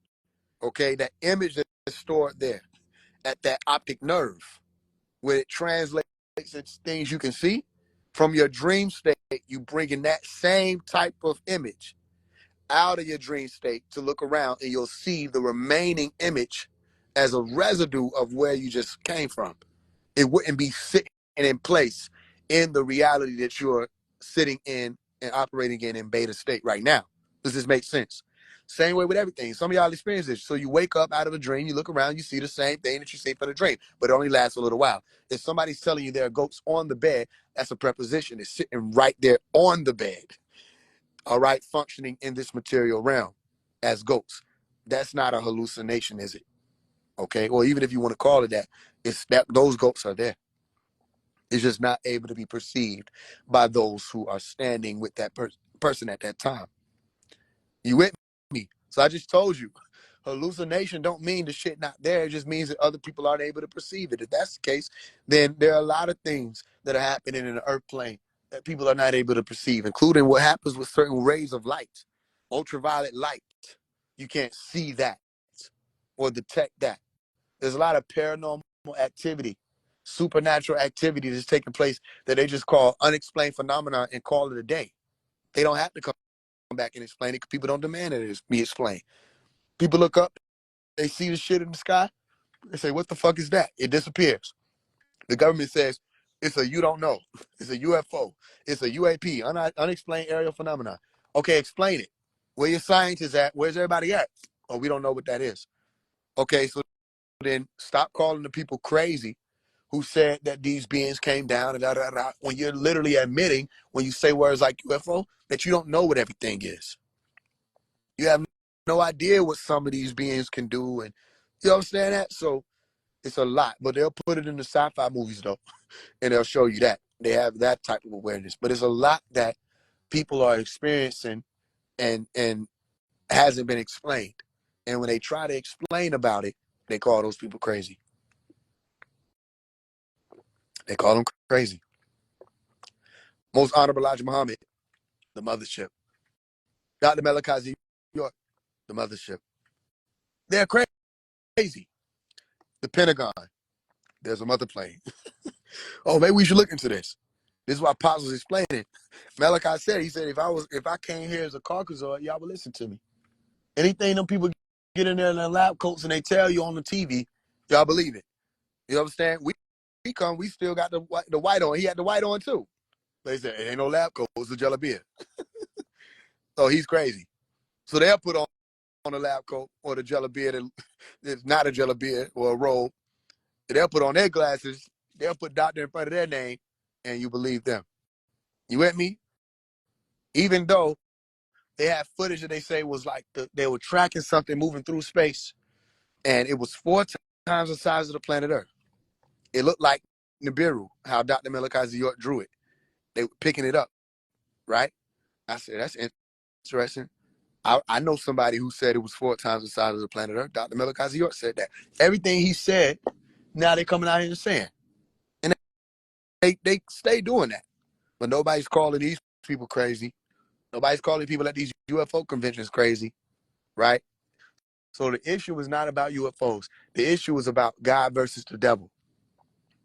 Okay, that image that's stored there at that optic nerve, where it translates into things you can see. From your dream state, you bring in that same type of image out of your dream state to look around, and you'll see the remaining image as a residue of where you just came from. It wouldn't be sitting in place in the reality that you're sitting in and operating in beta state right now. Does this make sense? Same way with everything. Some of y'all experience this. So you wake up out of a dream, you look around, you see the same thing that you see from the dream, but it only lasts a little while. If somebody's telling you there are goats on the bed, that's a preposition. It's sitting right there on the bed, all right, functioning in this material realm as goats. That's not a hallucination, is it? Okay, or even if you want to call it that, it's that those goats are there. It's just not able to be perceived by those who are standing with that person at that time. You with me? So I just told you, hallucination don't mean the shit not there. It just means that other people aren't able to perceive it. If that's the case, then there are a lot of things that are happening in the earth plane that people are not able to perceive, including what happens with certain rays of light, ultraviolet light. You can't see that or detect that. There's a lot of paranormal activity, supernatural activity that's taking place that they just call unexplained phenomena and call it a day. They don't have to come back and explain it because people don't demand it be explained. People look up, they see the shit in the sky, they say, what the fuck is that? It disappears. The government says, it's a you don't know. It's a UFO. It's a UAP, unexplained aerial phenomena. Okay, explain it. Where your scientists at? Where's everybody at? Oh, we don't know what that is. Okay, so then stop calling the people crazy who said that these beings came down and when you're literally admitting, when you say words like UFO, that you don't know what everything is. You have no idea what some of these beings can do, and you understand that? So it's a lot, but they'll put it in the sci-fi movies though, and they'll show you that they have that type of awareness. But it's a lot that people are experiencing and hasn't been explained. And when they try to explain about it, they call those people crazy. They call them crazy. Most Honorable Elijah Muhammad, the mothership. Dr. Malachi York, the mothership. They're crazy. The Pentagon, there's a mother plane. Oh, maybe we should look into this. This is why Pops was explaining. Malachi said, he said, if I came here as a Caucasoid, y'all would listen to me. Anything them people get in there in their lab coats and they tell you on the TV, y'all believe it. You understand? We still got the white on. He had the white on too. They said, it ain't no lab coat, it's a jelly beer. So he's crazy. So they'll put on a lab coat or the jelly beer that's not a jelly beer or a robe. They'll put on their glasses. They'll put doctor in front of their name, and you believe them. You with me? Even though they have footage that they say was like they were tracking something moving through space, and it was 4 times the size of the planet Earth. It looked like Nibiru, how Dr. Malachi York drew it. They were picking it up, right? I said, that's interesting. I know somebody who said it was 4 times the size of the planet Earth. Dr. Malachi York said that. Everything he said, now they're coming out here and saying. And they stay doing that. But nobody's calling these people crazy. Nobody's calling people at these UFO conventions crazy, right? So the issue is not about UFOs. The issue is about God versus the devil.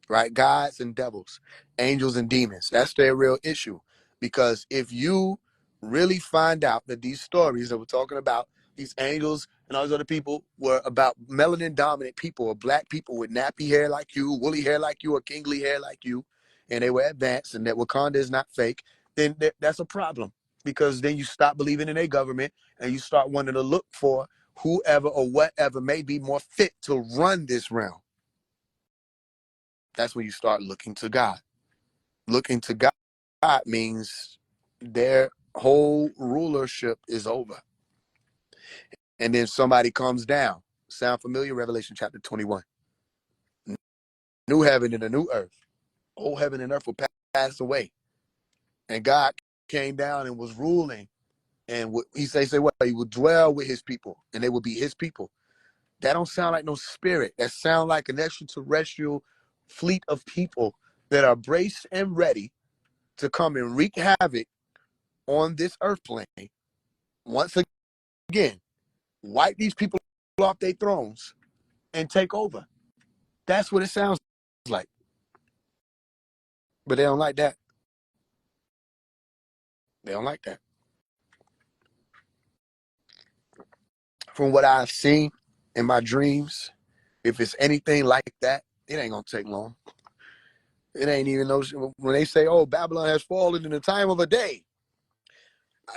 right? Gods and devils, angels and demons. That's their real issue. Because if you really find out that these stories that we're talking about, these angels and all these other people, were about melanin dominant people or black people with nappy hair like you, woolly hair like you, or kingly hair like you, and they were advanced, and that Wakanda is not fake, then that's a problem. Because then you stop believing in a government and you start wanting to look for whoever or whatever may be more fit to run this realm. That's when you start looking to God. Looking to God means their whole rulership is over. And then somebody comes down. Sound familiar? Revelation chapter 21. New heaven and a new earth. Old heaven and earth will pass away. And God came down and was ruling. And he say what? He would dwell with his people, and they would be his people. That don't sound like no spirit. That sound like an extraterrestrial fleet of people that are braced and ready to come and wreak havoc on this earth plane. Once again, wipe these people off their thrones and take over. That's what it sounds like. But they don't like that. They don't like that. From what I've seen in my dreams, if it's anything like that, it ain't gonna take long. It ain't even no. When they say, "Oh, Babylon has fallen in the time of a day,"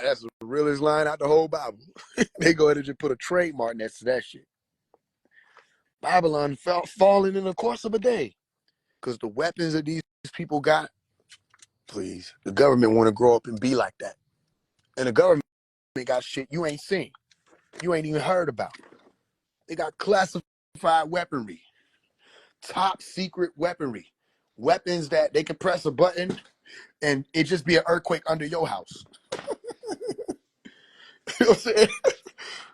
that's the realest line out the whole Bible. They go ahead and just put a trademark next to that shit. Babylon falling in the course of a day, because the weapons that these people got. Please, the government want to grow up and be like that, and the government got shit you ain't seen, you ain't even heard about. They got classified weaponry, top secret weaponry, weapons that they can press a button and it just be an earthquake under your house. You know what I'm saying?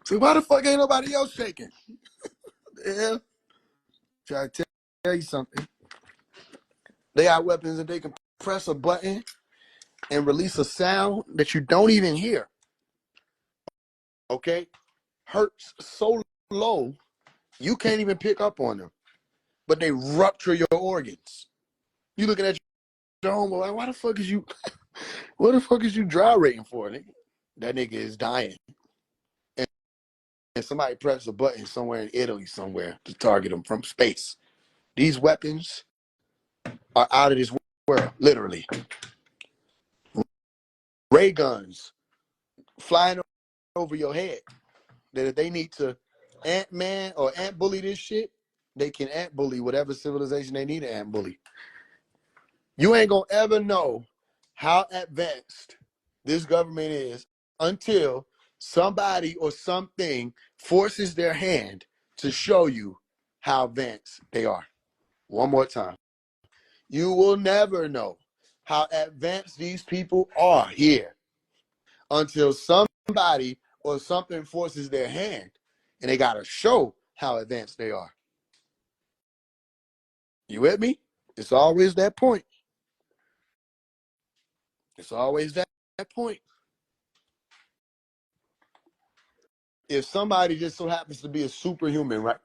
So why the fuck ain't nobody else shaking? Yeah, try to tell you something. They got weapons that they can press a button and release a sound that you don't even hear. Okay, hurts so low you can't even pick up on them, but they rupture your organs. You looking at your homeboy like, why the fuck is you? What the fuck is you dry rating for, nigga? That nigga is dying, and somebody pressed a button somewhere in Italy somewhere to target him from space. These weapons are out of this world, literally. Ray guns flying over your head. That if they need to Ant-Man or Ant-Bully this shit, they can Ant-Bully whatever civilization they need to Ant-Bully. You ain't gonna ever know how advanced this government is until somebody or something forces their hand to show you how advanced they are. One more time. You will never know how advanced these people are here until somebody or something forces their hand and they got to show how advanced they are. You with me? It's always that point. It's always that point. If somebody just so happens to be a superhuman, right?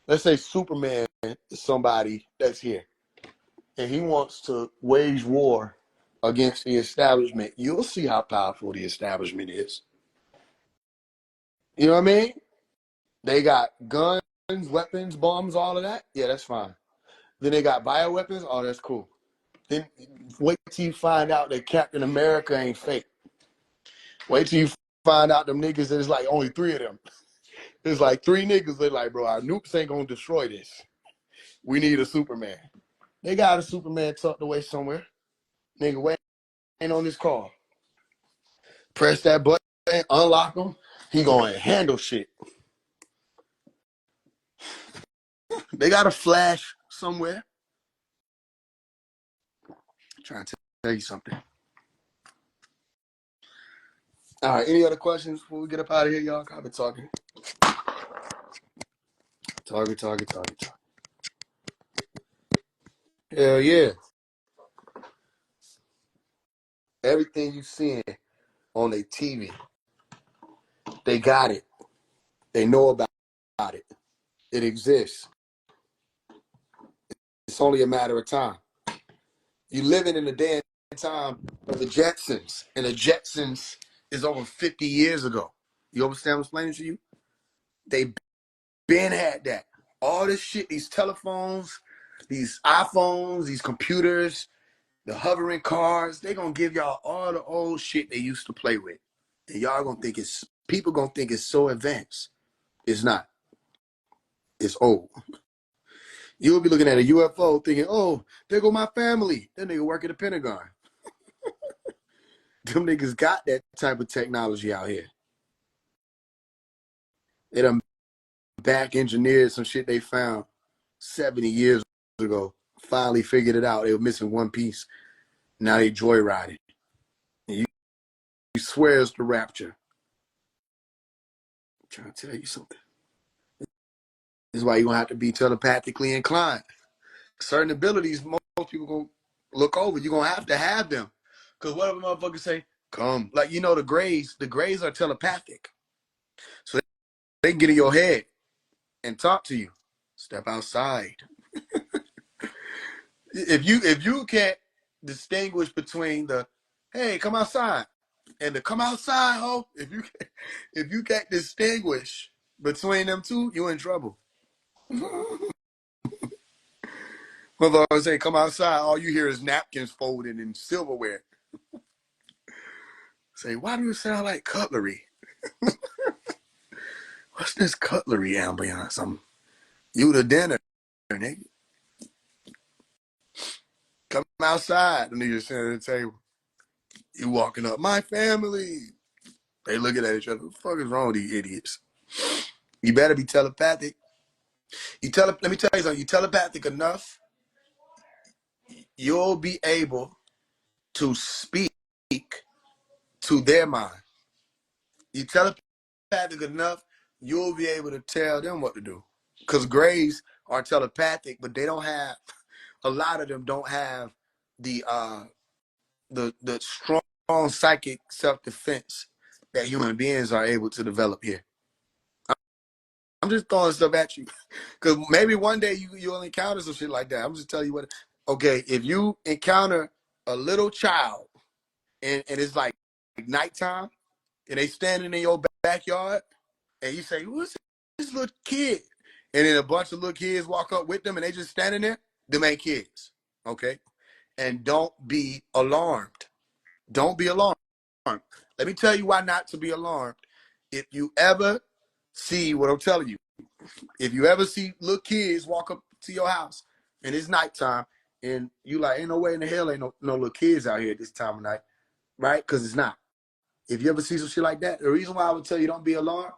Let's say Superman is somebody that's here and he wants to wage war against the establishment, you'll see how powerful the establishment is. You know what I mean? They got guns, weapons, bombs, all of that. Yeah, that's fine. Then they got bioweapons. Oh, that's cool. Then wait till you find out that Captain America ain't fake. Wait till you find out them niggas, there's like only three of them. There's like three niggas. They're like, bro, our nukes ain't gonna destroy this. We need a Superman. They got a Superman tucked away somewhere. Nigga, wait ain't on this car. Press that button, unlock him. He gonna handle shit. They got a flash somewhere. I'm trying to tell you something. All right, any other questions before we get up out of here, y'all? I've been talking. Talking. Hell yeah. Everything you seeing on their TV, they got it. They know about it. It exists. It's only a matter of time. You living in the day and time of the Jetsons, and the Jetsons is over 50 years ago. You understand what I'm explaining to you? They been had that. All this shit, these telephones, these iPhones, these computers, the hovering cars, they gonna give y'all all the old shit they used to play with. And y'all gonna think people gonna think it's so advanced. It's not. It's old. You'll be looking at a UFO thinking, oh, there go my family. That nigga work at the Pentagon. Them niggas got that type of technology out here. They done back engineered some shit they found 70 years ago. Finally figured it out. They were missing one piece. Now they joyriding. And you swear it's the rapture. I'm trying to tell you something. This is why you're going to have to be telepathically inclined. Certain abilities, most people going to look over. You're going to have them. Because what if a motherfucker say, come. Like, the Greys are telepathic. So they can get in your head and talk to you. Step outside. If you can't distinguish between the, hey, come outside, and the come outside, ho, if you can't distinguish between them two, you in trouble. Motherfuckers say come outside, all you hear is napkins folded and silverware. Say, why do it sound like cutlery? What's this cutlery ambiance? You the dinner, nigga. Come outside, the nigga sitting at the table. You walking up, my family. They looking at each other. What the fuck is wrong with these idiots? You better be telepathic. Let me tell you something. You telepathic enough, you'll be able to speak to their mind. You telepathic enough, you'll be able to tell them what to do. Because Greys are telepathic, but they don't have. A lot of them don't have the strong psychic self defense that human beings are able to develop here. I'm just throwing stuff at you. Because maybe one day you'll encounter some shit like that. I'm just telling you what. Okay, if you encounter a little child and it's like nighttime and they standing in your backyard and you say, who's this little kid? And then a bunch of little kids walk up with them and they just standing there, them ain't kids. Okay? And don't be alarmed. Don't be alarmed. Let me tell you why not to be alarmed. If you ever see what I'm telling you, if you ever see little kids walk up to your house and it's nighttime and you like, ain't no way in the hell ain't no little kids out here at this time of night, right? Because it's not. If you ever see some shit like that, the reason why I would tell you don't be alarmed,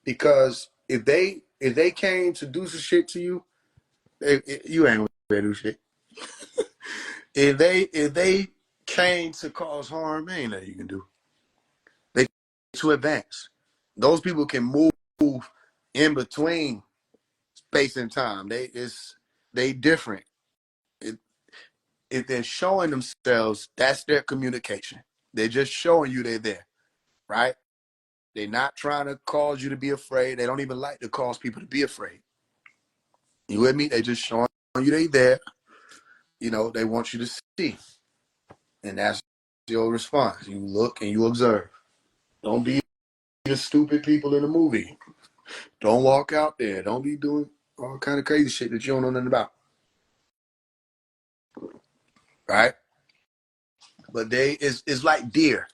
because if they came to do some shit to you, you ain't gonna do shit. If they came to cause harm, there ain't nothing you can do. They too advanced. Those people can move in between space and time. They different. If they're showing themselves, that's their communication. They're just showing you they're there, right? They're not trying to cause you to be afraid. They don't even like to cause people to be afraid. You with me? They just showing you they there. They want you to see. And that's your response. You look and you observe. Don't be the stupid people in the movie. Don't walk out there. Don't be doing all kind of crazy shit that you don't know nothing about. Right? But it's like deer.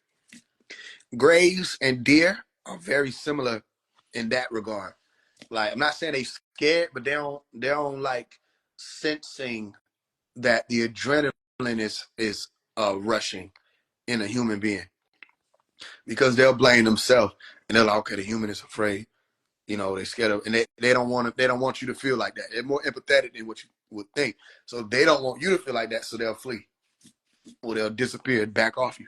Graves and deer are very similar in that regard. Like, I'm not saying they scared, but they don't like sensing that the adrenaline is rushing in a human being, because they'll blame themselves and they're like, okay, the human is afraid. They're scared of, and they don't want you to feel like that. They're more empathetic than what you would think. So they don't want you to feel like that, so they'll flee or they'll disappear and back off you.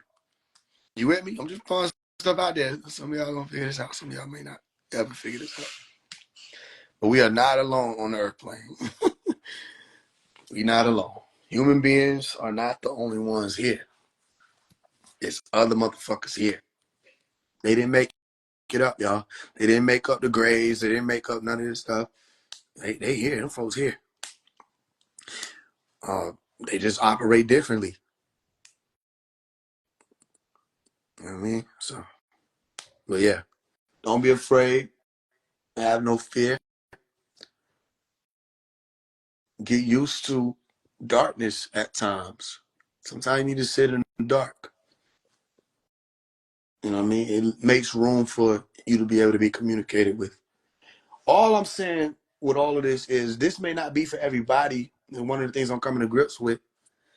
You with me? I'm just throwing stuff out there. Some of y'all gonna figure this out. Some of y'all may not ever figure this out. But we are not alone on the earth plane. We're not alone. Human beings are not the only ones here. It's other motherfuckers here. They didn't make it up, y'all. They didn't make up the grades. They didn't make up none of this stuff. They here. Them folks here. They just operate differently. You know what I mean? So, but yeah, don't be afraid. Have no fear. Get used to darkness at times. Sometimes you need to sit in the dark. You know what I mean? It makes room for you to be able to be communicated with. All I'm saying with all of this may not be for everybody. And one of the things I'm coming to grips with,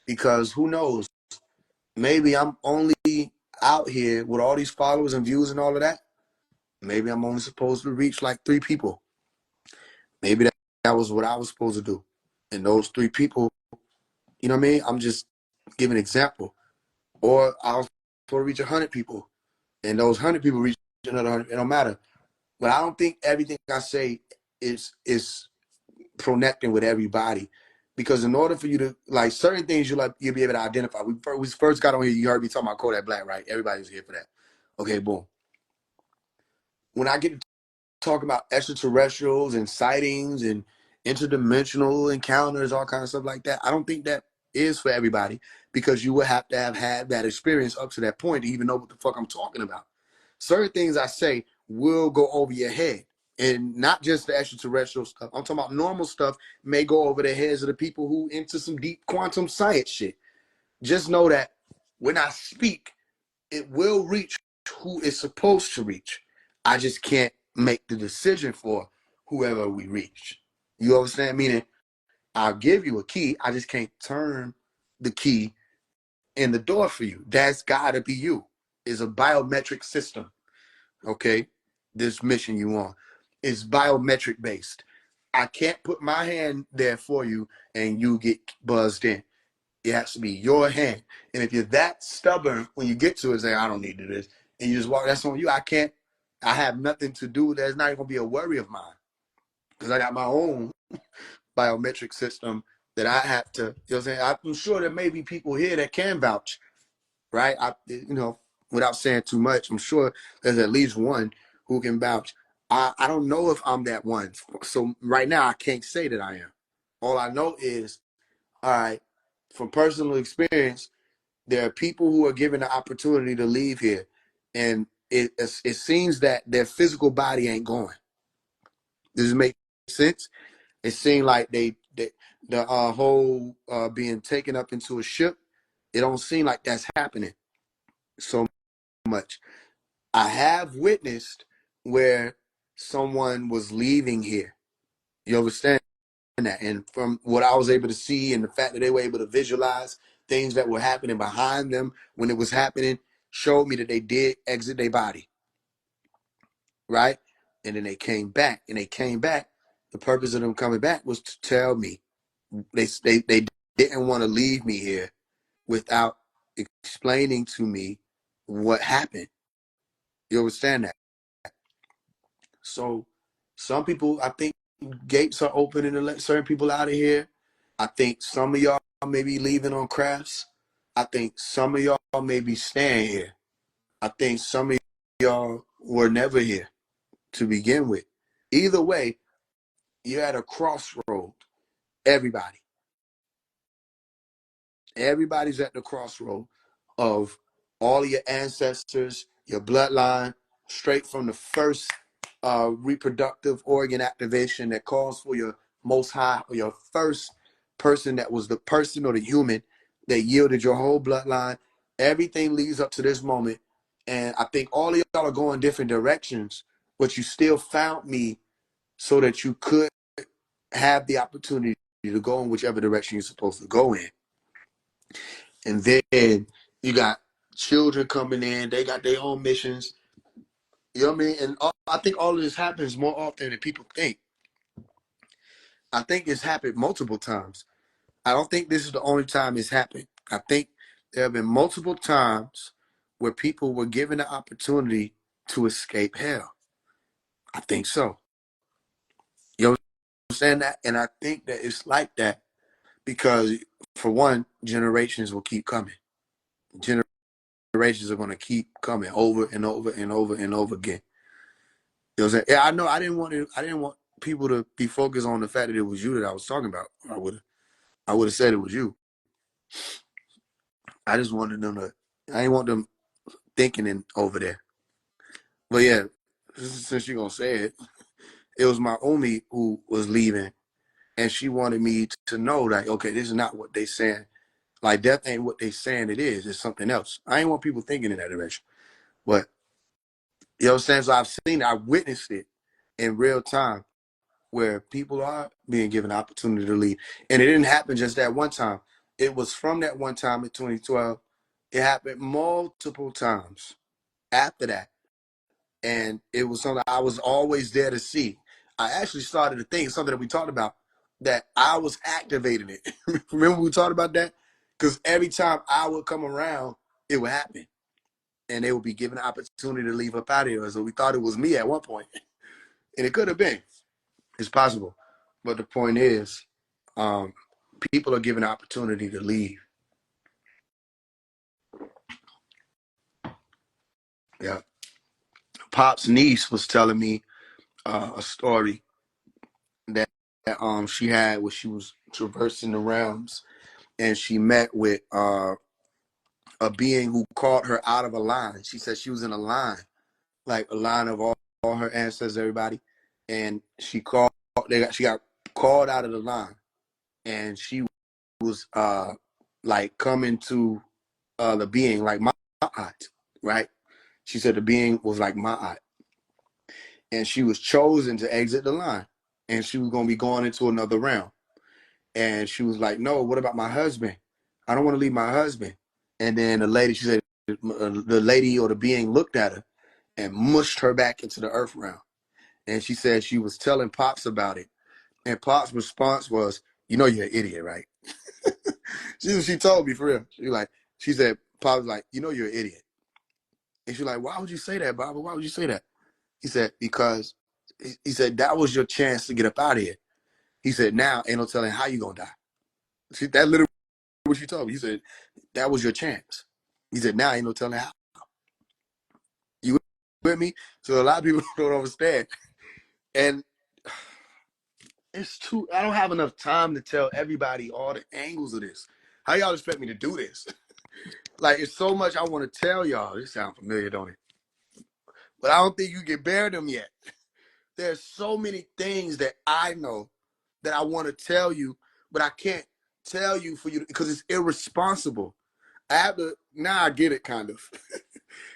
because who knows? Maybe I'm only out here with all these followers and views and all of that. Maybe I'm only supposed to reach like 3 people. Maybe that was what I was supposed to do. And those 3 people, you know what I mean? I'm just giving an example. Or I was supposed to reach 100 people. And those 100 people reach another 100. It don't matter. But I don't think everything I say is connecting with everybody. Because in order for you to, like, certain things you'll be able to identify. We first got on here, you heard me talking about Kodak Black, right? Everybody's here for that. Okay, boom. When I get to talk about extraterrestrials and sightings and interdimensional encounters, all kinds of stuff like that, I don't think that is for everybody, because you would have to have had that experience up to that point to even know what the fuck I'm talking about. Certain things I say will go over your head, and not just the extraterrestrial stuff. I'm talking about normal stuff may go over the heads of the people who into some deep quantum science shit. Just know that when I speak, it will reach who it's supposed to reach. I just can't make the decision for whoever we reach. You understand? Meaning, I'll give you a key. I just can't turn the key in the door for you. That's got to be you. It's a biometric system. Okay? This mission you on is biometric based. I can't put my hand there for you and you get buzzed in. It has to be your hand. And if you're that stubborn when you get to it, say, I don't need to do this, and you just walk, that's on you. I have nothing to do. There's not even going to be a worry of mine, because I got my own biometric system that I have to, you know what I'm saying? I'm sure there may be people here that can vouch, right? Without saying too much, I'm sure there's at least one who can vouch. I don't know if I'm that one. So right now, I can't say that I am. All I know is, all right, from personal experience, there are people who are given the opportunity to leave here, and it seems that their physical body ain't going. Does it make sense? It seemed like the whole being taken up into a ship. It don't seem like that's happening so much. I have witnessed where someone was leaving here. You understand that? And from what I was able to see, and the fact that they were able to visualize things that were happening behind them when it was happening, showed me that they did exit their body, right? And then they came back, and they came back. The purpose of them coming back was to tell me they didn't want to leave me here without explaining to me what happened. You understand that? So some people, I think gates are opening to let certain people out of here. I think some of y'all may be leaving on crafts. I think some of y'all may be staying here. I think some of y'all were never here to begin with. Either way, you're at a crossroad. Everybody. Everybody's at the crossroad of all of your ancestors, your bloodline, straight from the first reproductive organ activation that calls for your most high, or your first person that was the person or the human that yielded your whole bloodline. Everything leads up to this moment. And I think all of y'all are going different directions, but you still found me so that you could have the opportunity to go in whichever direction you're supposed to go in. And then you got children coming in, they got their own missions. You know what I mean? And I think all of this happens more often than people think. I think it's happened multiple times. I don't think this is the only time it's happened. I think there have been multiple times where people were given the opportunity to escape hell. I think so. You know what I'm saying? That? And I think that it's like that because, for one, generations will keep coming. Generations are going to keep coming over and over and over and over again. You know what I'm saying? Yeah, I know. I didn't want people to be focused on the fact that it was you that I was talking about. I would have. I would have said it was you. I just wanted them to. I didn't want them thinking over there. But yeah, since you're gonna say it, it was my Omi who was leaving, and she wanted me to know, like, okay, this is not what they saying. Like, death ain't what they saying it is. It's something else. I ain't want people thinking in that direction. But you know what I'm saying? So I've seen it, I witnessed it in real time where people are being given the opportunity to leave. And it didn't happen just that one time. It was from that one time in 2012. It happened multiple times after that. And it was something I was always there to see. I actually started to think, something that we talked about, that I was activating it. Remember we talked about that? Because every time I would come around, it would happen. And they would be given the opportunity to leave up out of here. So we thought it was me at one point. And it could have been. It's possible. But the point is, um, people are given the opportunity to leave. Yeah. Pop's niece was telling me a story that, she had when she was traversing the realms, and she met with a being who called her out of a line. She said she was in a line, like a line of all her ancestors, everybody, and she got called out of the line, and she was like coming to the being like Ma'at, right? She said the being was like Ma'at, and she was chosen to exit the line, and she was going to be going into another realm. And she was like, no, what about my husband? I don't want to leave my husband. And then the lady, she said, the lady or the being looked at her and mushed her back into the earth realm. And she said she was telling Pops about it. And Pops' response was, you know you're an idiot, right? she told me for real. She said, Pops was like, you know you're an idiot. And she's like, why would you say that, Baba? Why would you say that? He said, because he said that was your chance to get up out of here. He said, now ain't no telling how you gonna die. See, that literally what she told me. He said, that was your chance. He said, now ain't no telling how. You with me? So a lot of people don't understand. And I don't have enough time to tell everybody all the angles of this. How y'all expect me to do this? Like, it's so much I want to tell y'all. This sounds familiar, don't it? But I don't think you can bear them yet. There's so many things that I know that I want to tell you, but I can't tell you for you because it's irresponsible. I have to, now I get it kind of.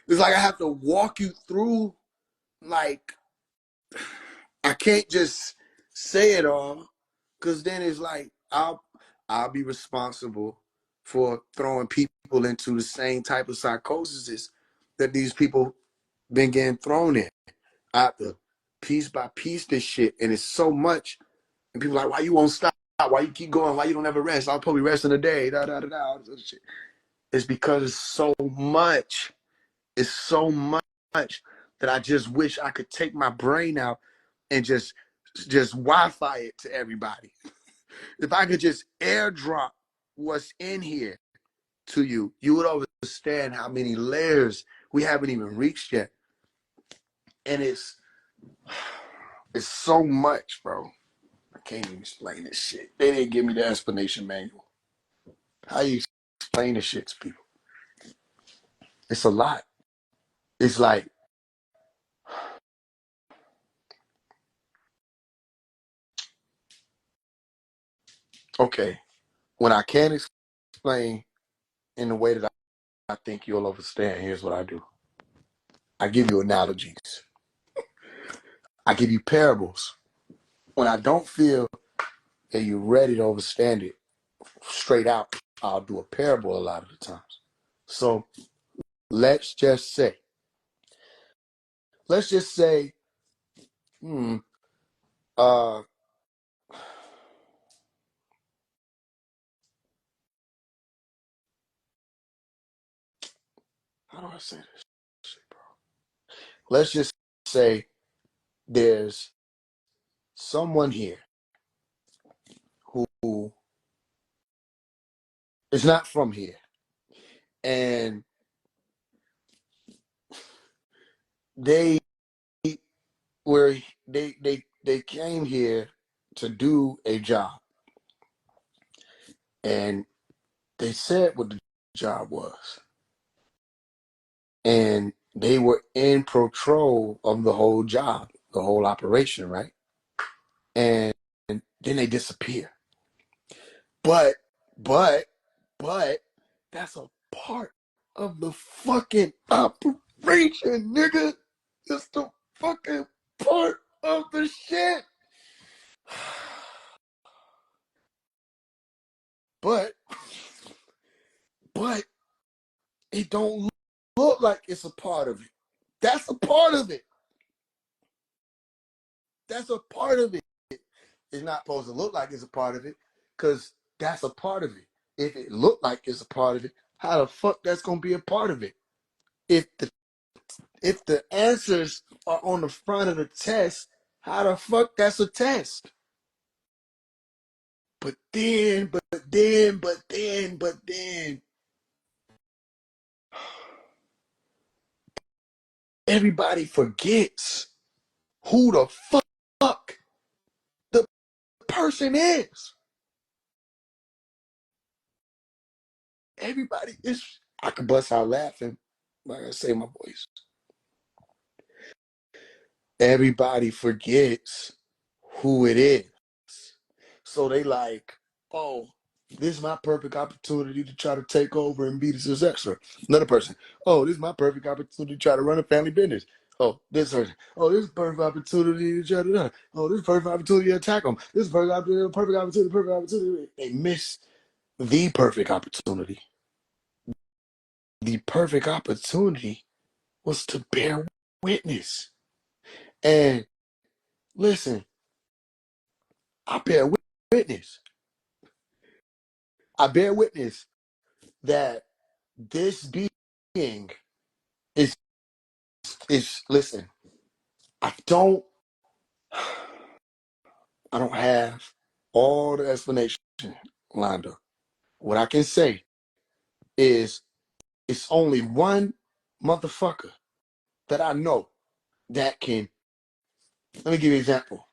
It's like I have to walk you through, like, I can't just say it all because then it's like I'll be responsible for throwing people into the same type of psychosis that these people been getting thrown in. I have to piece by piece this shit, and it's so much. And people are like, why you won't stop? Why you keep going? Why you don't ever rest? I'll probably rest in a day. Da da da da. All this other shit. It's because it's so much. It's so much that I just wish I could take my brain out and just Wi-Fi it to everybody. If I could just airdrop what's in here to you, you would understand how many layers we haven't even reached yet. And it's so much, bro. I can't even explain this shit. They didn't give me the explanation manual. How you explain this shit to people? It's a lot. It's like, okay, when I can't explain in the way that I think you'll understand, here's what I do. I give you analogies. I give you parables. When I don't feel that you're ready to understand it straight out, I'll do a parable a lot of the times. So let's just say, let's just say, hmm, uh, how do I say this shit, bro? Let's just say there's someone here who is not from here, and they were they came here to do a job, And they said what the job was. And they were in control of the whole job, the whole operation, right? And then they disappear. But, but, but, that's a part of the fucking operation, nigga. It's the fucking part of the shit. But it don't look like it's a part of it. That's a part of it. That's a part of it. It's not supposed to look like it's a part of it, because that's a part of it. If it looked like it's a part of it, how the fuck that's gonna be a part of it? If the answers are on the front of the test, how the fuck that's a test? But then, everybody forgets who the fuck the person is. Everybody is. I could bust out laughing. Like I say, my voice. Everybody forgets who it is. So they like, oh, this is my perfect opportunity to try to take over and be the successor. Another person, oh, this is my perfect opportunity to try to run a family business. Oh, this person, oh, this is perfect opportunity to try to, oh, this is perfect opportunity to attack them. This is perfect opportunity, perfect opportunity, perfect opportunity. They miss the perfect opportunity. The perfect opportunity was to bear witness. And listen, I bear witness. I bear witness that this being is listen, I don't have all the explanation lined up. What I can say is it's only one motherfucker that I know that can. Let me give you an example.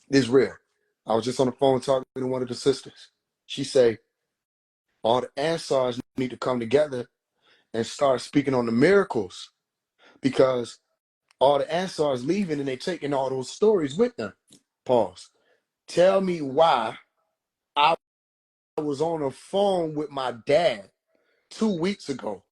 This is real. I was just on the phone talking to one of the sisters. She say all the Ansars need to come together and start speaking on the miracles, because all the Ansars leaving and they taking all those stories with them. Pause. Tell me why I was on the phone with my dad 2 weeks ago,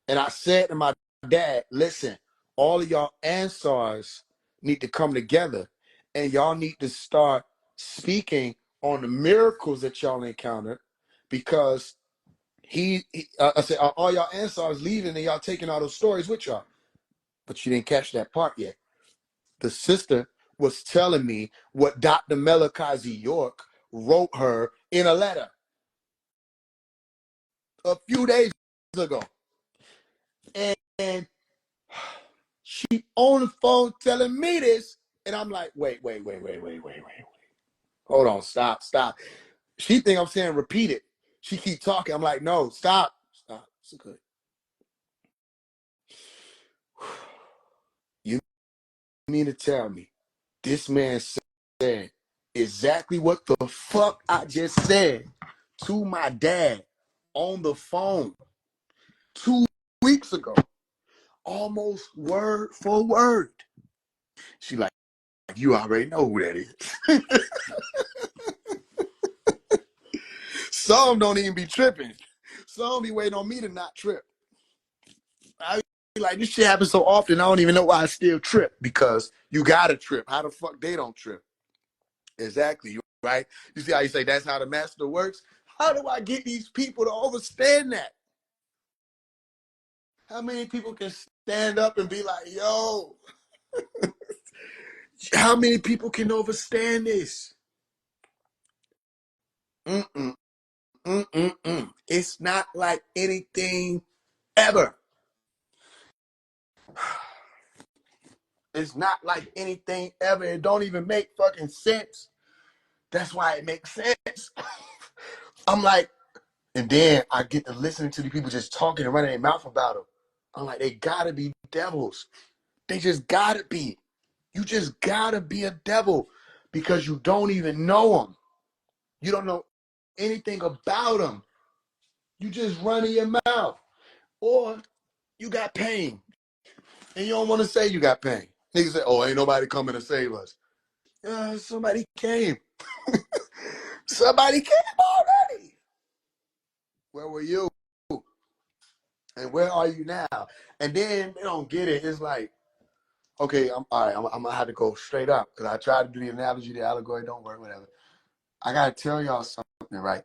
and I said to my dad, listen, all of y'all Ansars need to come together, and y'all need to start speaking on the miracles that y'all encountered, because I said, all y'all Ansars leaving and y'all taking all those stories with y'all. But she didn't catch that part yet. The sister was telling me what Dr. Melikazi York wrote her in a letter a few days ago. And she on the phone telling me this, and I'm like, wait. Hold on, stop. She think I'm saying repeat it. She keep talking. I'm like, no, stop. It's good. You mean to tell me this man said exactly what the fuck I just said to my dad on the phone 2 weeks ago, almost word for word? She like, you already know who that is. Some don't even be tripping. Some be waiting on me to not trip. I be like, this shit happens so often, I don't even know why I still trip, because you gotta trip. How the fuck they don't trip? Exactly, right? You see how you say that's how the master works? How do I get these people to understand that? How many people can stand up and be like, yo, how many people can understand this? Mm-mm, mm-mm-mm. It's not like anything ever. It's not like anything ever. It don't even make fucking sense. That's why it makes sense. I'm like, and then I get to listening to the people just talking and running their mouth about them. I'm like, they gotta be devils. They just gotta be. You just gotta be a devil, because you don't even know them. You don't know anything about them. You just running your mouth. Or you got pain. And you don't want to say you got pain. Niggas say, oh, ain't nobody coming to save us. Somebody came. Somebody came already. Where were you? And where are you now? And then they don't get it. It's like, okay, I'm all right. I'm gonna have to go straight up because I tried to do the analogy, the allegory don't work, whatever. I gotta tell y'all something, right?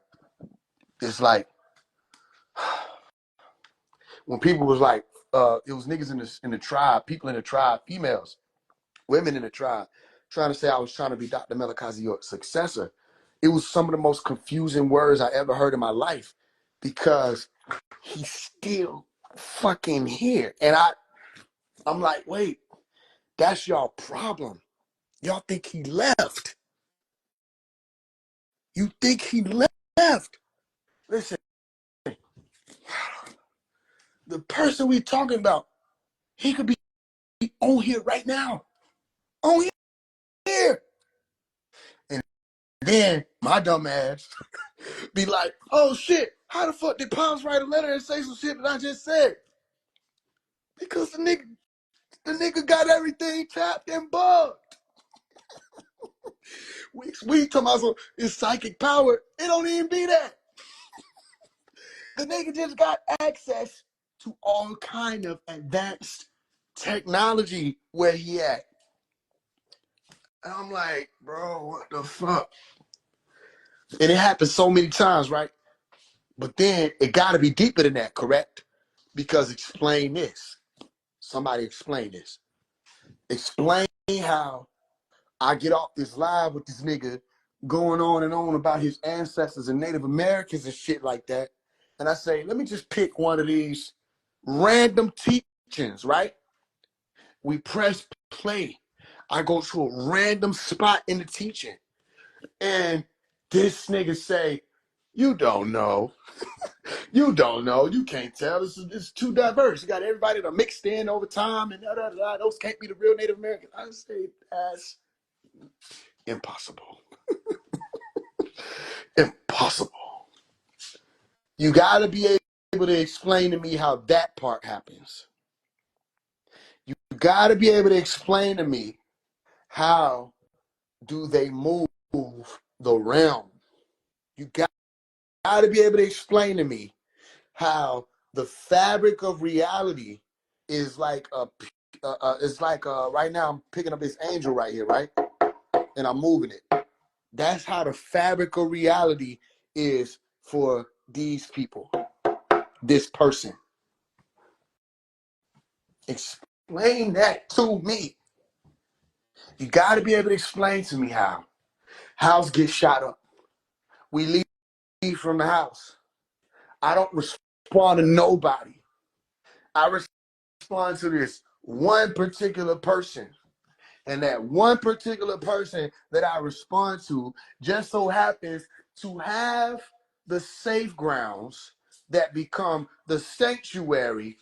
It's like when people was like, it was niggas in the tribe, people in the tribe, females, women in the tribe, trying to say I was trying to be Dr. Melikazi York's successor. It was some of the most confusing words I ever heard in my life because he's still fucking here. And I'm like, wait, that's y'all problem. Y'all think he left. You think he left. Listen, the person we talking about, he could be on here right now. On here. And then my dumb ass be like, oh shit, how the fuck did Pops write a letter and say some shit that I just said? Because the nigga got everything tapped and bugged. We talking about some it's psychic power. It don't even be that. The nigga just got access to all kind of advanced technology where he at. And I'm like, bro, what the fuck? And it happens so many times, right? But then it gotta be deeper than that, correct? Because explain this. Somebody explain this. Explain how I get off this live with this nigga going on and on about his ancestors and Native Americans and shit like that. And I say, let me just pick one of these random teachings, right? We press play. I go to a random spot in the teaching. And this nigga say, you don't know. You don't know. You can't tell. This is too diverse. You got everybody that mixed in over time and da, da, da. Those can't be the real Native Americans. I say, that's impossible. Impossible. You got to be able to explain to me how that part happens. You got to be able to explain to me how do they move the realm. You got to be able to explain to me how the fabric of reality is like right now I'm picking up this angel right here, right? And I'm moving it. That's how the fabric of reality is for these people, this person. Explain that to me. You got to be able to explain to me how. House gets shot up. We leave from the house. I don't respond to nobody. I respond to this one particular person. And that one particular person that I respond to just so happens to have the safe grounds that become the sanctuary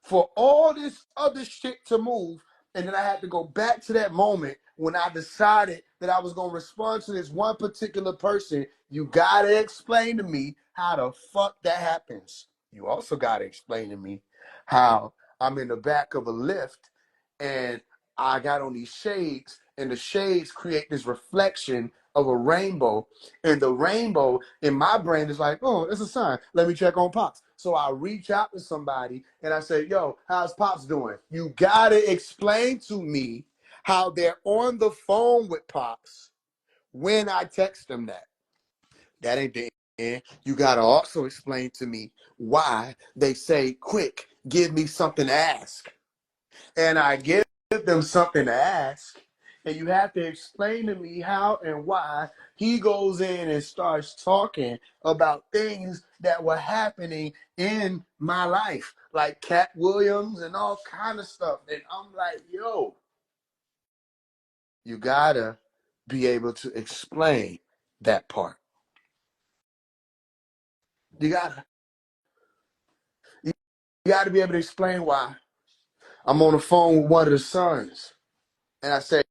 for all this other shit to move. And then I had to go back to that moment when I decided that I was going to respond to this one particular person. You got to explain to me how the fuck that happens. You also got to explain to me how I'm in the back of a lift and I got on these shades, and the shades create this reflection of a rainbow. And the rainbow in my brain is like, oh, it's a sign. Let me check on Pops. So I reach out to somebody and I say, yo, how's Pops doing? You gotta explain to me how they're on the phone with Pops when I text them that. That ain't the end. You gotta also explain to me why they say, quick, give me something to ask. And I give them something to ask, and you have to explain to me how and why he goes in and starts talking about things that were happening in my life, like Cat Williams and all kind of stuff. And I'm like, yo, you gotta be able to explain that part. You gotta, you gotta be able to explain why I'm on the phone with one of the sons, and I say,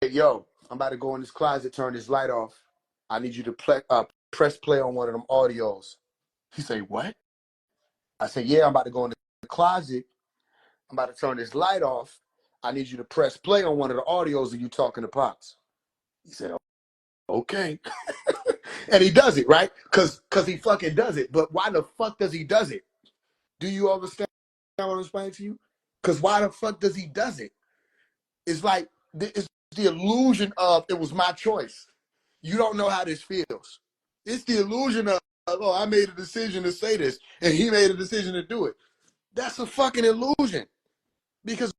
yo, I'm about to go in this closet, turn this light off. I need you to press play on one of them audios. He say, what? I say, yeah, I'm about to go in the closet. I'm about to turn this light off. I need you to press play on one of the audios of you talking to Pops. He said, okay. And he does it, right? Because he fucking does it. But why the fuck does he does it? Do you understand what I'm explaining to you? Because why the fuck does he does it? It's like, it's the illusion of it was my choice. You don't know how this feels. It's the illusion of, oh, I made a decision to say this, and he made a decision to do it. That's a fucking illusion. Because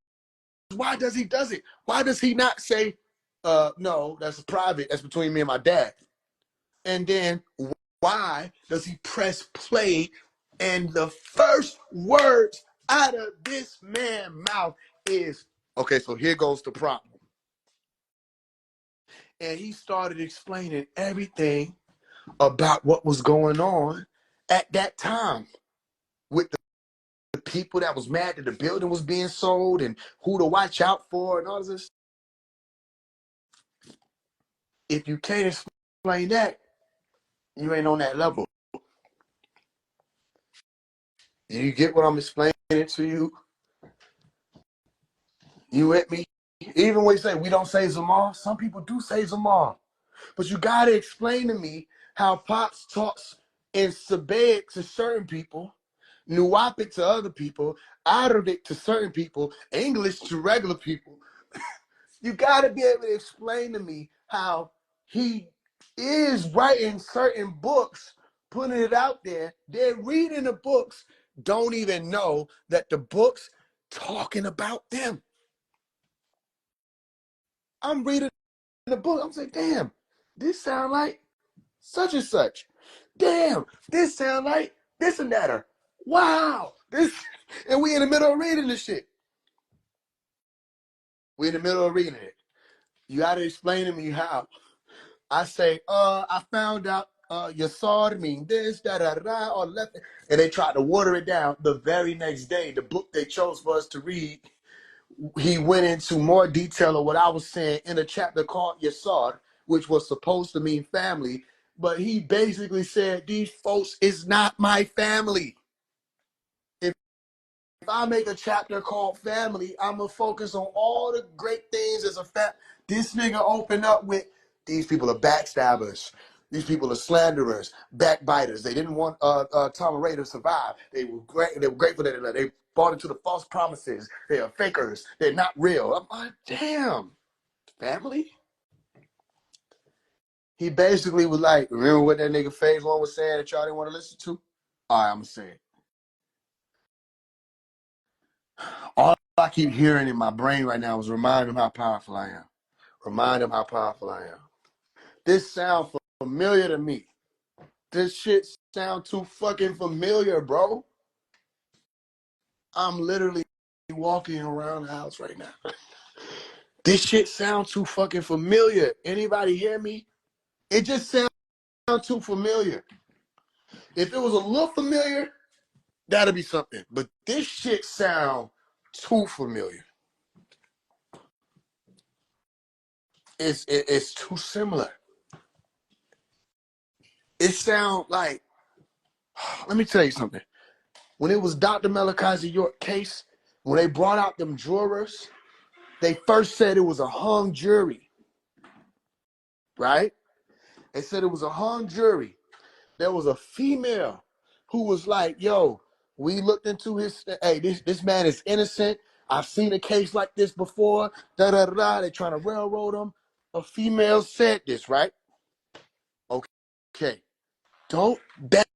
why does he does it? Why does he not say, no, that's private, that's between me and my dad? And then why does he press play and the first words out of this man's mouth is, okay, so here goes the problem. And he started explaining everything about what was going on at that time with the people that was mad that the building was being sold and who to watch out for and all this. If you can't explain that, you ain't on that level. You get what I'm explaining to you? You with me? Even when you say we don't say Zamar, some people do say Zamar. But you gotta explain to me how Pops talks in Sabaetic to certain people, Nuwapic to other people, Arabic to certain people, English to regular people. You gotta be able to explain to me how he is writing certain books, putting it out there. They're reading the books, don't even know that the books talking about them. I'm reading the book. I'm saying, damn, this sound like such and such. Damn, this sound like this and that. Or, wow, this, and we in the middle of reading this shit. We in the middle of reading it. You got to explain to me how. I say, I found out Yasar mean this, da da da, or left, and they tried to water it down. The very next day, the book they chose for us to read, he went into more detail of what I was saying in a chapter called Yasar, which was supposed to mean family, but he basically said, these folks is not my family. If I make a chapter called family, I'm going to focus on all the great things as a fact. This nigga opened up with, these people are backstabbers. These people are slanderers, backbiters. They didn't want Tom Ray to survive. They were grateful that they bought into the false promises. They are fakers. They're not real. I'm like, damn, family? He basically was like, remember what that nigga Faise One was saying that y'all didn't want to listen to? All right, I'm going to say it. All I keep hearing in my brain right now is remind him how powerful I am. Remind him how powerful I am. This sounds familiar to me. This shit sound too fucking familiar, bro. I'm literally walking around the house right now. This shit sounds too fucking familiar. Anybody hear me? It just sounds too familiar. If it was a little familiar, that'd be something. But this shit sound too familiar. It's too similar. It sound like, let me tell you something. When it was Dr. Malachi's York case, when they brought out them jurors, they first said it was a hung jury, right? They said it was a hung jury. There was a female who was like, yo, we looked into his, hey, this man is innocent. I've seen a case like this before. Da da da da. They're trying to railroad him. A female said this, right? Okay. Don't that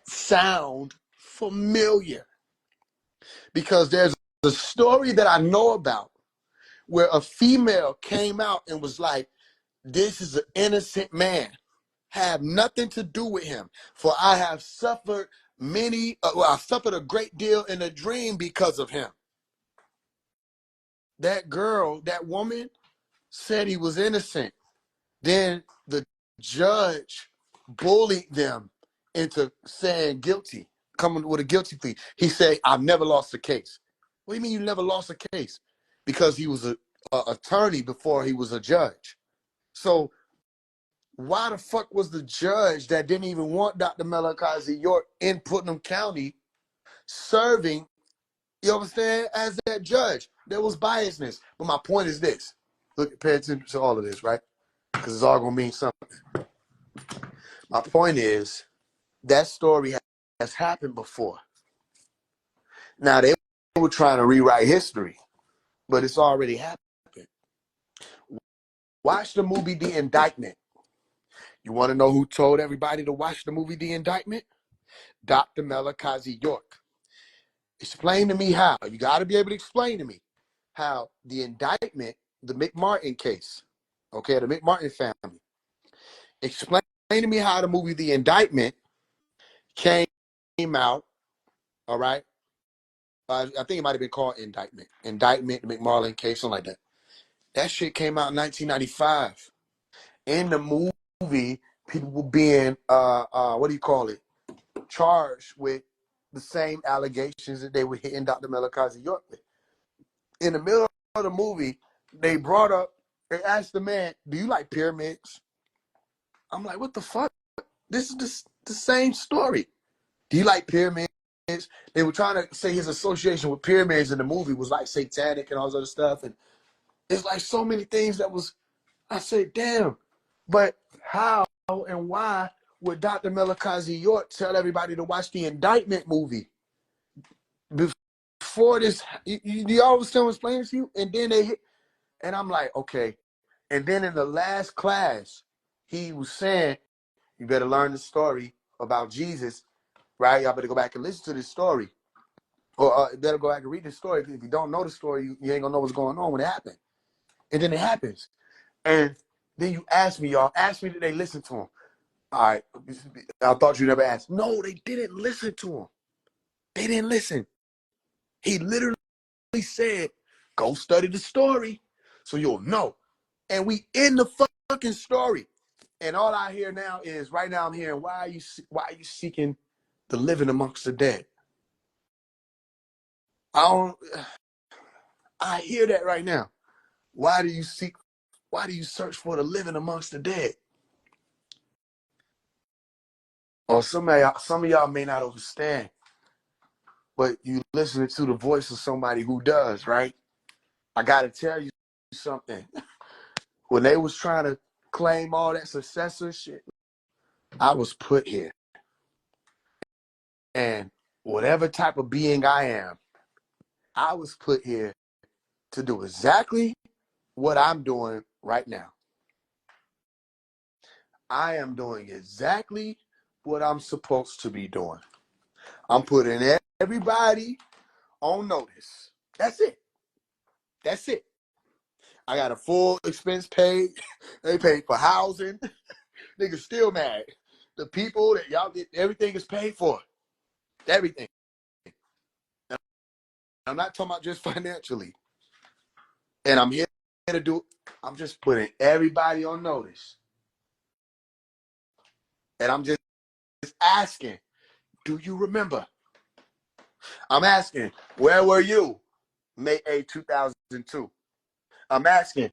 sound familiar? Because there's a story that I know about where a female came out and was like, this is an innocent man. Have nothing to do with him. For I have suffered I suffered a great deal in a dream because of him. That girl, that woman said he was innocent. Then the judge bullied them into saying guilty, coming with a guilty plea. He said, I've never lost a case. What do you mean you never lost a case? Because he was a attorney before he was a judge. So why the fuck was the judge that didn't even want Dr. Malachi York in Putnam County serving, you understand, as that judge? There was biasness. But my point is this. Look, pay attention to all of this, right? Because it's all going to mean something. My point is, that story has happened before. Now, they were trying to rewrite history, but it's already happened. Watch the movie The Indictment. You want to know who told everybody to watch the movie The Indictment? Dr. Malachi York. Explain to me how. You got to be able to explain to me how the indictment, the McMartin case, okay, the McMartin family. Explain to me how the movie The Indictment came out, all right? I think it might have been called Indictment. Indictment, the McMartin case, something like that. That shit came out in 1995. In the movie, people were being, what do you call it, charged with the same allegations that they were hitting Dr. Malachi York with. In the middle of the movie, they asked the man, do you like pyramids? I'm like, what the fuck? This is the same story. Do you like pyramids? They were trying to say his association with pyramids in the movie was like satanic and all this other stuff. And it's like so many things that was, I said, damn. But how and why would Dr. Malachi York tell everybody to watch the Indictment movie? Before this, you always tell explain to you, and then they hit, and I'm like, okay. And then in the last class, he was saying, you better learn the story about Jesus, right? Y'all better go back and listen to this story. Or better go back and read the story. If you don't know the story, you ain't gonna know what's going on when it happened. And then it happens. And then you ask me, did they listen to him? All right, I thought you never asked. No, they didn't listen to him. They didn't listen. He literally said, go study the story so you'll know. And we in the fucking story. And all I hear now is, right now I'm hearing, why are you seeking the living amongst the dead? I hear that right now. Why do you search for the living amongst the dead? Or some of y'all may not understand, but you listening to the voice of somebody who does, right? I gotta tell you something. When they was trying to claim all that successor shit, I was put here. And whatever type of being I am, I was put here to do exactly what I'm doing right now. I am doing exactly what I'm supposed to be doing. I'm putting everybody on notice. That's it. That's it. I got a full expense paid. They paid for housing. Niggas still mad. The people that y'all get, everything is paid for. Everything. I'm not talking about just financially. And I'm here to do, I'm just putting everybody on notice. And I'm just asking, do you remember? I'm asking, where were you May 8, 2002? I'm asking,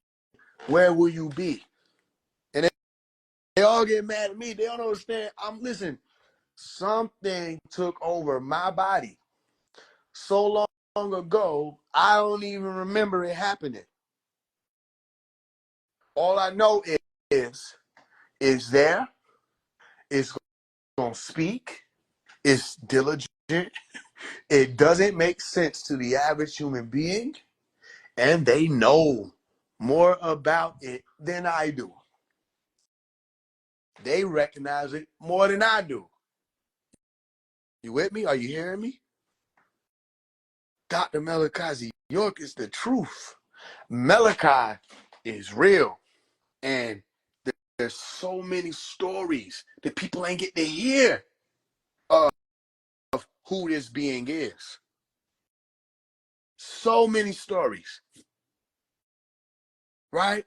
where will you be? And they all get mad at me. They don't understand. Listen, something took over my body so long ago, I don't even remember it happening. All I know is there, it's going to speak, it's diligent, it doesn't make sense to the average human being, and they know more about it than I do. They recognize it more than I do. You with me? Are you hearing me? Dr. Malachi York is the truth. Malachi is real. And there's so many stories that people ain't get to hear of who this being is. So many stories. Right?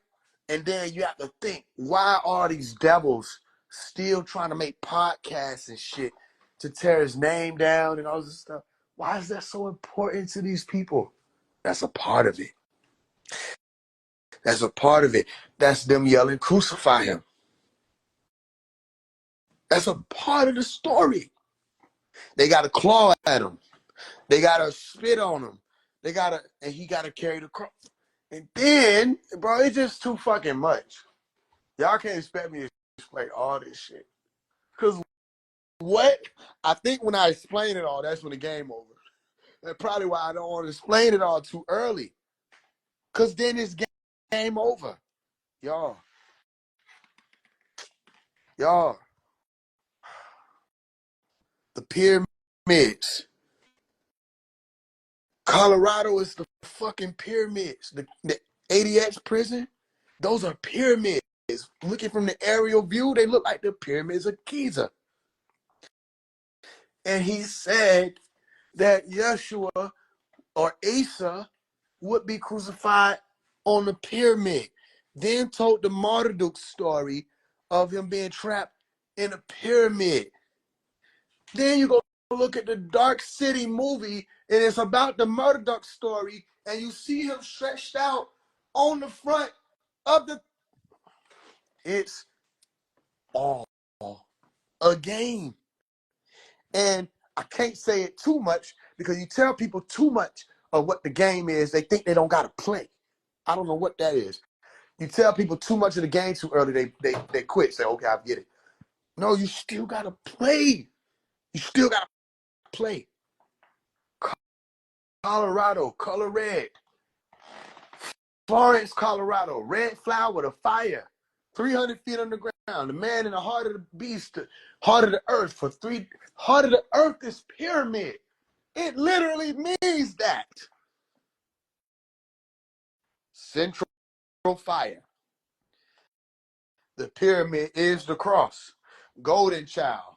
And then you have to think, why are these devils still trying to make podcasts and shit to tear his name down and all this stuff? Why is that so important to these people? That's a part of it. That's a part of it. That's them yelling, crucify him. That's a part of the story. They got to claw at him. They got to spit on him. And he got to carry the cross. And then, bro, it's just too fucking much. Y'all can't expect me to explain all this shit. Because what? I think when I explain it all, that's when the game over. That's probably why I don't want to explain it all too early. Because then it's game over. Y'all. The pyramids. Colorado is the fucking pyramids. The ADX prison, those are pyramids. Looking from the aerial view, they look like the pyramids of Giza. And he said that Yeshua or Asa would be crucified on the pyramid. Then told the Marduk story of him being trapped in a pyramid. Then you go look at the Dark City movie, and it's about the Marduk story, and you see him stretched out on the front of the. It's all a game. And I can't say it too much because you tell people too much of what the game is, they think they don't got to play. I don't know what that is. You tell people too much of the game too early, they quit. Say, okay, I get it. No, you still got to play. You still got to play. Colorado, color red. Florence, Colorado, red flower to fire. 300 feet underground. The man in the heart of the beast, heart of the earth heart of the earth is pyramid. It literally means that. Central fire. The pyramid is the cross. Golden child.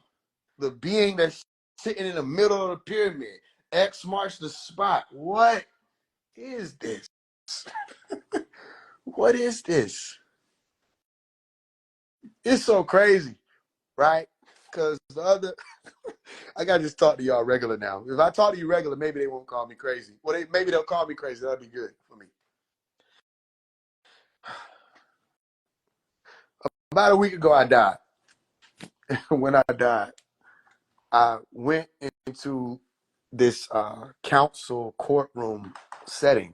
The being that's sitting in the middle of the pyramid. X marks the spot. What is this? What is this? It's so crazy, right? Because I gotta just talk to y'all regular now. If I talk to you regular, maybe they won't call me crazy. Well, maybe they'll call me crazy. That'd be good for me. About a week ago, I died. When I died, I went into this council courtroom setting,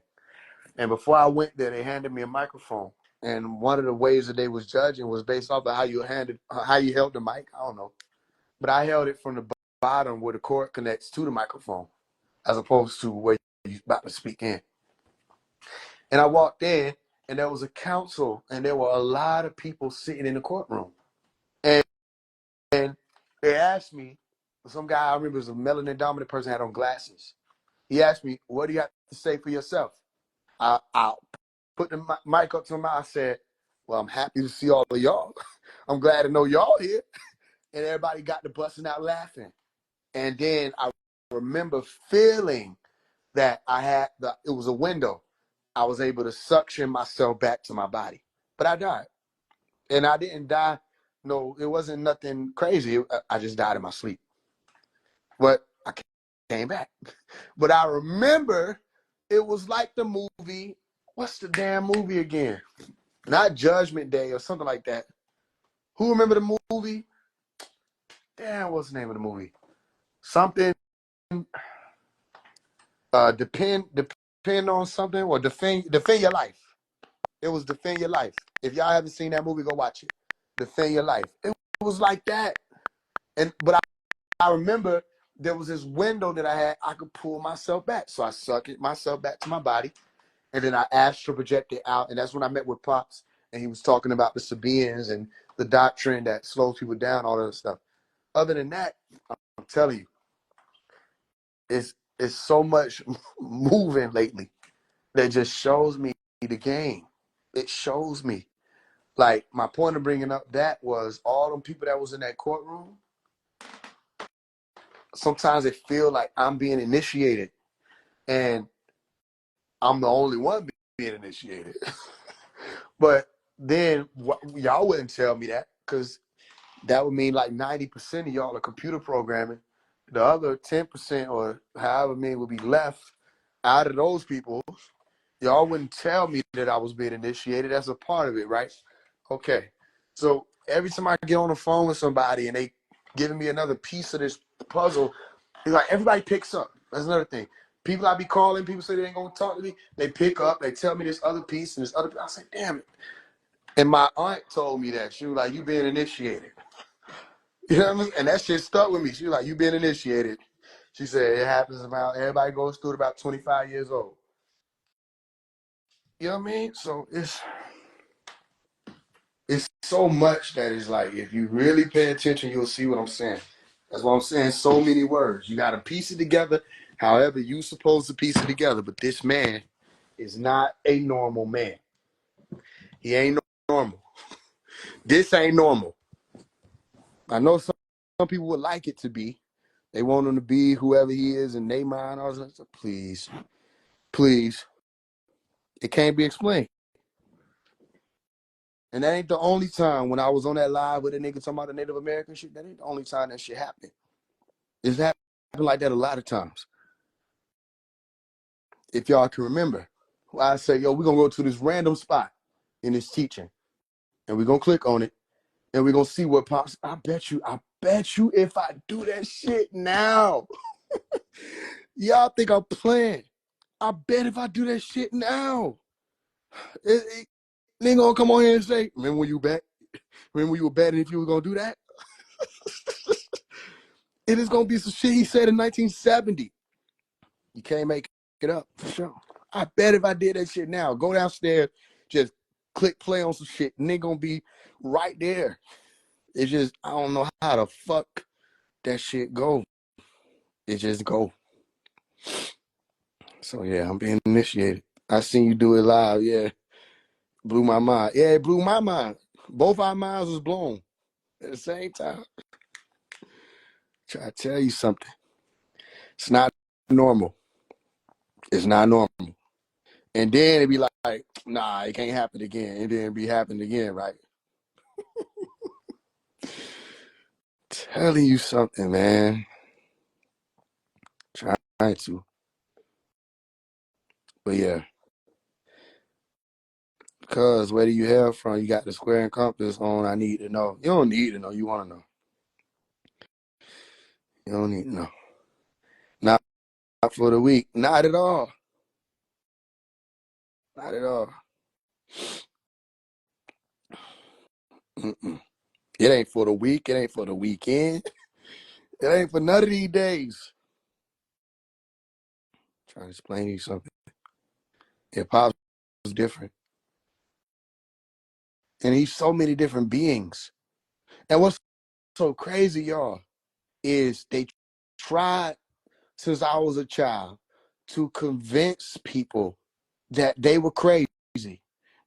and before I went there, they handed me a microphone. And one of the ways that they was judging was based off of how you held the mic. I don't know, but I held it from the bottom where the cord connects to the microphone, as opposed to where you're about to speak in. And I walked in, and there was a council, and there were a lot of people sitting in the courtroom. And they asked me, some guy I remember was a melanin dominant person, had on glasses. He asked me, "What do you have to say for yourself?" I put the mic up to him. I said, "Well, I'm happy to see all of y'all. I'm glad to know y'all here." And everybody got to busting out laughing. And then I remember feeling that it was a window. I was able to suction myself back to my body. But I died. And I didn't die. No, it wasn't nothing crazy. I just died in my sleep. But I came back. But I remember it was like the movie. What's the damn movie again? Not Judgment Day or something like that. Who remember the movie? Damn, what's the name of the movie? Something depend on something, or defend your life. It was Defend Your Life. If y'all haven't seen that movie, go watch it. Defend Your Life. It was like that. But I remember there was this window that I had. I could pull myself back. So I sucked myself back to my body. And then I astral projected out. And that's when I met with Pops. And he was talking about the Sabaeans and the doctrine that slows people down, all that stuff. Other than that, I'm telling you, it's so much moving lately that just shows me the game. It shows me. Like, my point of bringing up that was all them people that was in that courtroom. Sometimes it feel like I'm being initiated, and I'm the only one being initiated. But then y'all wouldn't tell me that, because that would mean like 90% of y'all are computer programming. The other 10% or however many would be left out of those people. Y'all wouldn't tell me that I was being initiated. That's a part of it, right? Okay. So every time I get on the phone with somebody and giving me another piece of this puzzle. It's like everybody picks up. That's another thing. People I be calling, people say they ain't gonna talk to me. They pick up, they tell me this other piece and this other piece. I say, damn it. And my aunt told me that. She was like, you being initiated. You know what I mean? And that shit stuck with me. She was like, you been initiated. She said it happens about, everybody goes through it about 25 years old. You know what I mean? So it's so much that is like, if you really pay attention, you'll see what I'm saying. That's what I'm saying. So many words. You got to piece it together however you supposed to piece it together. But this man is not a normal man. He ain't normal. This ain't normal. I know some people would like it to be. They want him to be whoever he is in their mind. I was like, please, please. It can't be explained. And that ain't the only time when I was on that live with a nigga talking about the Native American shit. That ain't the only time that shit happened. It's happened like that a lot of times. If y'all can remember, I say, yo, we're going to go to this random spot in this teaching. And we're going to click on it. And we're going to see what pops. I bet you if I do that shit now, y'all think I'm playing. I bet if I do that shit now, they gonna come on here and say, remember when you bet? Remember when you were betting if you were gonna do that? It is gonna be some shit he said in 1970. You can't make it up for sure. I bet if I did that shit now, go downstairs, just click play on some shit, and they gonna be right there. It's just I don't know how the fuck that shit go. It just go. So yeah, I'm being initiated. I seen you do it live. Yeah, blew my mind. Yeah, it blew my mind. Both our minds was blown at the same time. Try to tell you something. It's not normal. It's not normal. And then it'd be like, nah, it can't happen again. And then it'd be happening again, right? Telling you something, man. Trying to. But yeah. Because where do you hail from? You got the square and compass on. I need to know. You don't need to know. You want to know. You don't need to know. Not for the weak. Not at all. Not at all. Mm-mm. It ain't for the week. It ain't for the weekend. It ain't for none of these days. Trying to explain to you something. Hip hop is different. And he's so many different beings. And what's so crazy, y'all, is they tried since I was a child to convince people that they were crazy,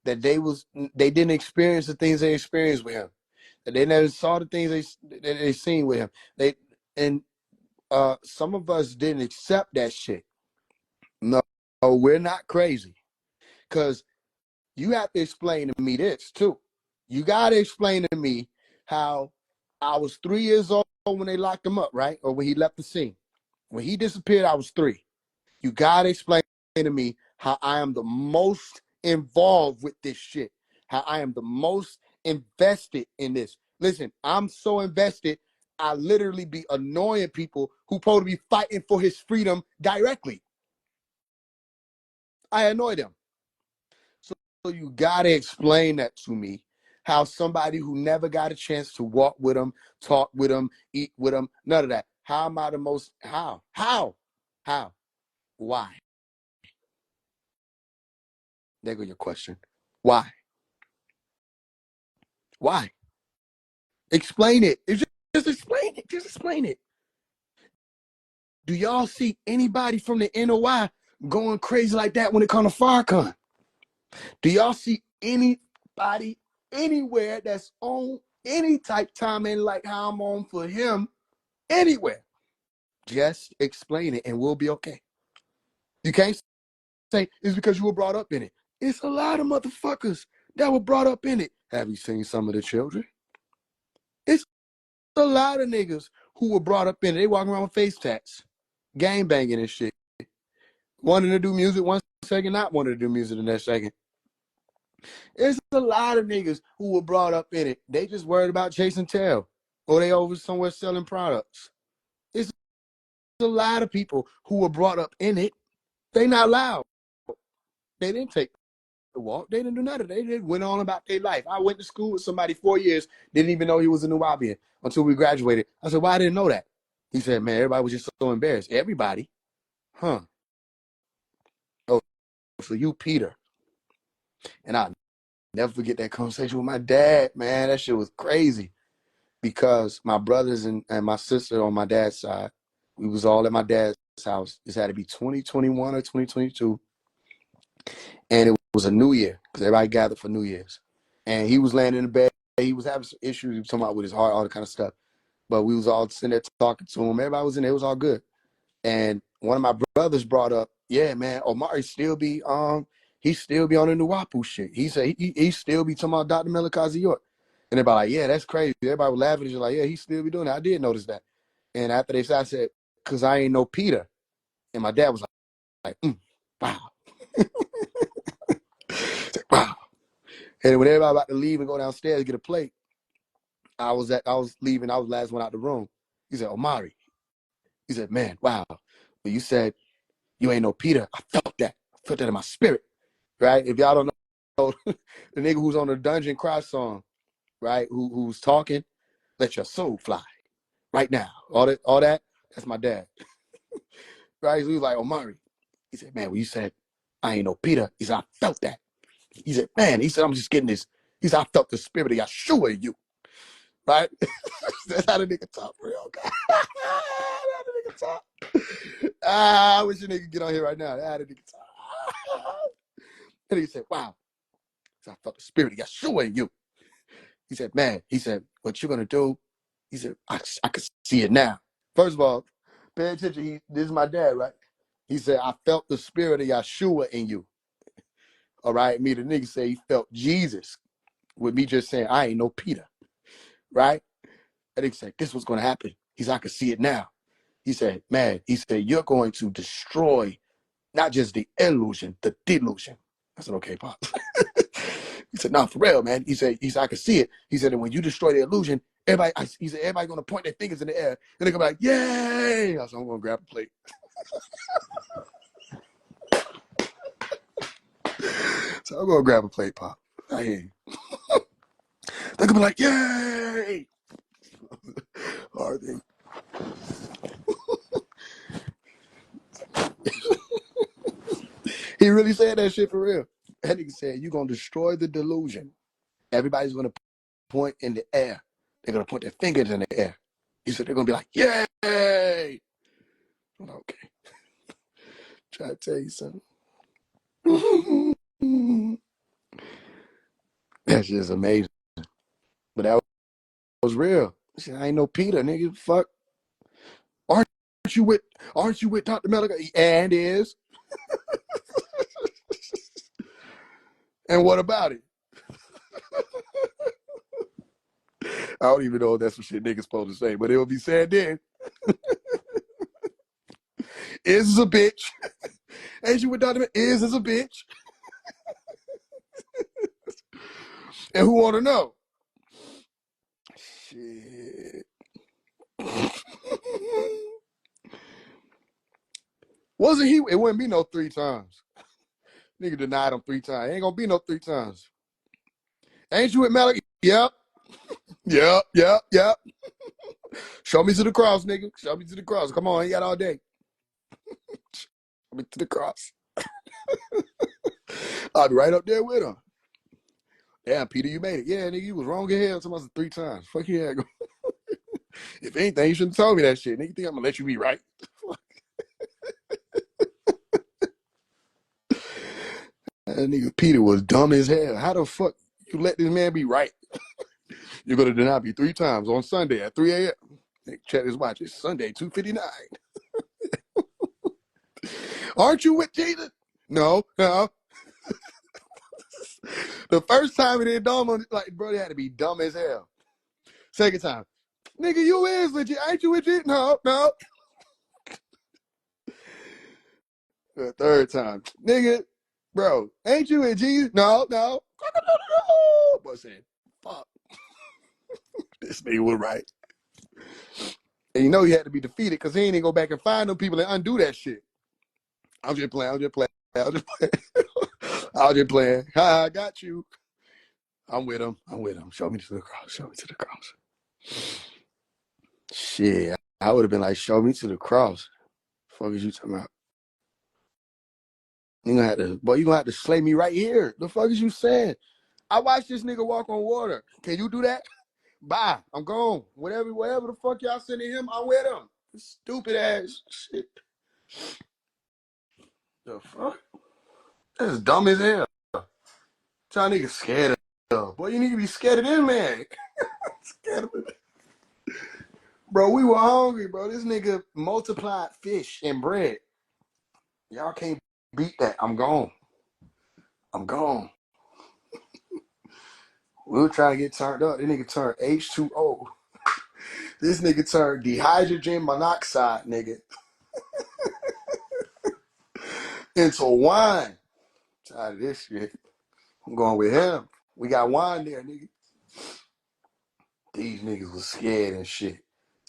that they didn't experience the things they experienced with him, that they never saw the things they seen with him. And some of us didn't accept that shit. No, we're not crazy, because you have to explain to me this too. You got to explain to me how I was 3 years old when they locked him up, right? Or when he left the scene. When he disappeared, I was 3. You got to explain to me how I am the most involved with this shit, how I am the most invested in this. Listen, I'm so invested, I literally be annoying people who supposed to be fighting for his freedom directly. I annoy them. So you gotta explain that to me. How somebody who never got a chance to walk with him, talk with him, eat with him, none of that. How am I the most? How? Why? There go your question. Why? Why? Explain it. Just explain it. Just explain it. Do y'all see anybody from the NOI going crazy like that when it comes to Farrakhan? Do y'all see anybody anywhere that's on any type time and like how I'm on for him anywhere? Just explain it and we'll be okay. You can't say it's because you were brought up in it. It's a lot of motherfuckers that were brought up in it. Have you seen some of the children? It's a lot of niggas who were brought up in it. They walking around with face tats, gang banging and shit. Wanting to do music one second, not wanting to do music the next second. It's a lot of niggas who were brought up in it. They just worried about chasing tail. or they over somewhere selling products. It's a lot of people who were brought up in it. They not loud. They didn't take the walk. They didn't do nothing. They just went on about their life. I went to school with somebody 4 years, didn't even know he was a Nubian until we graduated. I said, why I didn't know that? He said, man, everybody was just so embarrassed. Everybody? Huh. Oh, so you, Peter. And I'll never forget that conversation with my dad, man. That shit was crazy because my brothers and my sister on my dad's side, we was all at my dad's house. This had to be 2021 or 2022. And it was a new year because everybody gathered for New Year's. And he was laying in the bed. He was having some issues. He was talking about with his heart, all that kind of stuff. But we was all sitting there talking to him. Everybody was in there. It was all good. And one of my brothers brought up, yeah, man, Omari still be he still be on the Nuwapu shit. He said he still be talking about Dr. Melikazi York. And everybody like, yeah, that's crazy. Everybody was laughing. He's like, yeah, he still be doing that. I did notice that. And after they said, I said, because I ain't no Peter. And my dad was wow. Wow. And when everybody about to leave and go downstairs to get a plate, I was leaving. I was the last one out the room. He said, Omari. He said, man, wow. When you said you ain't no Peter, I felt that. I felt that in my spirit. Right? If y'all don't know, the nigga who's on the Dungeon Cry song, right? Who's talking, let your soul fly right now. All that, that's my dad. Right? So he was like, Omari. He said, man, when you said I ain't no Peter, he said, I felt that. He said, man, I'm just getting this. He said, I felt the spirit of Yeshua in you. Right? That's how the nigga talk, real guy. That's how the nigga talk. I wish a nigga get on here right now. That's how the nigga talk. And he said, wow. So I felt the spirit of Yeshua in you. He said, man, what you gonna do? He said, I can see it now. First of all, pay attention. This is my dad, right? He said, I felt the spirit of Yeshua in you. All right. Me, the nigga say he felt Jesus with me just saying, I ain't no Peter. Right? And he said, this was gonna happen. He said, I can see it now. He said, man, you're going to destroy not just the illusion, the delusion. I said, okay, Pop. He said, no, for real, man. He said, I can see it. He said, and when you destroy the illusion, everybody gonna point their fingers in the air and they're gonna be like, yay! I said, I'm gonna grab a plate. So I'm gonna grab a plate, Pop. I hear you. They're gonna be like, yay! Hard thing. He really said that shit for real. That nigga said, you're gonna destroy the delusion. Everybody's gonna point in the air. They're gonna point their fingers in the air. He said they're gonna be like, yay! Okay. Try to tell you something. That's just amazing. But that was real. He said, I ain't no Peter, nigga. Fuck. Aren't you with Dr. Melika? And is. And what about it? I don't even know if that's some shit niggas supposed to say, but it'll be said then. Is a bitch. Ain't you with Dr. Melika? Is a bitch. And who wanna know? Shit. Wasn't he? It wouldn't be no 3 times. Nigga denied him 3 times. Ain't gonna be no 3 times. Ain't you with Melika? Yep. Yep. Show me to the cross, nigga. Show me to the cross. Come on, ain't got all day. Show me to the cross. I'll be right up there with him. Damn, Peter, you made it. Yeah, nigga, you was wrong as hell. Somebody 3 times. Fuck yeah. If anything, you shouldn't have told me that shit. Nigga, you think I'm gonna let you be right? That nigga Peter was dumb as hell. How the fuck you let this man be right? You're gonna deny me 3 times on Sunday at 3 a.m. Check his watch. It's Sunday, 2:59. Aren't you with Jesus? No. The first time it didn't dawn on it, like, bro, they had to be dumb as hell. Second time, nigga, you is legit. Ain't you with Jesus? No. The third time, nigga, bro, ain't you with Jesus? No. But said, fuck, this nigga was right. And you know he had to be defeated because he ain't even go back and find them people and undo that shit. I'm just playing. I'm just playing. I'm just playing. I'm just playing. Ha, I got you. I'm with him. I'm with him. Show me to the cross. Show me to the cross. Shit. I would have been like, show me to the cross. Fuck is you talking about? You gonna have to, boy, you gonna have to slay me right here. The fuck is you saying? I watched this nigga walk on water. Can you do that? Bye. I'm gone. Whatever the fuck y'all sending him, I'm with him. Stupid ass shit. The fuck? That's dumb as hell. Y'all niggas scared of. Boy, you need to be scared of this man. Scared of it. Bro, we were hungry, bro. This nigga multiplied fish and bread. Y'all can't beat that. I'm gone. I'm gone. We were trying to get turned up. This nigga turned H2O. This nigga turned dihydrogen monoxide, nigga, into wine. Tired of this shit. I'm going with him. We got wine there, nigga. These niggas was scared and shit.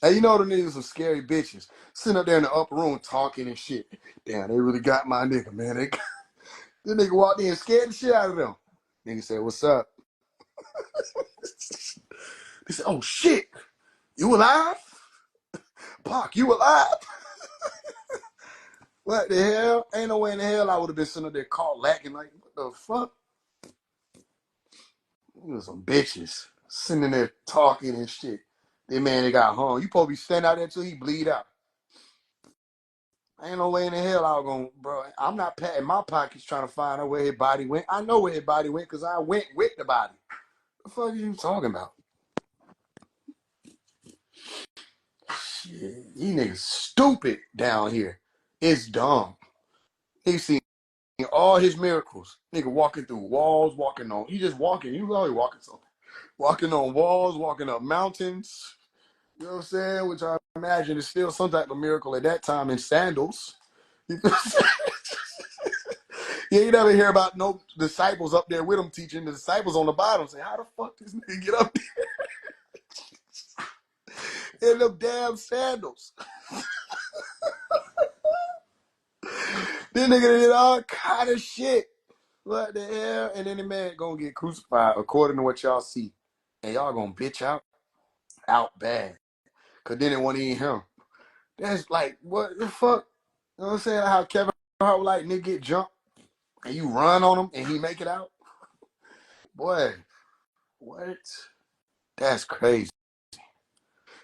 Hey, you know the niggas some scary bitches. Sitting up there in the upper room talking and shit. Damn, they really got my nigga, man. This nigga walked in and scared the shit out of them. Nigga said, what's up? He said, oh shit, you alive? Pac, you alive? What the hell? Ain't no way in the hell I would have been sitting up there caught lacking like, what the fuck? You some bitches sitting there talking and shit. That man, they got hung. You supposed to be standing out there until he bleed out. Ain't no way in the hell I was going, bro. I'm not patting my pockets trying to find out where his body went. I know where his body went because I went with the body. What the fuck are you talking about? Shit, these niggas stupid down here. It's dumb. He seen all his miracles. Nigga walking through walls, walking on. He just walking. He was always walking something. Walking on walls, walking up mountains. You know what I'm saying? Which I imagine is still some type of miracle at that time in sandals. You know what I'm saying? Yeah, you never hear about no disciples up there with him teaching. The disciples on the bottom say, how the fuck this nigga get up there in them damn sandals? This nigga did all kind of shit. What the hell? And then the man gonna get crucified according to what y'all see. And y'all gonna bitch out bad. Cause then it wasn't even him. That's like, what the fuck? You know what I'm saying? How Kevin Hart was like, nigga get jumped and you run on him and he make it out? Boy, what? That's crazy.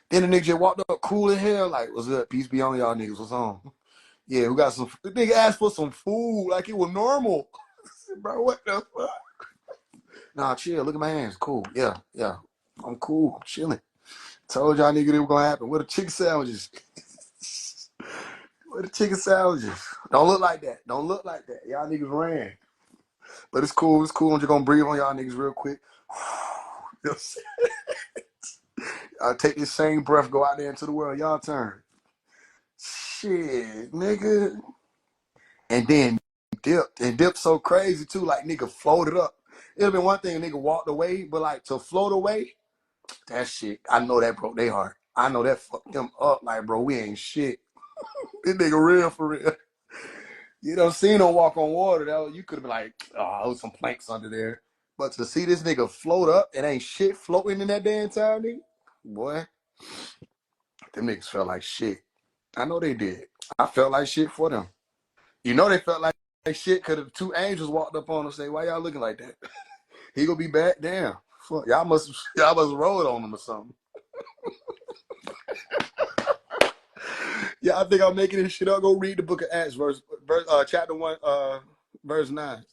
Then the nigga just walked up cool as hell, like, what's up? Peace be on y'all niggas. What's on? Yeah, we got some. The nigga asked for some food like it was normal. Bro, what the fuck? Nah, chill. Look at my hands. Cool. Yeah. I'm cool. I'm chilling. Told y'all nigga it was gonna happen. Where the chicken sandwiches? Where the chicken sandwiches? Don't look like that. Don't look like that. Y'all niggas ran. But it's cool. It's cool. I'm just gonna breathe on y'all niggas real quick. I'll take this same breath, go out there into the world. Y'all turn. Shit, nigga. And then dipped. And dipped so crazy too. Like nigga floated up. It'd been one thing nigga walked away, but like to float away, that shit, I know that broke their heart. I know that fucked them up. Like, bro, we ain't shit. This nigga real for real. You don't see no walk on water. That you could have been like, oh, there was some planks under there. But to see this nigga float up, it ain't shit floating in that damn time, nigga. Boy, them niggas felt like shit. I know they did. I felt like shit for them. You know they felt like shit because the two angels walked up on them and say, why y'all looking like that? He gonna be back? Damn. Fuck, y'all must roll on him or something. Yeah, I think I'm making this shit up. Go read the book of Acts, chapter 1, verse 9.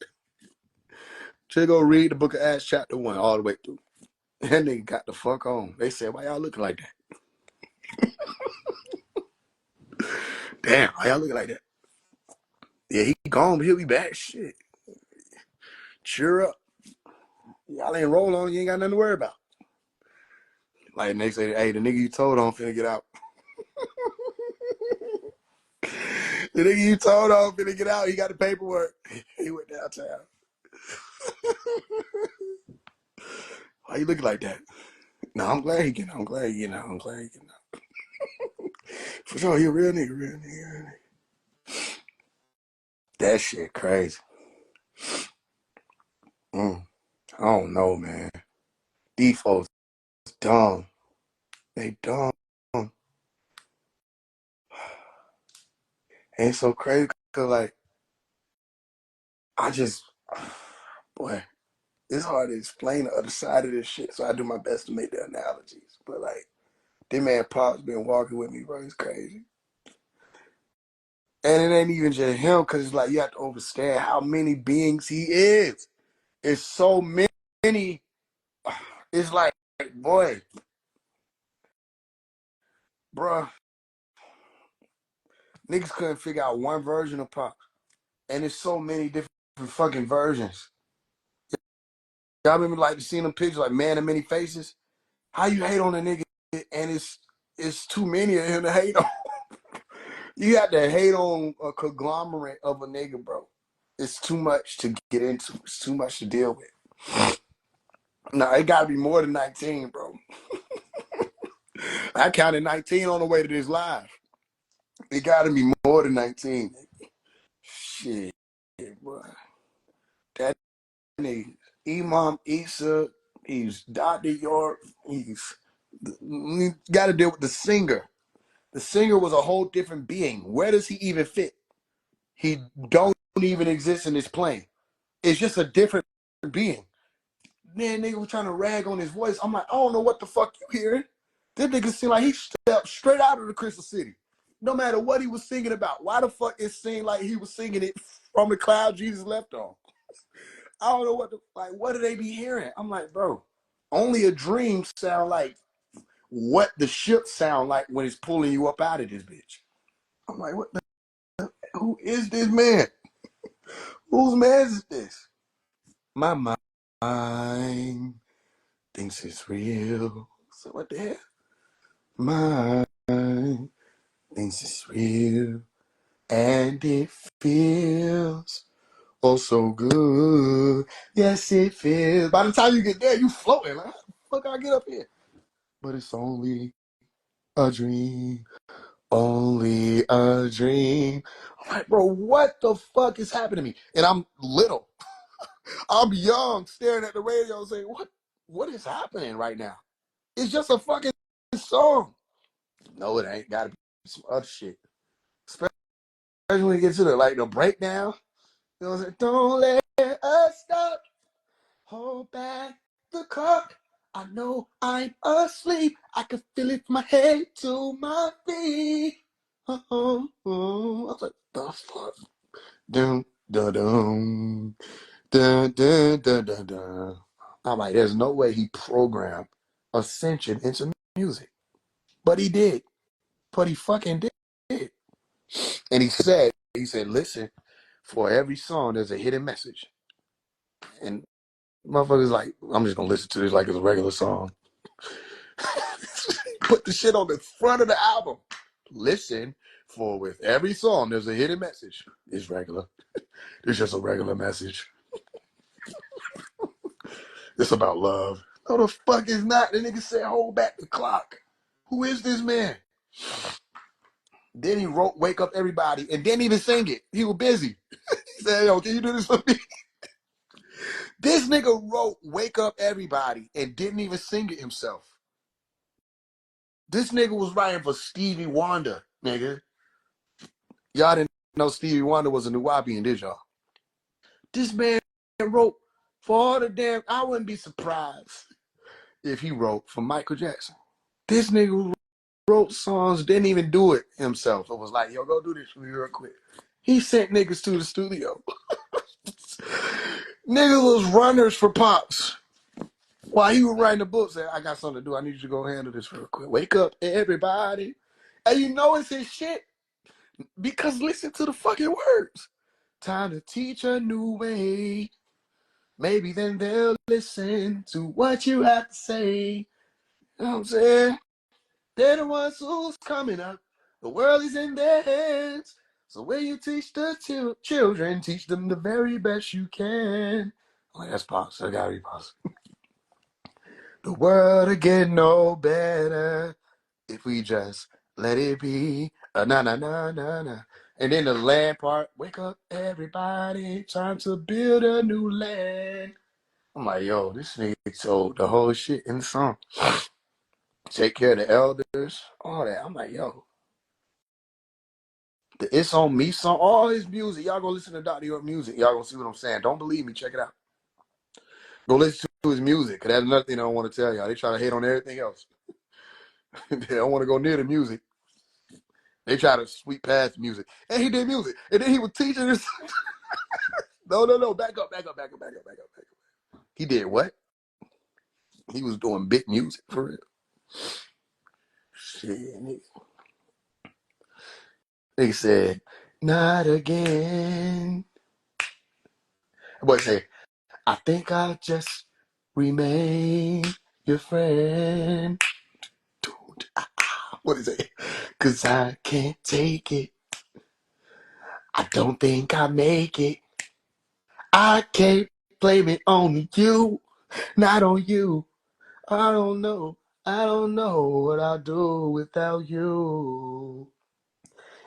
Should go read the book of Acts, chapter 1, all the way through. And they got the fuck on. They said, why y'all looking like that? Damn, why y'all looking like that? Yeah, he gone, but he'll be back. Shit. Cheer up. Y'all ain't roll on, you ain't got nothing to worry about. Like, and they say, hey, the nigga you told on finna get out. The nigga you told on finna get out, he got the paperwork. He went downtown. Why you looking like that? No, I'm glad he getting out. I'm glad he getting out. For sure, he a real nigga, real nigga, real nigga. That shit crazy. I don't know, man. These folks dumb. They dumb. And it's so crazy because, like, I just, boy, it's hard to explain the other side of this shit. So I do my best to make the analogies. But, like, that man Pop's been walking with me, bro. It's crazy. And it ain't even just him because it's like you have to understand how many beings he is. It's so many. It's like, boy, bruh, niggas couldn't figure out one version of Pop. And it's so many different fucking versions. Y'all remember like seeing them pictures like man of many faces? How you hate on a nigga and it's too many of him to hate on. You have to hate on a conglomerate of a nigga, bro. It's too much to get into. It's too much to deal with. Nah, it gotta be more than 19, bro. I counted 19 on the way to this live. It gotta be more than 19. Shit, bro. That nigga, Imam Issa, he's Dr. York, he's got to deal with the singer. The singer was a whole different being. Where does he even fit? He don't even exist in this plane. It's just a different being. Man, nigga was trying to rag on his voice. I'm like, I don't know what the fuck you hearing. This nigga seemed like he stepped straight out of the Crystal City. No matter what he was singing about. Why the fuck it seemed like he was singing it from the cloud Jesus left on? I don't know what do they be hearing? I'm like, bro, only a dream sound like what the ship sound like when it's pulling you up out of this bitch. I'm like, who is this man? Whose man is this? My mind thinks it's real. So what the hell? My mind thinks it's real. And it feels oh so good. Yes, it feels. By the time you get there, you floating. Like, how the fuck I get up here? But it's only a dream. Only a dream. I'm like, bro, what the fuck is happening to me? And I'm little. I'm young, staring at the radio saying, what is happening right now? It's just a fucking song. No, it ain't. Gotta be some other shit. Especially when you get to the breakdown. You know what I'm saying? Don't let us stop. Hold back the clock. I know I'm asleep. I can feel it from my head to my feet. I was like, the fuck? Dun, dun, dun, dun, dun, dun, dun, dun. I'm like, there's no way he programmed Ascension into music. But he did. But he fucking did. And he said, listen, for every song, there's a hidden message. And motherfuckers like, I'm just gonna listen to this like it's a regular song. Put the shit on the front of the album. Listen, for with every song, there's a hidden message. It's regular. It's just a regular message. It's about love. No, the fuck is not. The nigga said, hold back the clock. Who is this man? Then he wrote Wake Up Everybody and didn't even sing it. He was busy. He said, yo, can you do this for me? This nigga wrote Wake Up Everybody and didn't even sing it himself. This nigga was writing for Stevie Wonder, nigga. Y'all didn't know Stevie Wonder was a Nuwapian, did y'all? This man wrote for all the damn, I wouldn't be surprised if he wrote for Michael Jackson. This nigga wrote songs, didn't even do it himself. It was like, yo, go do this for me real quick. He sent niggas to the studio. Niggas was runners for Pops. While he was writing the book, said, I got something to do. I need you to go handle this real quick. Wake up, everybody. And you know it's his shit because listen to the fucking words. Time to teach a new way. Maybe then they'll listen to what you have to say. You know what I'm saying? They're the ones who's coming up. The world is in their hands. So when you teach the children, teach them the very best you can. Oh, that's Pops. That gotta be Pops. The world will get no better if we just let it be. Na na na na na. And then the land part, wake up everybody, time to build a new land. I'm like, yo, this nigga told the whole shit in the song. Take care of the elders, all that. I'm like, yo, the It's On Me song, all his music. Y'all go listen to Dr. York music. Y'all gonna see what I'm saying. Don't believe me, check it out. Go listen to his music, because that's another thing I don't want to tell y'all. They try to hate on everything else. They don't want to go near the music. They try to sweep past the music. And he did music. And then he was teaching this. No. Back up. He did what? He was doing big music for real. Shit. Nigga said, not again. Boy say, I think I'll just remain your friend. Dude, what is it? Cause I can't take it. I don't think I make it. I can't blame it on you, not on you. I don't know. I don't know what I'll do without you.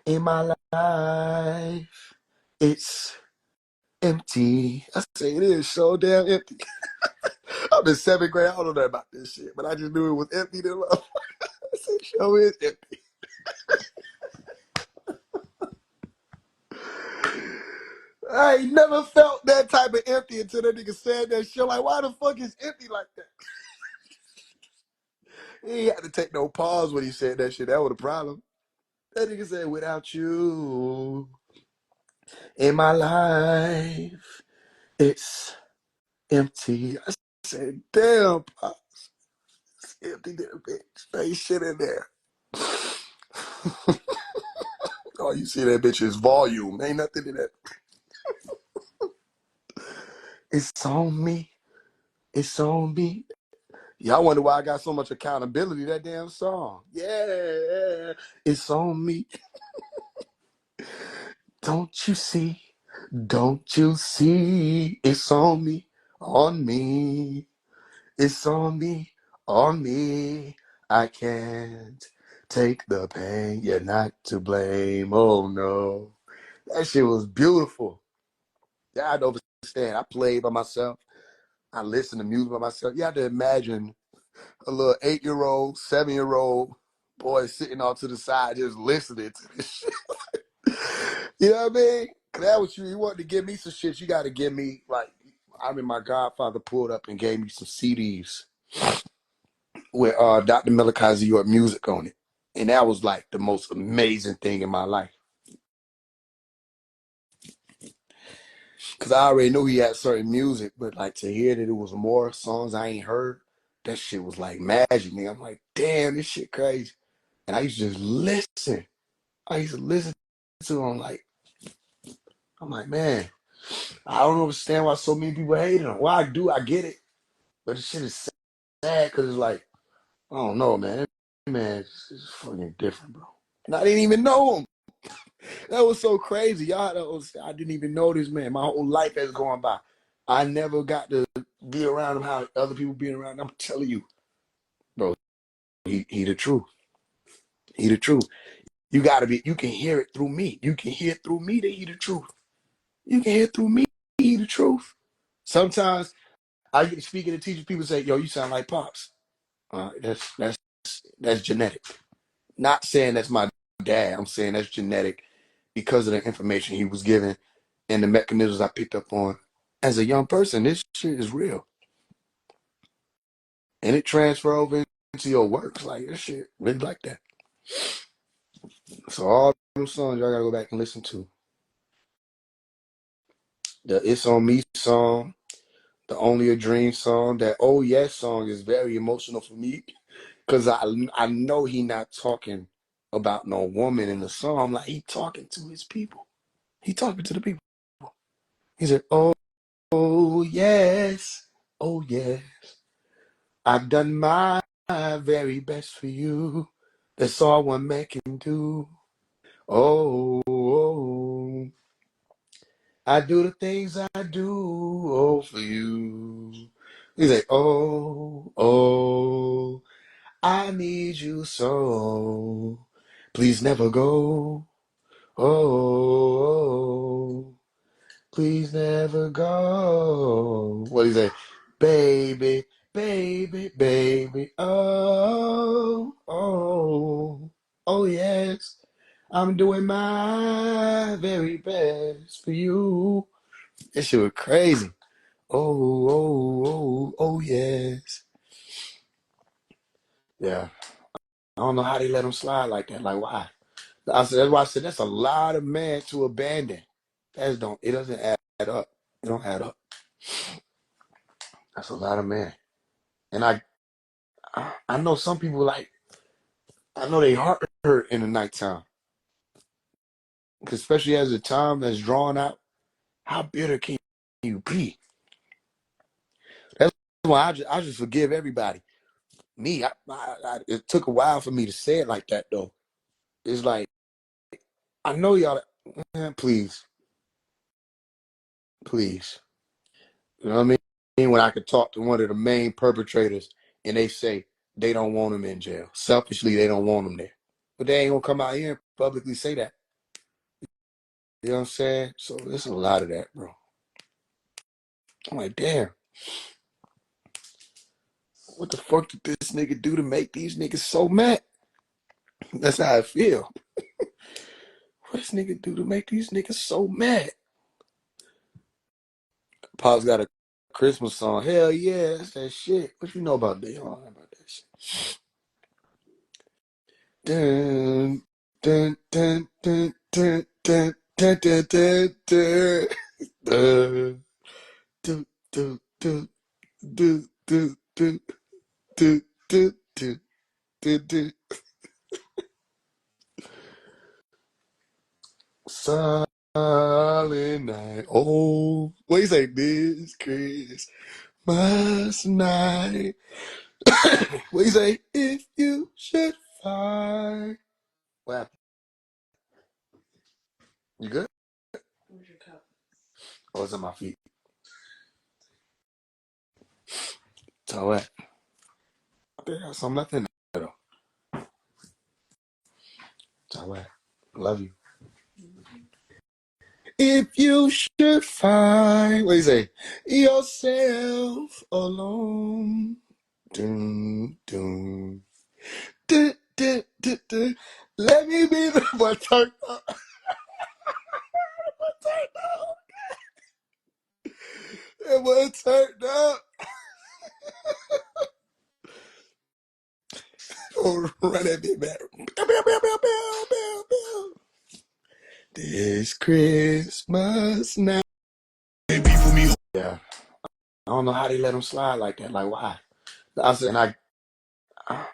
In my life, it's empty. I say it is so damn empty. I'm in seventh grade. I don't know nothing about this shit, but I just knew it was empty. I said, show is empty. I ain't never felt that type of empty until that nigga said that shit. Like, why the fuck is empty like that? He had to take no pause when he said that shit. That was the problem. That nigga said, without you in my life, it's empty. I said, damn, Pops, it's empty there, bitch. Ain't shit in there. Oh, you see that bitch's volume. Ain't nothing in that. It's on me. It's on me. Y'all wonder why I got so much accountability, that damn song. Yeah, it's on me. Don't you see? Don't you see? It's on me. On me. It's on me. On me. I can't take the pain. You're not to blame. Oh no. That shit was beautiful. Yeah, I don't understand. I played by myself. I listened to music by myself. You have to imagine a little 8-year-old, 7-year-old boy sitting off to the side just listening to this shit. You know what I mean? Cause that was you wanted to give me some shit. You got to give me, like, I mean, my godfather pulled up and gave me some CDs with Dr. Malachi York music on it. And that was like the most amazing thing in my life. Cause I already knew he had certain music, but like to hear that it was more songs I ain't heard, that shit was like magic, nigga. I'm like, damn, this shit crazy. And I used to just listen. I used to listen to him like, I'm like, man, I don't understand why so many people hate him. Well, I do, I get it. But the shit is sad because it's like, I don't know, man. Man, it's fucking different, bro. And I didn't even know him. That was so crazy. I didn't even know this man. My whole life has gone by. I never got to be around him how other people being around him. I'm telling you, bro, he the truth. He the truth. You can hear it through me. You can hear through me that he the truth. You can hear through me he the truth. Sometimes I get to speaking to teachers, people say, yo, you sound like Pops. That's genetic. Not saying that's my dad. I'm saying that's genetic because of the information he was given and the mechanisms I picked up on as a young person. This shit is real. And it transfer over into your works. Like, this shit really like that. So all them songs y'all gotta go back and listen to. The It's On Me song, the Only a Dream song, that Oh Yes song is very emotional for me. Cause I know he not talking about no woman in the song. Like, he talking to his people. He talking to the people. He said, oh yes, oh yes. I've done my very best for you. That's all one man can do. Oh, I do the things I do, oh, for you. He's like, oh, I need you so. Please never go. Oh, please never go. What do you say? Baby, baby, baby. Oh, oh, oh, yes. I'm doing my very best for you. That shit was crazy. Oh, oh, oh, oh, yes. Yeah. I don't know how they let him slide like that. Like, why? That's why I said that's a lot of man to abandon. It doesn't add up. It don't add up. That's a lot of man. And I know some people I know they heart hurt in the nighttime. Especially as the time that's drawn out. How bitter can you be? That's why I just forgive everybody. Me, it took a while for me to say it like that though. It's like I know y'all. Man, please, please. You know what I mean? When I could talk to one of the main perpetrators and they say they don't want him in jail. Selfishly, they don't want him there. But they ain't gonna come out here and publicly say that. You know what I'm saying? So there's a lot of that, bro. I'm like, damn, what the fuck did this nigga do to make these niggas so mad? That's how I feel. What this nigga do to make these niggas so mad? Pop's got a Christmas song. Hell yeah, that's that shit. What you know about that? You don't know about that shit. Dun, dun, dun, dun, dun, dun, dun, dun, dun, dun. Do, do, do, do, do, do, do, do, do, do, do. Silent night. Oh, what you say? This Christmas night. What you say? If you should find. What happened? You good? Oh, it's on my feet. It's all right. I think I got something left in there, though. It's all right. Love you. If you should find, what do you say, yourself alone. Doom, doom. Dun, dun, dun, dun. Let me be the one turned up. One turned up. That one turned up. Oh, run that bit back. Bow, bow, bow, bow, bow, bow, bow. This Christmas night. Yeah. I don't know how they let him slide like that. Like, why?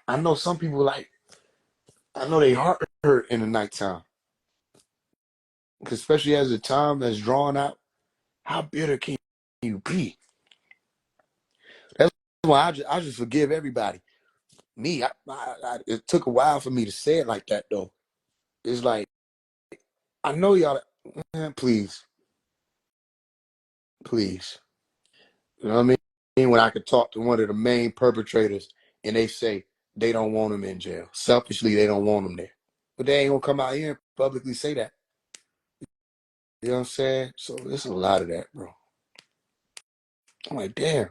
I know some people I know they heart hurt in the nighttime. Especially as the time that's drawn out. How bitter can you be? That's why I just forgive everybody. Me, it took a while for me to say it like that though. It's like I know y'all. Man, please, please. You know what I mean? When I could talk to one of the main perpetrators and they say they don't want him in jail. Selfishly, they don't want him there. But they ain't gonna come out here and publicly say that. You know what I'm saying? So there's a lot of that, bro. I'm like, damn,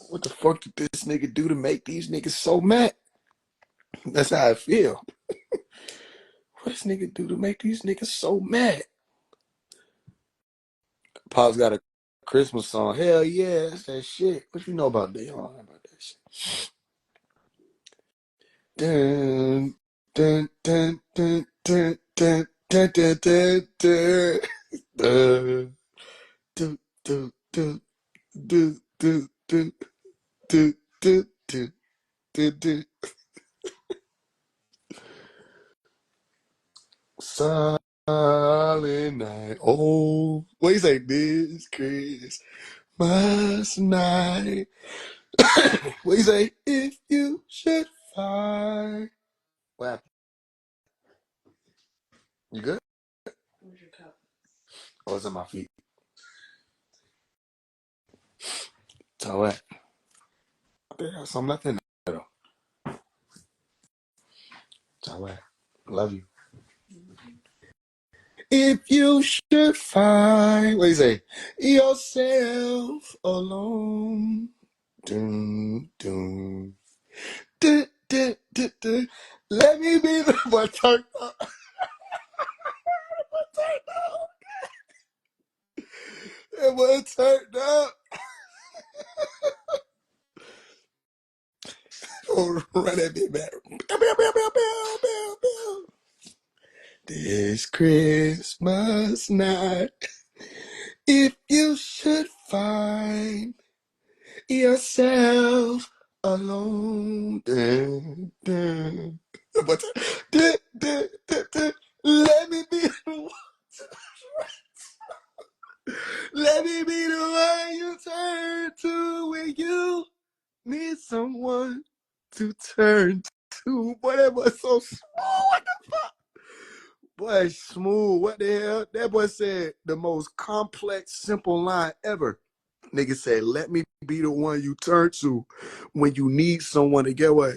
what the fuck did this nigga do to make these niggas so mad? That's how I feel. What this nigga do to make these niggas so mad? Pop's got a Christmas song. Hell yeah, that's that shit. What you know about that? You don't know about that shit. Dun, dun, dun, dun, dun, dun, dun, dun, dun, dun. Do, do, do, do, do, do, do, do, do, do, do. Silent night. Oh, what you say? This Christmas night. What you say? If you should find. What happened? You good? Oh, it's on my feet. It's all right. I think I got something left in there, though. All right. Love you. If you should find, what do you say, yourself alone. Dun, dun, dun, dun, dun, dun. Let me be the one turned up. Turned up. That one turned up. Oh, run that bit back. This Christmas night, if you should find yourself alone, dun, dun. But, dun, dun, dun, dun. Let me be the one. Let me be the one you turn to when you need someone to turn to. Boy, that boy so smooth. What the fuck? Boy, smooth. What the hell? That boy said the most complex, simple line ever. Nigga said, let me be the one you turn to when you need someone to get what?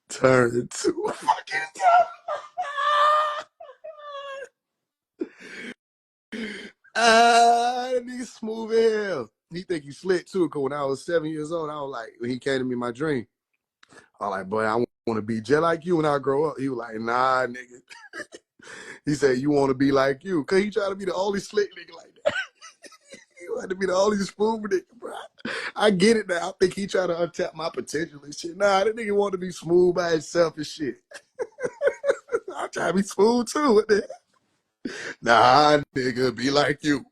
Turn to. Fucking that nigga smooth as hell. He think you slick too, because when I was 7 years old, I was like, when he came to me in my dream, I was like, boy, I want to be just like you when I grow up. He was like, nah, nigga. He said, you want to be like you. Because he tried to be the only slick nigga like that. He wanted to be the only smooth nigga, bro. I get it now. I think he trying to untap my potential and shit. Nah, that nigga want to be smooth by himself and shit. I'm trying to be smooth too. What the hell? Nah, nigga, be like you.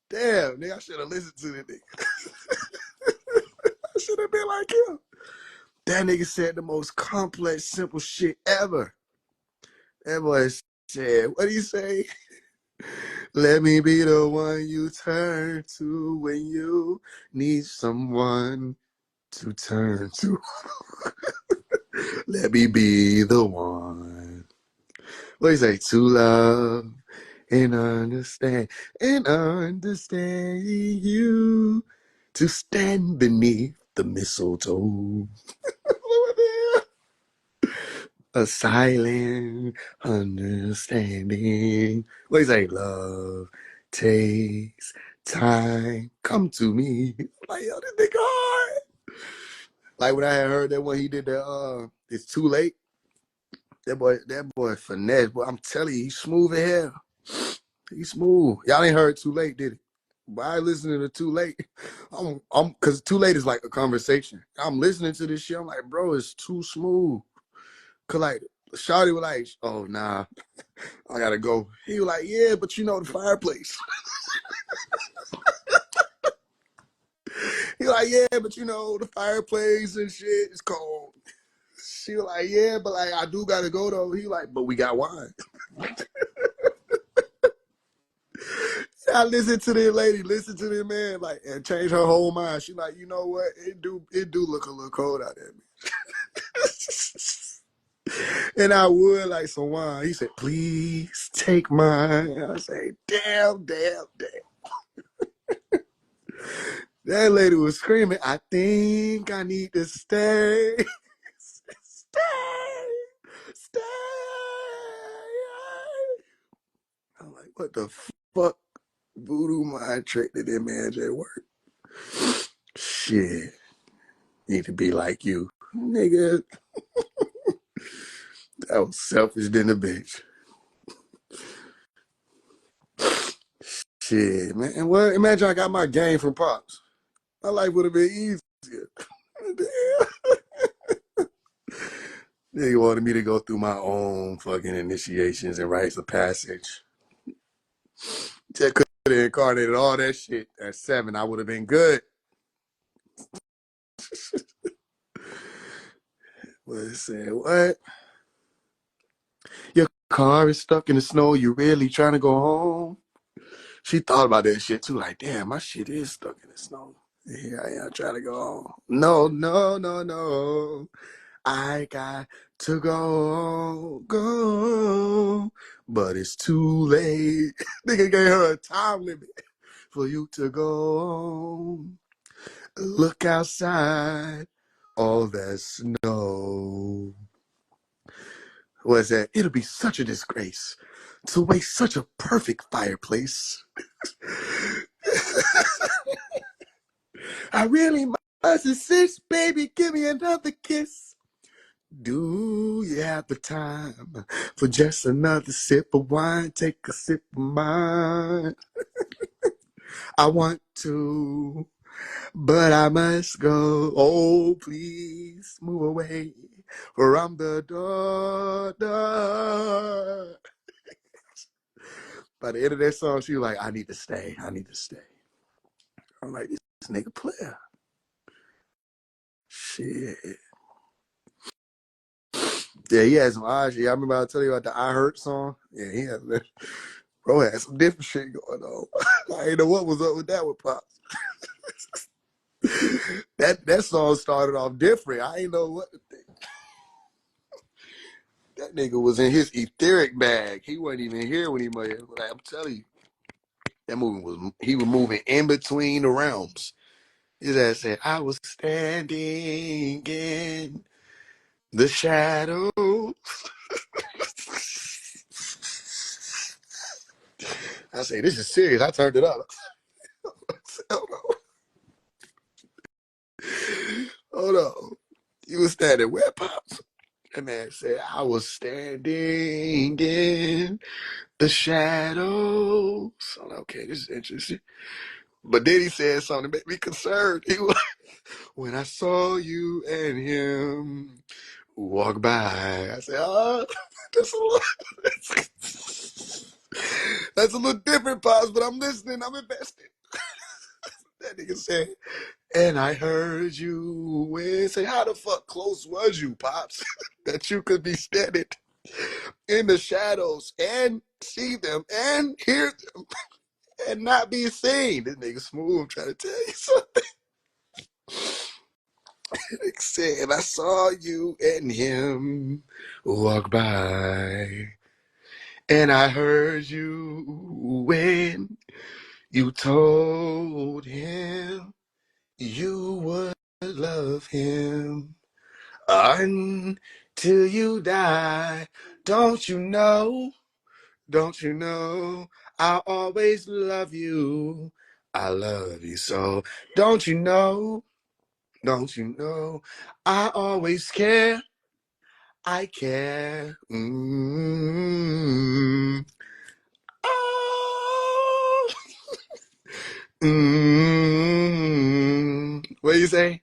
Damn, nigga, I should have listened to that nigga. I should have been like him. That nigga said the most complex, simple shit ever. That boy said, what do you say? Let me be the one you turn to when you need someone to turn to. Let me be the one. What do you say? To love and understand you. To stand beneath the mistletoe. A silent understanding. What do you say? Love takes time. Come to me. Like, yo, this nigga hard. Like when I had heard that when he did that, it's too late. That boy finesse. But I'm telling you, he's smooth as hell. He's smooth. Y'all ain't heard Too Late, did it? But I listening to Too Late. I'm cause Too Late is like a conversation. I'm listening to this shit. I'm like, bro, it's too smooth. Cause like Shawty was like, oh nah, I gotta go. He was like, yeah, but you know the fireplace. He was like, yeah, but you know the fireplace and shit is cold. She was like, yeah, but like I do gotta go though. He was like, but we got wine. I listened to this lady, listen to this man, like, and change her whole mind. She like, you know what? It do look a little cold out there. And I would like some wine. He said, please take mine. I say, damn. That lady was screaming, I think I need to stay. Stay. I'm like, what the fuck? Voodoo mind trick did that man just work? Shit. Need to be like you. Nigga, that was selfish than a bitch. Shit, man. Well, imagine I got my game from Pops. My life would have been easier. Nigga wanted me to go through my own fucking initiations and rites of passage. Just could have incarnated all that shit at 7. I would have been good. What it said? What? Your car is stuck in the snow. You really trying to go home? She thought about that shit too. Like, damn, my shit is stuck in the snow. Yeah, I am trying to go home. No. I got to go. But it's too late. Nigga gave her a time limit for you to go home. Look outside, all that snow. Was that? It'll be such a disgrace to waste such a perfect fireplace. I really must insist, baby, give me another kiss. Do you have the time for just another sip of wine? Take a sip of mine. I want to, but I must go. Oh, please move away, for I'm the daughter. By the end of that song, she was like, I need to stay. I need to stay. I'm like, this nigga player. Shit. Yeah, he had some odd shit. I remember I told you about the I Hurt song. Yeah, he had bro had some different shit going on. I didn't know what was up with that with Pops. that song started off different. I didn't know what to think. That nigga was in his etheric bag. He wasn't even here when he made it. Like, I'm telling you, he was moving in between the realms. His ass said, I was standing in the shadow. I say, this is serious. I turned it up. Hold on. Hold on. You was standing where, Pops? That man said, I was standing in the shadows. I'm like, okay, this is interesting. But then he said something that made me concerned. He was, when I saw you and him walk by, I said, oh, that's a little, that's a little different, Pops, but I'm listening. I'm invested. That nigga said, and I heard you when say, how the fuck close was you, Pops? That you could be standing in the shadows and see them and hear them and not be seen. This nigga Smooth trying to tell you something. Nigga said, I saw you and him walk by. And I heard you when you told him you would love him until you die. Don't you know? Don't you know? I'll always love you. I love you so. Don't you know? Don't you know? I always care. I care. Oh. What do you say?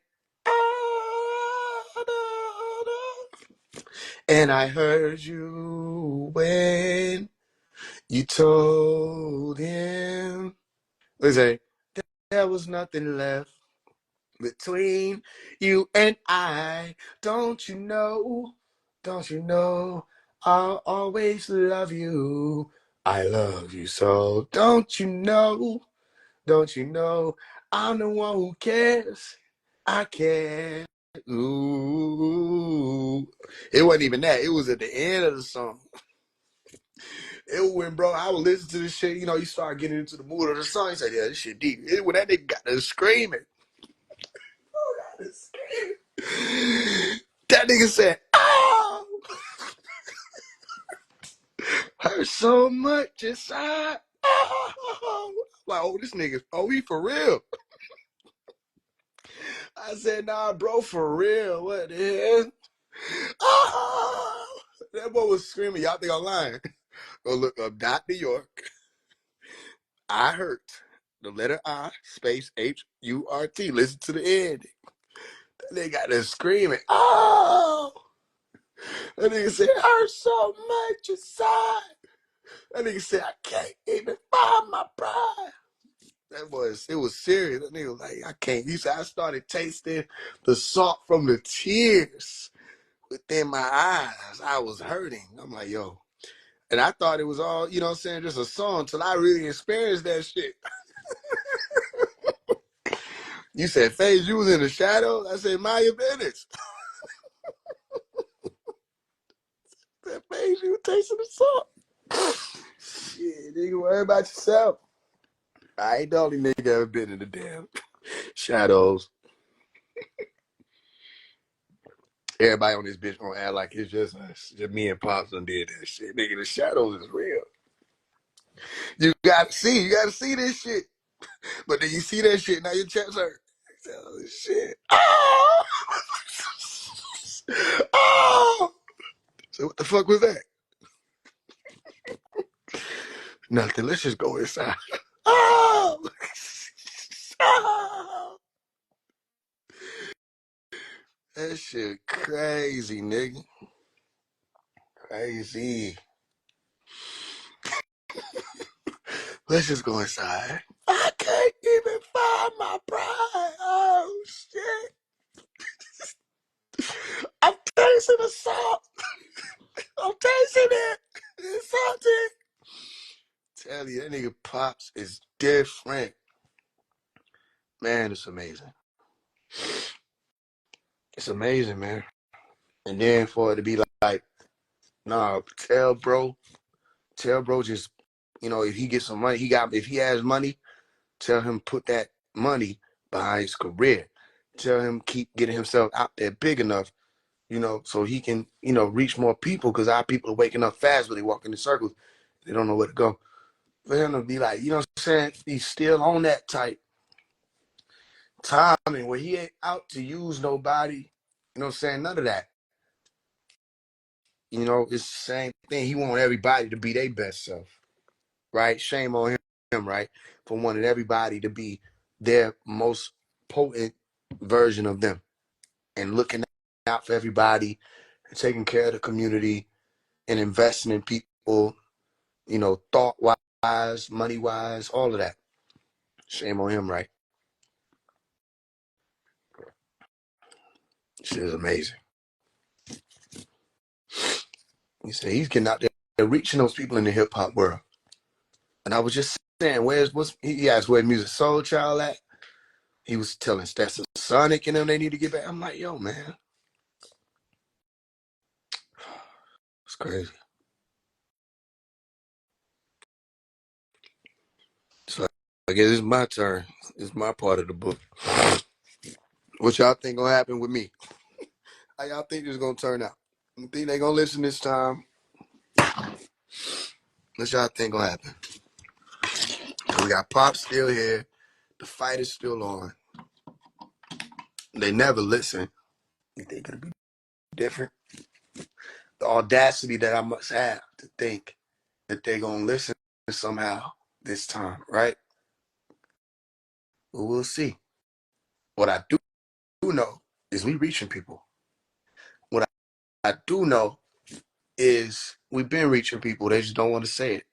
And I heard you when you told him. What do you say? There was nothing left between you and I. Don't you know? Don't you know? I'll always love you. I love you so. Don't you know? Don't you know? I'm the one who cares. I care. Ooh. It wasn't even that. It was at the end of the song. It was when, bro, I would listen to this shit. You know, you start getting into the mood of the song. You say, yeah, this shit deep. When that nigga got to screaming. That nigga said, oh, hurt so much inside. Oh. Like, oh, this nigga, oh, he for real. I said, nah, bro, for real. What the hell? Oh. That boy was screaming. Y'all think I'm lying? Go look up New York. I hurt. The letter I, space Hurt. Listen to the end. They got them screaming. Oh! That nigga said, hurt so much inside. That nigga said, I can't even find my pride. It was serious. That nigga was like, I can't. He said, I started tasting the salt from the tears within my eyes. I was hurting. I'm like, yo. And I thought it was all, you know what I'm saying, just a song until I really experienced that shit. You said, Faise, you was in the shadows? I said, mind your business. That Faise, you were tasting the salt. Shit, nigga, worry about yourself. I ain't the only nigga ever been in the damn shadows. Everybody on this bitch gonna act like it's just us. Just me and Pops done did that shit. Nigga, the shadows is real. You gotta see this shit. But then you see that shit, now your chest hurt. Oh, shit. Oh! Oh! So what the fuck was that? Nothing. Let's just go inside. Oh! Oh! That shit crazy, nigga. Crazy. Let's just go inside. I can't even find my pride. Oh, shit. I'm tasting the salt. I'm tasting it. It's salty. Tell you, that nigga Pops is different. Man, it's amazing. It's amazing, man. And then for it to be like, nah, tell bro just, if he gets some money, if he has money, tell him put that money behind his career. Tell him keep getting himself out there big enough, so he can, reach more people, because our people are waking up fast, but they walk in circles. They don't know where to go. For him to be like, you know what I'm saying? He's still on that type timing where he ain't out to use nobody. You know what I'm saying? None of that. It's the same thing. He want everybody to be their best self, right? Shame on him, right? For wanting everybody to be their most potent version of them and looking out for everybody and taking care of the community and investing in people, thought-wise, money-wise, all of that. Shame on him, right? Shit is amazing. He said he's getting out there reaching those people in the hip-hop world. And I was just saying, he asked where Music Soul Child at? He was telling Stats Sonic and them they need to get back. I'm like, yo, man. It's crazy. So I guess it's my turn. It's my part of the book. What y'all think gonna happen with me? How y'all think this gonna turn out? You think they gonna listen this time? What y'all think gonna happen? We got Pop still here. The fight is still on. They never listen. You think it'll be different? The audacity that I must have to think that they gonna listen somehow this time, right? But we'll see. What I do know is we reaching people. What I do know is we've been reaching people. They just don't want to say it.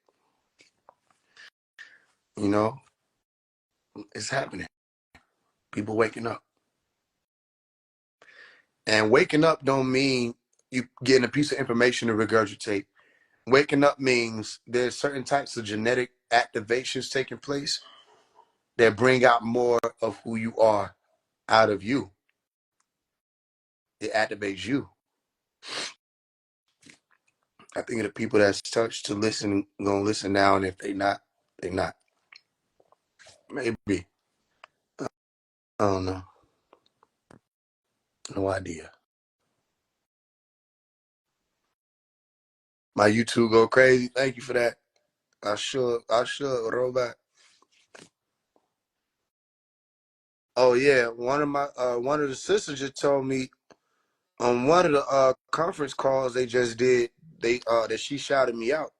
It's happening. People waking up. And waking up don't mean you getting a piece of information to regurgitate. Waking up means there's certain types of genetic activations taking place that bring out more of who you are out of you. It activates you. I think the people that's touched to listen gonna listen now, and if they not, they not. Maybe. I don't know. No idea. My YouTube go crazy. Thank you for that. I should, Robot. Oh yeah, one of the sisters just told me on one of the conference calls they just did, that she shouted me out.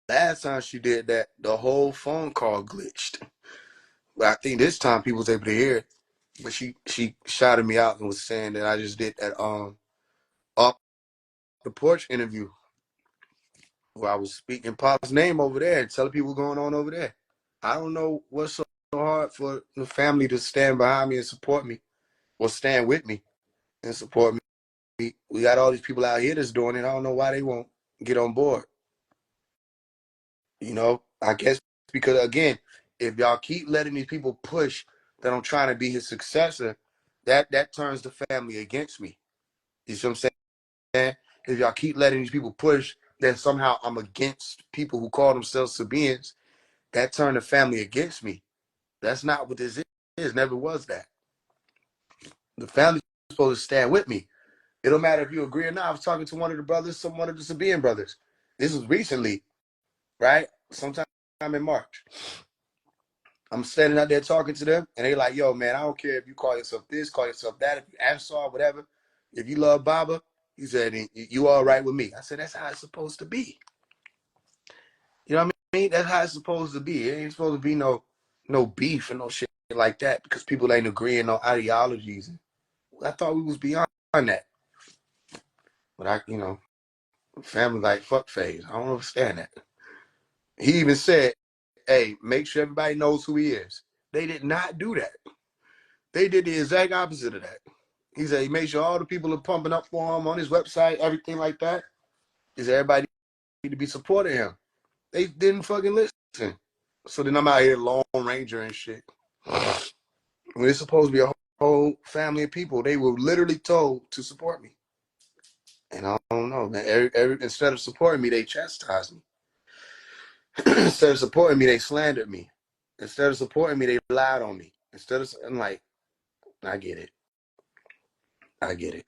Last time she did that, the whole phone call glitched. But I think this time people was able to hear it. But she shouted me out and was saying that I just did that off the porch interview where I was speaking Pop's name over there and telling people what's going on over there. I don't know what's so hard for the family to stand behind me and support me, or stand with me and support me. We got all these people out here that's doing it. I don't know why they won't get on board. I guess because, again, if y'all keep letting these people push that I'm trying to be his successor, that turns the family against me. You see what I'm saying? If y'all keep letting these people push that somehow I'm against people who call themselves Sabians, that turned the family against me. That's not what this is. Never was that. The family's supposed to stand with me. It don't matter if you agree or not. I was talking to one of the brothers, one of the Sabian brothers. This was recently, right? Sometime in March. I'm standing out there talking to them, and they like, yo, man, I don't care if you call yourself this, call yourself that, if you Ansar, whatever. If you love Baba, he said, you all right with me. I said, that's how it's supposed to be. You know what I mean? That's how it's supposed to be. It ain't supposed to be no beef and no shit like that because people ain't agreeing on ideologies. I thought we was beyond that. But family like fuck Faise. I don't understand that. He even said, hey, make sure everybody knows who he is. They did not do that. They did the exact opposite of that. He said he made sure all the people are pumping up for him on his website, everything like that. He said everybody need to be supporting him. They didn't fucking listen. So then I'm out here Lone Ranger and shit. When it's supposed to be a whole family of people, they were literally told to support me. And I don't know, man. Instead of supporting me, they chastised me. Instead of supporting me, they slandered me. Instead of supporting me, they lied on me. I'm like, I get it. I get it.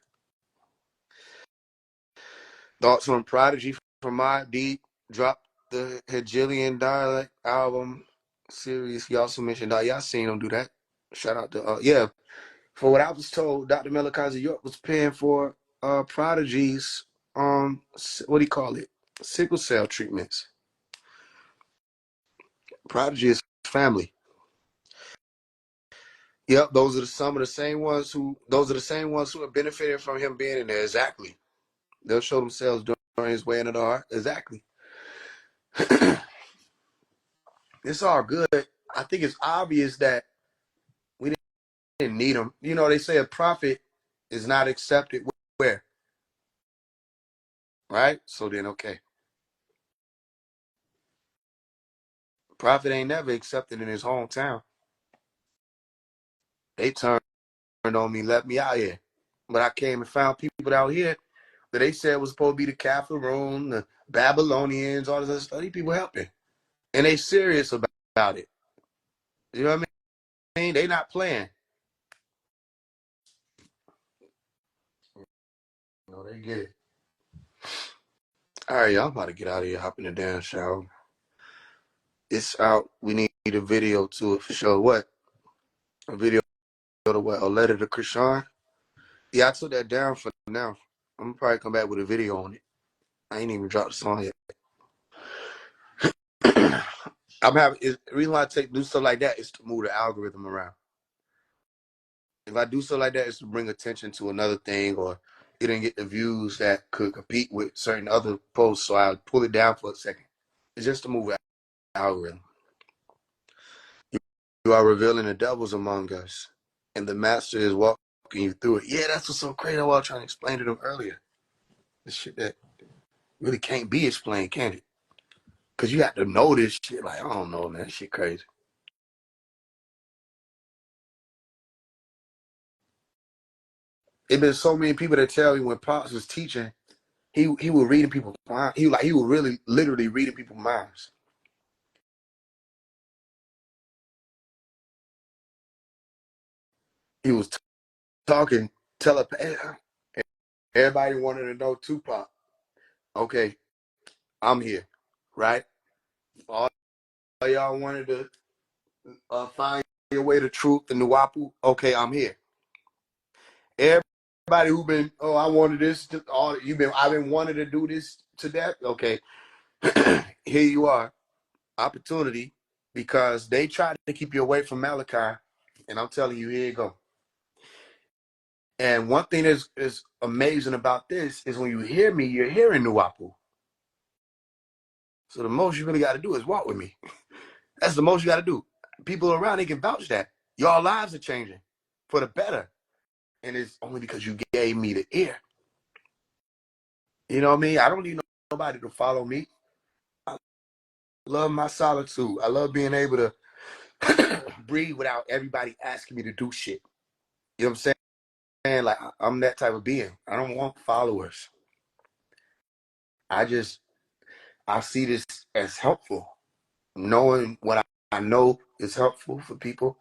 Thoughts on Prodigy from My Deep dropped the Hegelian Dialect album series. He also mentioned, y'all seen him do that. Shout out to, yeah. For what I was told, Dr. Melakazi York was paying for Prodigy's, what do you call it? Sickle cell treatments. Prodigy is family. Yep, those are some of the same ones who have benefited from him being in there. Exactly. They'll show themselves during his way into the heart. Exactly. It's all good. I think it's obvious that we didn't need him. You know, they say a prophet is not accepted where? Right? So then, okay. Prophet ain't never accepted in his hometown. They turned on me, left me out here. But I came and found people out here that they said was supposed to be the Capharoon, the Babylonians, all this other stuff. These people helping. And they serious about it. You know what I mean? They not playing. No, they get it. All right, y'all about to get out of here, hop in the damn shower. It's out. We need a video to it for sure. What? A video to what? A letter to Krishan? Yeah, I took that down for now. I'm gonna probably come back with a video on it. I ain't even dropped the song yet. The reason why I do stuff like that is to move the algorithm around. If I do stuff like that, it's to bring attention to another thing, or it didn't get the views that could compete with certain other posts, so I'll pull it down for a second. It's just to move the algorithm. You are revealing the devils among us, and the master is walking you through it. Yeah, that's what's so crazy. I was trying to explain to them earlier. The shit that really can't be explained, can it? Because you have to know this shit. Like, I don't know, man. That shit crazy. It been so many people that tell me when Pops was teaching, he was reading people's minds. He was really literally reading people's minds. He was talking telepathy. Everybody wanted to know Tupac. Okay, I'm here, right? All y'all wanted to find your way to truth and the Wapu. Okay, I'm here. Everybody who been, I wanted this. I've been wanting to do this to that. Okay, here you are, opportunity, because they tried to keep you away from Malachi, and I'm telling you, here you go. And one thing that is amazing about this is when you hear me, you're hearing Nuwapu. So the most you really got to do is walk with me. That's the most you got to do. People around, they can vouch that. Your lives are changing for the better. And it's only because you gave me the ear. You know what I mean? I don't need nobody to follow me. I love my solitude. I love being able to breathe without everybody asking me to do shit. You know what I'm saying? Like, I'm that type of being. I don't want followers. I see this as helpful. Knowing what I know is helpful for people.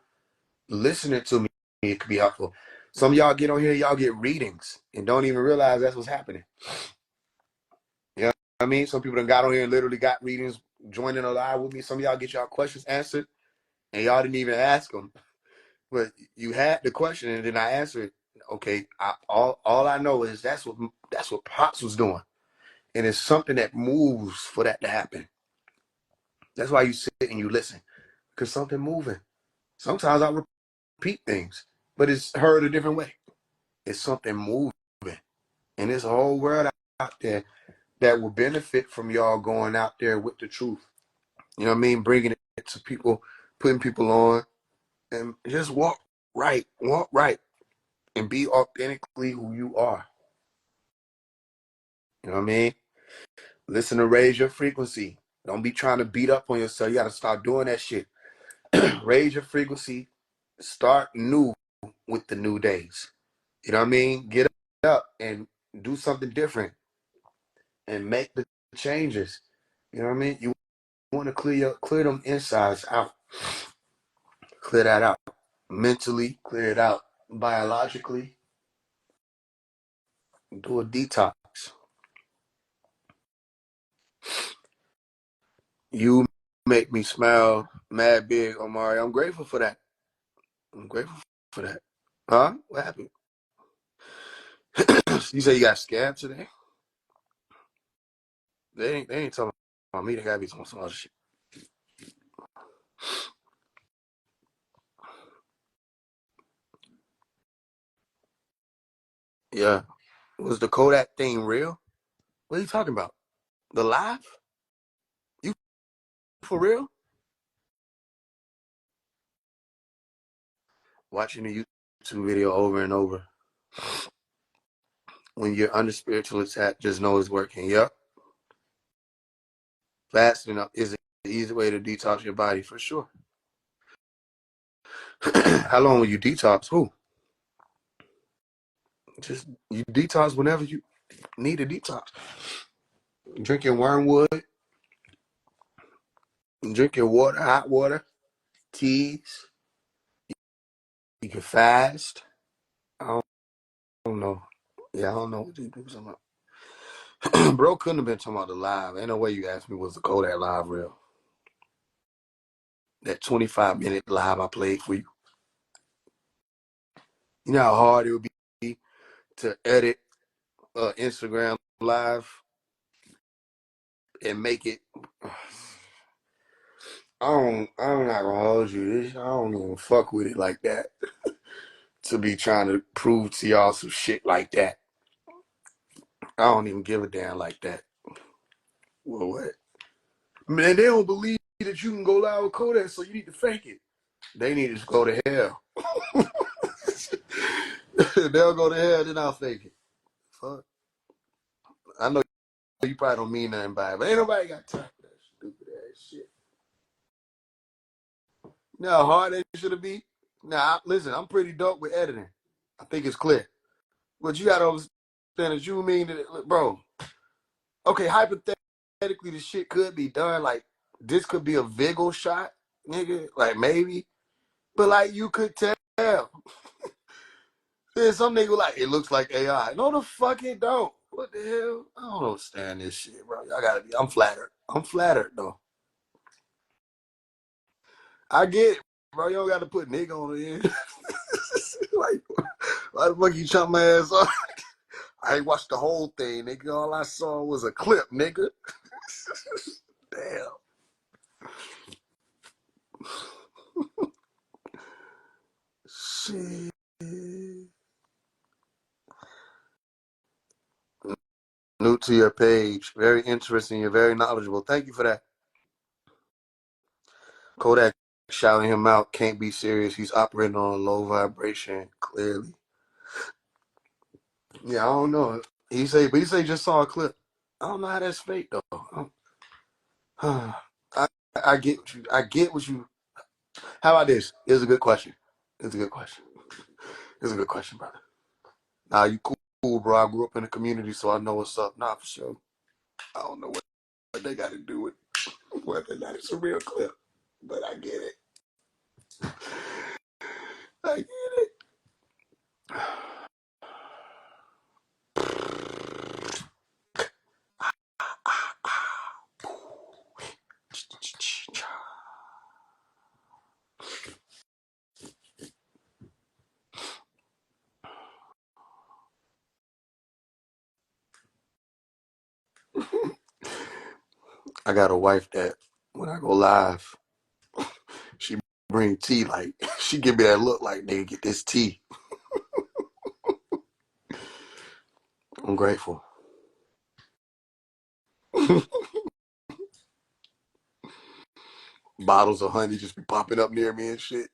Listening to me, it could be helpful. Some of y'all get on here, y'all get readings and don't even realize that's what's happening. You know what I mean? Some people done got on here and literally got readings, joining a live with me. Some of y'all get y'all questions answered and y'all didn't even ask them. But you had the question and then I answered. Okay, all I know is that's what Pops was doing. And it's something that moves for that to happen. That's why you sit and you listen. Because something moving. Sometimes I repeat things, but it's heard a different way. It's something moving. And there's a whole world out there that will benefit from y'all going out there with the truth. You know what I mean? Bringing it to people, putting people on, and just walk right, and be authentically who you are. You know what I mean? Listen to raise your frequency. Don't be trying to beat up on yourself. You got to start doing that shit. Raise your frequency. Start new with the new days. You know what I mean? Get up and do something different and make the changes. You know what I mean? You want to clear them insides out. Clear that out. Mentally, clear it out. Biologically, do a detox. You make me smile mad big, Omari. I'm grateful for that. I'm grateful for that. Huh? What happened? You say you got scammed today? They ain't talking about me. They gotta be talking some other shit. Yeah. Was the Kodak thing real? What are you talking about? The live? You for real? Watching the YouTube video over and over. When you're under spiritual attack, just know it's working. Yep. Fasting is an easy way to detox your body for sure. How long will you detox? Who? Just you detox whenever you need a detox. Drink your wormwood, drink your water, hot water, teas. You can fast. I don't know. Yeah, I don't know what these people talking about. Bro couldn't have been talking about the live. Ain't no way you asked me was the Kodak live real. That 25-minute live I played for you. You know how hard it would be to edit Instagram live and make it. I'm not gonna hold you. I don't even fuck with it like that. To be trying to prove to y'all some shit like that. I don't even give a damn like that. Well, what? Man, they don't believe that you can go live with Kodak, so you need to fake it. They need to just go to hell. They'll go to hell, then I'll fake it. Fuck. I know you probably don't mean nothing by it, but ain't nobody got time for that stupid ass shit. You know how hard that should be? Now, listen, I'm pretty dope with editing. I think it's clear. But you gotta understand that you mean that, bro. Okay, hypothetically, the shit could be done. Like, this could be a Vigil shot, nigga. Like, maybe. But, like, you could tell. There's some nigga like, it looks like AI. No, the fuck it don't. What the hell? I don't understand this shit, bro. Y'all gotta be. I'm flattered. I'm flattered, though. I get it, bro. You don't gotta put nigga on the end. Like, why the fuck you chop my ass off? I ain't watched the whole thing, nigga. All I saw was a clip, nigga. Damn. Shit. New to your page. Very interesting. You're very knowledgeable. Thank you for that. Kodak shouting him out. Can't be serious. He's operating on a low vibration, clearly. Yeah, I don't know. But he say just saw a clip. I don't know how that's fake though. I, I get what you. I get what you. How about this? It's a good question. It's a good question. It's a good question, brother. Nah, you cool, bro. I grew up in the community, so I know what's up. Nah, for sure. I don't know what they got to do with whether or not it's a real clip, but I get it. I get it. I got a wife that when I go live, she bring tea like she give me that look like, nigga, get this tea. I'm grateful. Bottles of honey just be popping up near me and shit.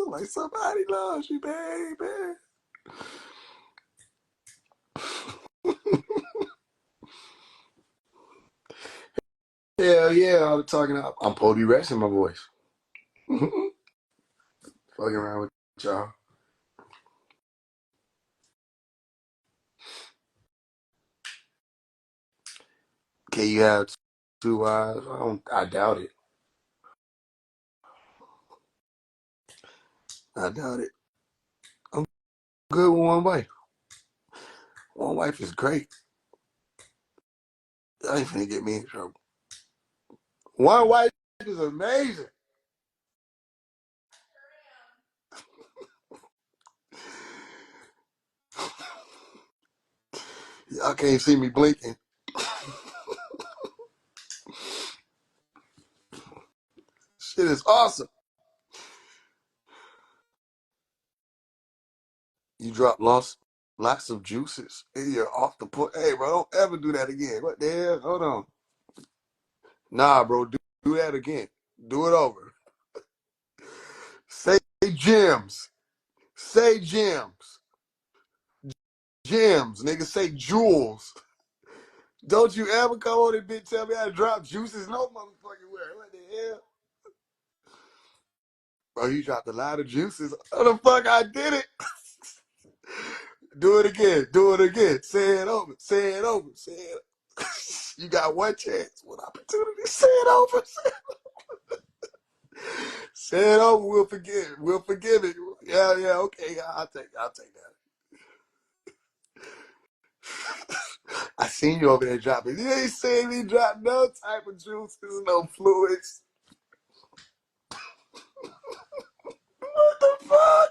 Like somebody loves you, baby. Hell yeah, I'm talking up. I'm supposed to be resting my voice. Fucking around with y'all. Can you have two eyes? I doubt it. I doubt it. I'm good with one wife. One wife is great. That ain't finna get me in trouble. One wife is amazing. Y'all can't see me blinking. Shit is awesome. You drop lots of juices and you're off the point. Hey, bro, don't ever do that again. What the hell? Hold on. Nah, bro, do that again. Do it over. Say gems. Say gems. Gems. Nigga, say jewels. Don't you ever come on and bitch tell me how to drop juices no motherfucking word. What the hell? Bro, you dropped a lot of juices. How the fuck I did it? Do it again. Do it again. Say it over. Say it over. Say it. You got one chance, one opportunity. Say it over. Say it over. We'll forgive it. We'll forgive it. Yeah, yeah, okay. I'll take that. I seen you over there dropping. You ain't seen me drop no type of juices, no fluids. What the fuck?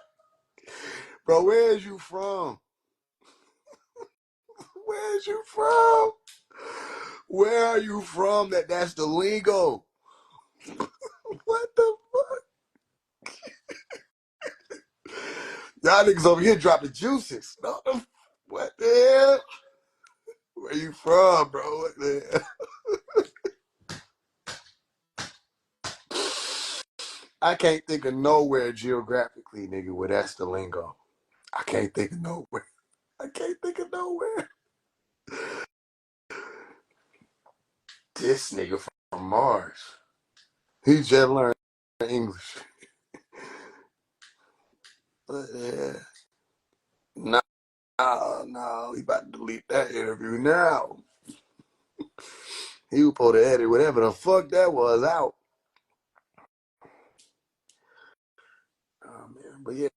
Bro, where's you from? Where's you from? Where are you from that's the lingo? What the fuck? Y'all niggas over here dropping juices. No, what the hell? Where you from, bro? What the hell? I can't think of nowhere geographically, nigga, where that's the lingo. I can't think of nowhere. I can't think of nowhere. This nigga from Mars. He just learned English. What the hell? No, he about to delete that interview now. He was supposed to edit whatever the fuck that was out. Oh man, but yeah,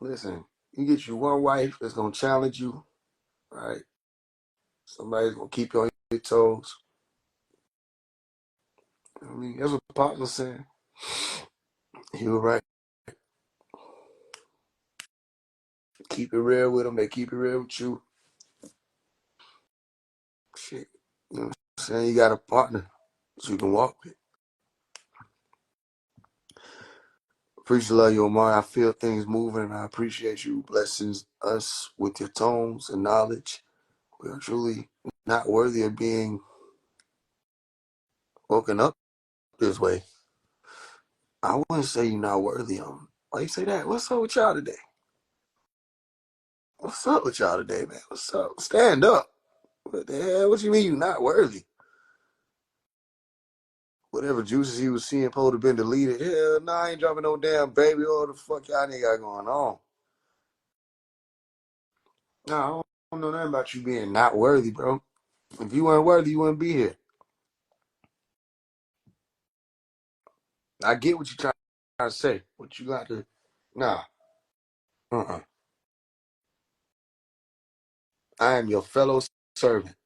listen, you get you one wife that's gonna challenge you, right? Somebody's gonna keep you on your toes. I mean, that's what Pop was saying. He was right. Keep it real with them. They keep it real with you. Shit, you know what I'm saying? You got a partner so you can walk with. Appreciate love you, Omar. I feel things moving, and I appreciate you blessing us with your tones and knowledge. We are truly not worthy of being woken up this way. I wouldn't say you're not worthy of them. Why you say that? What's up with y'all today? What's up with y'all today, man? What's up? Stand up. What the hell? What you mean you not worthy? Whatever juices he was seeing supposed to have been deleted. Hell, nah, I ain't dropping no damn baby oil. The fuck y'all nigga got going on? Nah, I don't know nothing about you being not worthy, bro. If you weren't worthy, you wouldn't be here. I get what you trying to say. What you got to? Nah. Uh-uh. I am your fellow servant.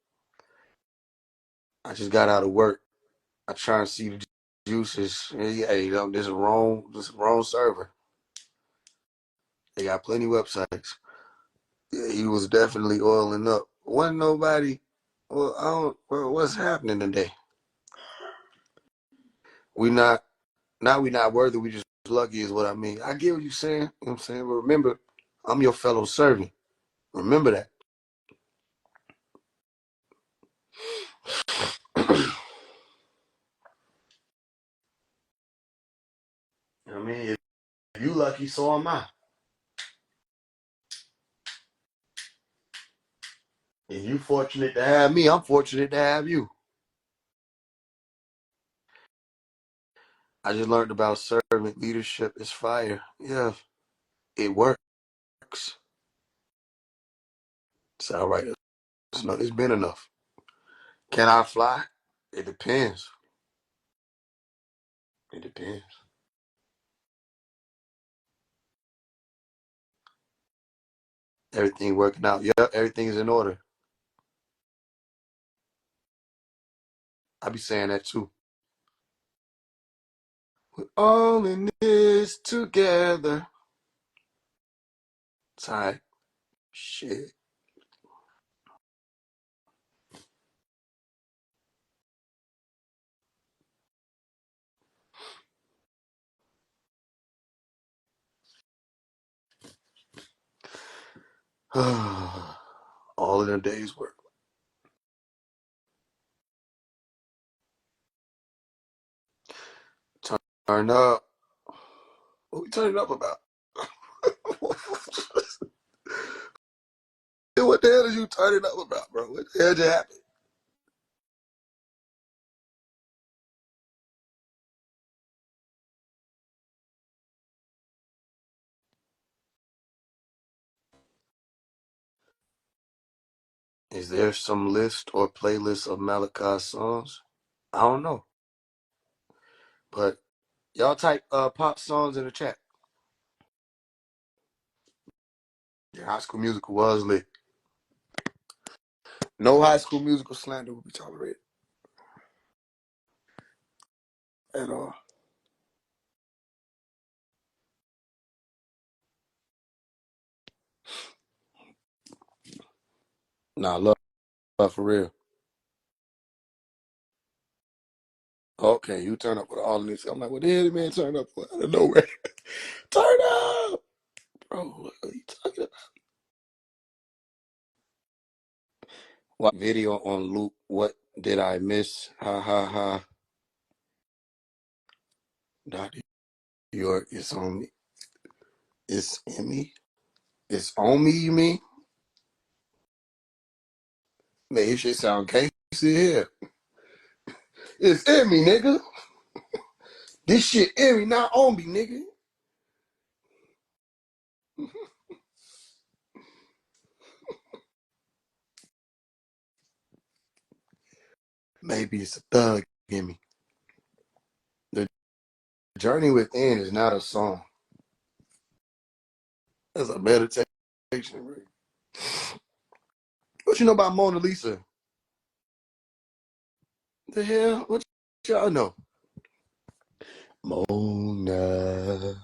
I just got out of work. I try and see the juices. Hey, this is wrong server. They got plenty of websites. Yeah, he was definitely oiling up. Wasn't nobody. Well, I don't. Well, what's happening today? We not now we not worthy, we just lucky is what I mean. I get what you're saying, you know what I'm saying? But remember, I'm your fellow servant. Remember that. I mean, if you lucky, so am I. If you fortunate to have me, I'm fortunate to have you. I just learned about servant leadership is fire. Yeah, it works. It's all right. It's been enough. Can I fly? It depends. It depends. Everything working out. Yep, everything is in order. I be saying that too. We're all in this together. It's all right. Shit. All in a day's work. Turn up. What we turning up about? What the hell is you turning up about, bro? What the hell just happened? Is there some list or playlist of Malachi's songs? I don't know. But y'all type pop songs in the chat. Yeah, High School Musical was lit. No High School Musical slander will be tolerated at all. Nah, love for real. Okay, you turn up with all of this. I'm like, what the hell did man turn up for? Out of nowhere. Turn up! Bro, what are you talking about? What video on loop? What did I miss? Ha ha ha. Not York. It's on me. It's in me. It's on me, you mean? Man, this shit sound gangster here. It's in me, nigga. This shit in me, not on me, nigga. Maybe it's a thug in me. The journey within is not a song. That's a meditation. Right? What you know about Mona Lisa? The hell? What y'all know? Mona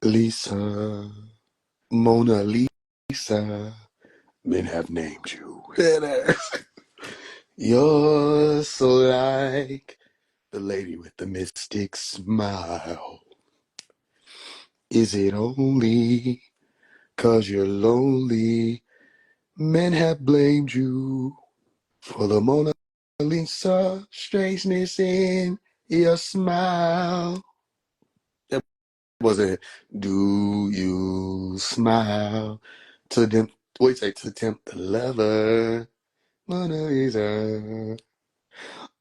Lisa. Mona Lisa. Men have named you. You're so like the lady with the mystic smile. Is it only 'cause you're lonely? Men have blamed you for the Mona Lisa strangeness in your smile. That wasn't. Do you smile to them? Wait, say to tempt the lover, Mona Lisa.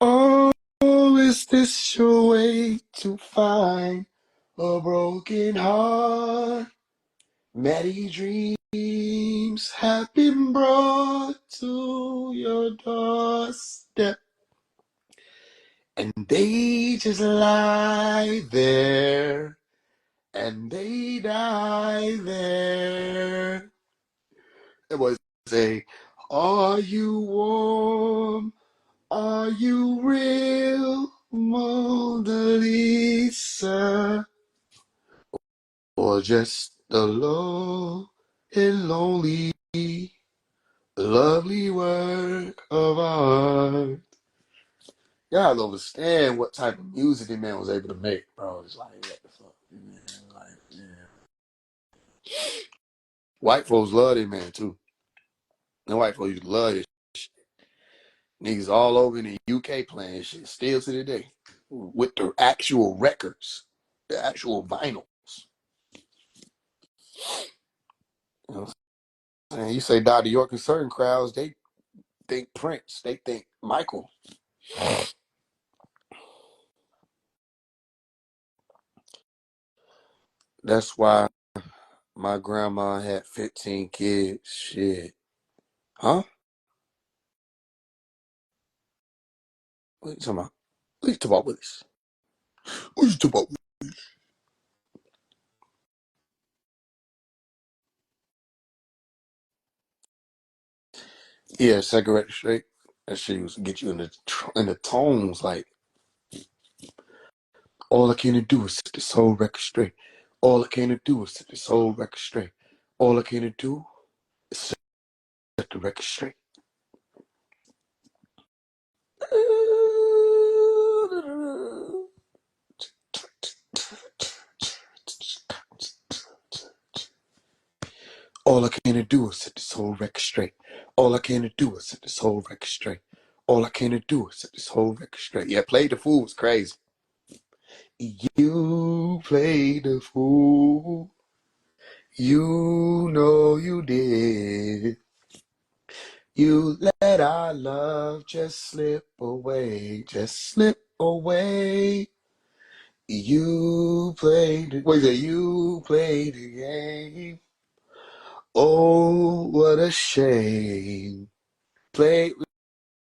Oh, is this your way to find a broken heart? Many dreams have been brought to your doorstep, and they just lie there, and they die there. It was say, are you warm? Are you real, Mona Lisa? Or just the low and lonely, lovely work of art? Y'all don't understand what type of music the man was able to make, bro. It's like, what the fuck, man? Like, yeah. White folks love that man too. And white folks used to love this shit. Niggas all over in the UK playing shit still to the day with the actual records, the actual vinyls. You know what I'm saying? You say Dr. York in certain crowds, they think Prince, they think Michael. That's why my grandma had 15 kids. Shit. Huh? What you talking about? What you talking about with this? What you talking about? Yeah, second record straight. That shit used to get you in the tones. Like, all I came to do is set this whole record straight. All I came to do is set this whole record straight. All I came to do is set the record straight. All I came to do is set this whole record straight. All I came to do is set this whole record straight. All I came to do is set this whole record straight. Yeah, Played the Fool was crazy. You played the fool. You know you did. You let our love just slip away. Just slip away. You played it. Wait, you played the game. Oh, what a shame. Played